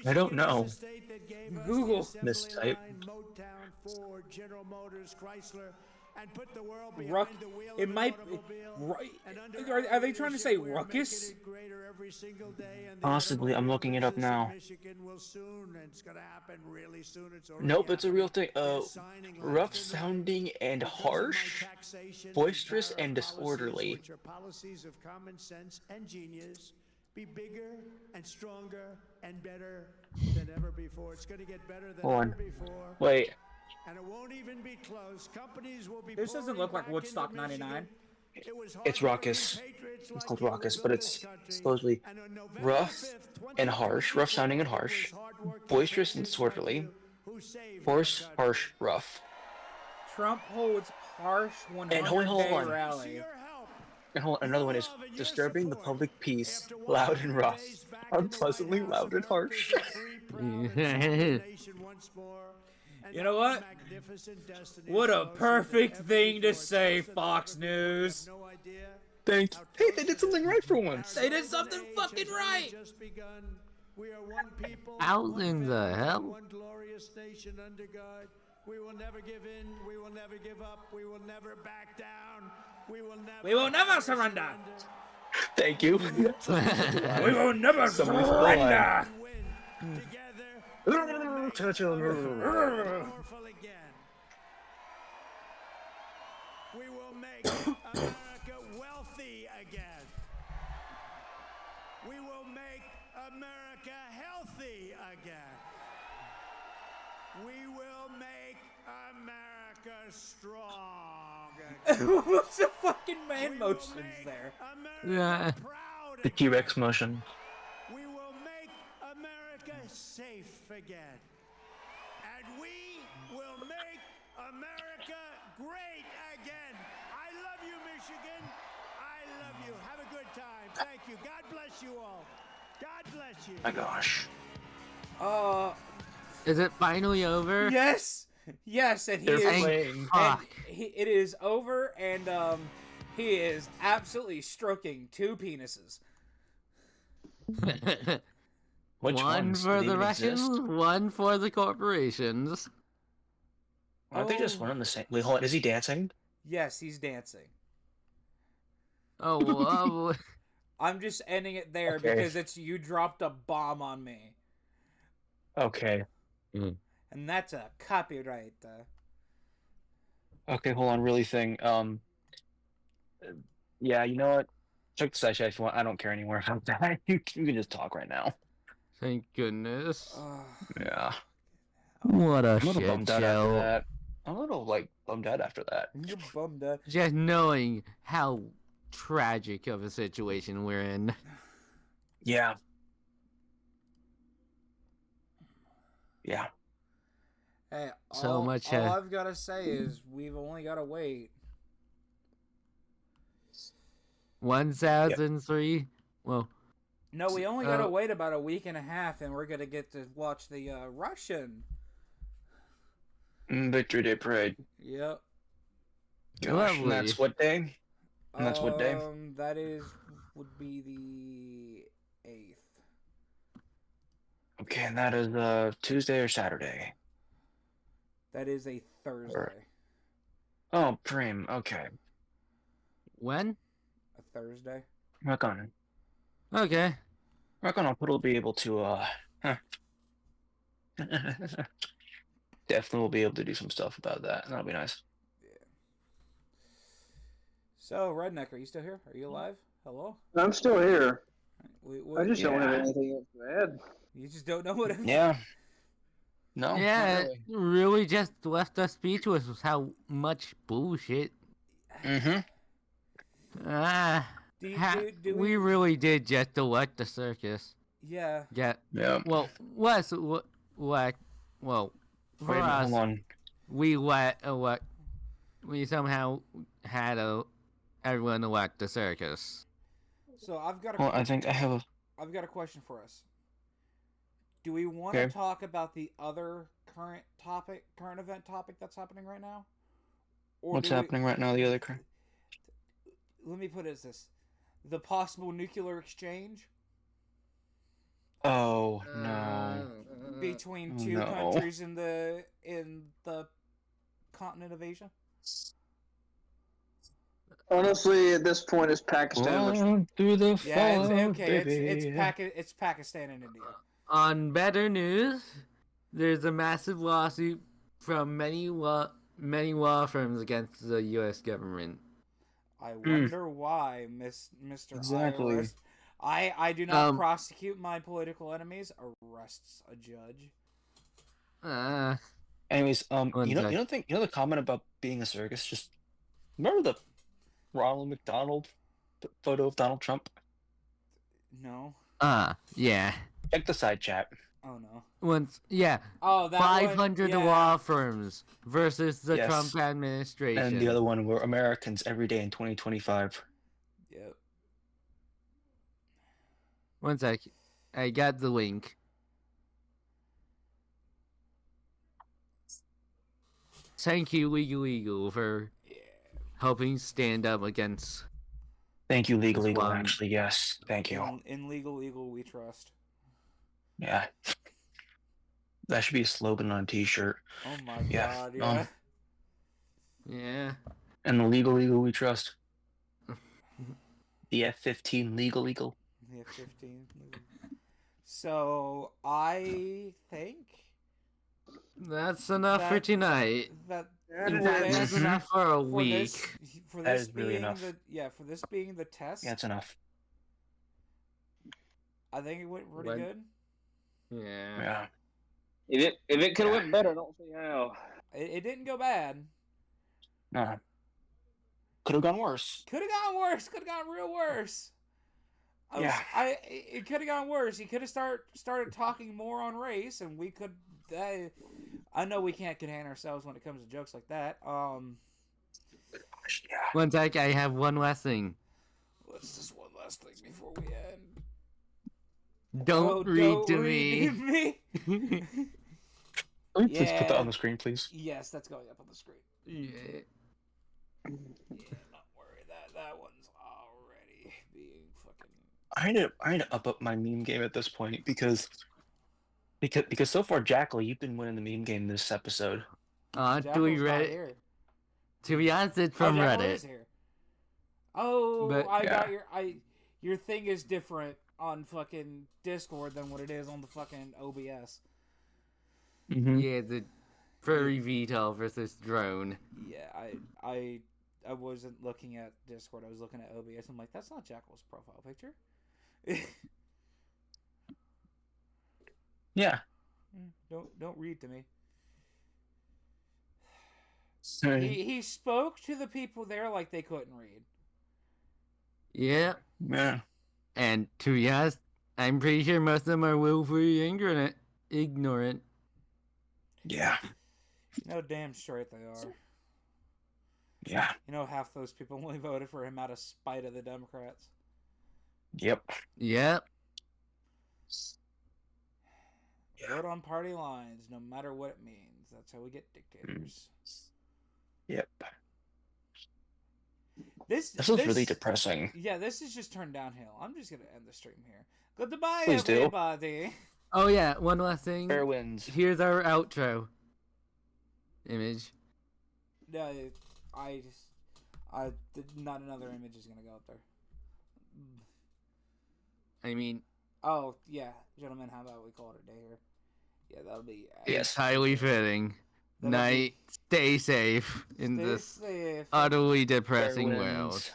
S2: I don't know.
S1: Google.
S2: Mistype.
S7: Motown, Ford, General Motors, Chrysler, and put the world
S1: Ruck.
S7: behind the wheel.
S1: It might. Are they trying to say ruckus?
S2: Possibly. I'm looking it up now.
S7: Michigan will soon, and it's going to happen really soon. It's
S2: Nope, it's a real thing. Rough sounding and harsh, boisterous and disorderly.
S7: Which are policies of common sense and genius. Be bigger and stronger and better than ever before. It's going to get better than ever before.
S2: Wait.
S7: And it won't even be close. Companies will be.
S1: This doesn't look like Woodstock '99.
S2: It's raucous. It's called raucous, but it's supposedly rough and harsh, rough sounding and harsh, boisterous and disorderly, hoarse, harsh, rough.
S1: Trump holds harsh 100-day rally.
S2: And another one is disturbing the public peace, loud and rough, unpleasantly loud and harsh.
S1: You know what? What a perfect thing to say, Fox News.
S2: Thank you. Hey, they did something right for once.
S1: They did something fucking right.
S3: How in the hell?
S7: One glorious nation under God. We will never give in. We will never give up. We will never back down. We will never
S1: surrender.
S2: Thank you.
S1: We will never surrender.
S2: Churchill.
S7: Powerful again. We will make America wealthy again. We will make America healthy again. We will make America strong again.
S1: What's the fucking man motions there?
S3: Yeah.
S2: The T-Rex motion.
S7: We will make America safe again. And we will make America great again. I love you, Michigan. I love you. Have a good time. Thank you. God bless you all. God bless you.
S2: My gosh.
S3: Is it finally over?
S1: Yes. Yes, and he
S2: They're
S1: is.
S2: playing.
S3: Fuck.
S1: It is over, and he is absolutely stroking two penises.
S2: Which
S3: one
S2: ones?
S3: for
S2: Do they
S3: the
S2: even
S3: Russians,
S2: exist?
S3: one for the corporations.
S2: Aren't they just one on the same? Wait, hold on. Is he dancing?
S1: Yes, he's dancing.
S3: Oh, wow.
S1: I'm just ending it there
S2: Okay.
S1: because it's you dropped a bomb on me,
S2: Okay.
S1: and that's a copyright.
S2: Okay, hold on. Really thing. Yeah, you know what? Check the side chat if you want. I don't care anymore about that. You can just talk right now.
S3: Thank goodness.
S2: Yeah.
S3: What a
S2: I'm a little
S3: shit
S2: bummed out after
S3: show.
S2: that. I'm a little bummed out after that.
S1: You're bummed out.
S3: Just knowing how tragic of a situation we're in.
S2: Yeah. Yeah.
S1: Hey,
S3: So
S1: all
S3: much,
S1: I've got to say is we've only got to wait.
S3: 1003. Well,
S1: No, we only got to wait about a week and a half, and we're gonna get to watch the Russian.
S2: Victory Day Parade.
S1: Yep.
S2: Gosh,
S3: Lovely.
S2: and that's what day? And that's what day?
S1: That would be the 8th.
S2: Okay, and that is Tuesday or Saturday?
S1: That is a Thursday.
S2: Oh, Prim. Okay.
S3: when?
S1: A Thursday.
S2: Rock on.
S3: Okay.
S2: Rock on. I'll be able to. Definitely will be able to do some stuff about that. That'll be nice.
S1: So, Redneck, are you still here? Are you alive? Hello?
S6: I'm still here. I just don't have
S2: Yeah.
S6: anything else to add.
S1: You just don't know what it
S2: Yeah. No.
S3: Yeah,
S2: not
S3: it really just left us speechless with how much bullshit.
S2: Mm-hmm.
S3: We really did just elect the circus.
S1: Yeah.
S3: Yeah.
S2: Yeah.
S3: Well, well, for
S2: Wait,
S3: us,
S2: hold on.
S3: we somehow had everyone elect a circus.
S1: So I've got
S2: Well, I think I have a...
S1: I've got a question for us. Do we want to talk about the other current event topic that's happening right now? Or
S2: What's happening right now, the other current?
S1: Let me put it as this. The possible nuclear exchange?
S2: Oh, no.
S1: Between two countries in the continent of Asia?
S6: Honestly, at this point, it's Pakistan.
S2: Through the
S1: it's Pakistan and India.
S3: On better news, there's a massive lawsuit from many law firms against the U.S. government.
S1: I wonder why, Mr.
S2: Exactly.
S1: IRS. I do not prosecute my political enemies. Arrests a judge.
S2: Anyways, you know the comment about being a circus? Just remember the Ronald McDonald photo of Donald Trump?
S1: No.
S3: Yeah.
S2: Check the side chat.
S1: Oh no.
S3: Oh, that 500 law firms versus the
S2: Yes.
S3: Trump administration.
S2: And the other one were Americans every day in 2025.
S1: Yep.
S3: One sec. I got the link. Thank you, Legal Eagle, for helping stand up against...
S2: Thank you, Legal Eagle, actually, yes. Thank you.
S1: In Legal Eagle, we trust.
S2: Yeah. That should be a slogan on a t-shirt.
S1: Oh my god, yeah.
S3: Yeah.
S2: And the Legal Eagle we trust. The F-15 Legal Eagle.
S1: The F-15. So, I think...
S3: That's enough for tonight. That's enough for a week.
S1: For
S2: that
S1: this
S2: is really
S1: being
S2: enough.
S1: for this being the test.
S2: Yeah, it's enough.
S1: I think it went pretty good.
S3: Yeah.
S13: If it could have went better, I don't see how.
S1: It didn't go bad.
S2: No. Could have gone worse.
S1: Could have gone worse. Could have gone real worse. It could have gone worse. He could have started talking more on race, and we could. I know we can't contain ourselves when it comes to jokes like that.
S3: One sec, I have one last thing.
S1: What's this one last thing before we end?
S3: Don't read to me.
S2: Please put that on the screen, please.
S1: Yes, that's going up on the screen.
S3: Yeah.
S1: Don't worry. That one's already being fucking...
S2: I need to up my meme game at this point because so far, Jackal, you've been winning the meme game this episode.
S3: Do we Reddit? To be honest, it's from Reddit.
S1: I got your thing is different on fucking Discord than what it is on the fucking OBS.
S2: Mm-hmm.
S3: Yeah, the furry VTOL versus drone.
S1: Yeah, I wasn't looking at Discord. I was looking at OBS. I'm like, that's not Jackal's profile picture.
S2: Yeah.
S1: Don't read to me.
S2: Sorry.
S1: He spoke to the people there like they couldn't read.
S3: Yeah.
S2: Yeah.
S3: And to be honest, I'm pretty sure most of them are willfully ignorant.
S2: Yeah.
S1: You know damn straight they are.
S2: Yeah.
S1: You know half those people only voted for him out of spite of the Democrats.
S2: Yep.
S1: Vote on party lines, no matter what it means. That's how we get dictators.
S2: Yep.
S1: This
S2: was really depressing.
S1: Yeah, this is just turned downhill. I'm just gonna end the stream here. Goodbye,
S2: Please
S1: everybody.
S3: Oh yeah, one last thing.
S2: Fair winds.
S3: Here's our outro image.
S1: No, not another image is gonna go up there.
S3: I mean,
S1: oh yeah, gentlemen, how about we call it a day here? Yeah, that'll be.
S3: It's highly fitting. Night. Stay safe in this utterly depressing world.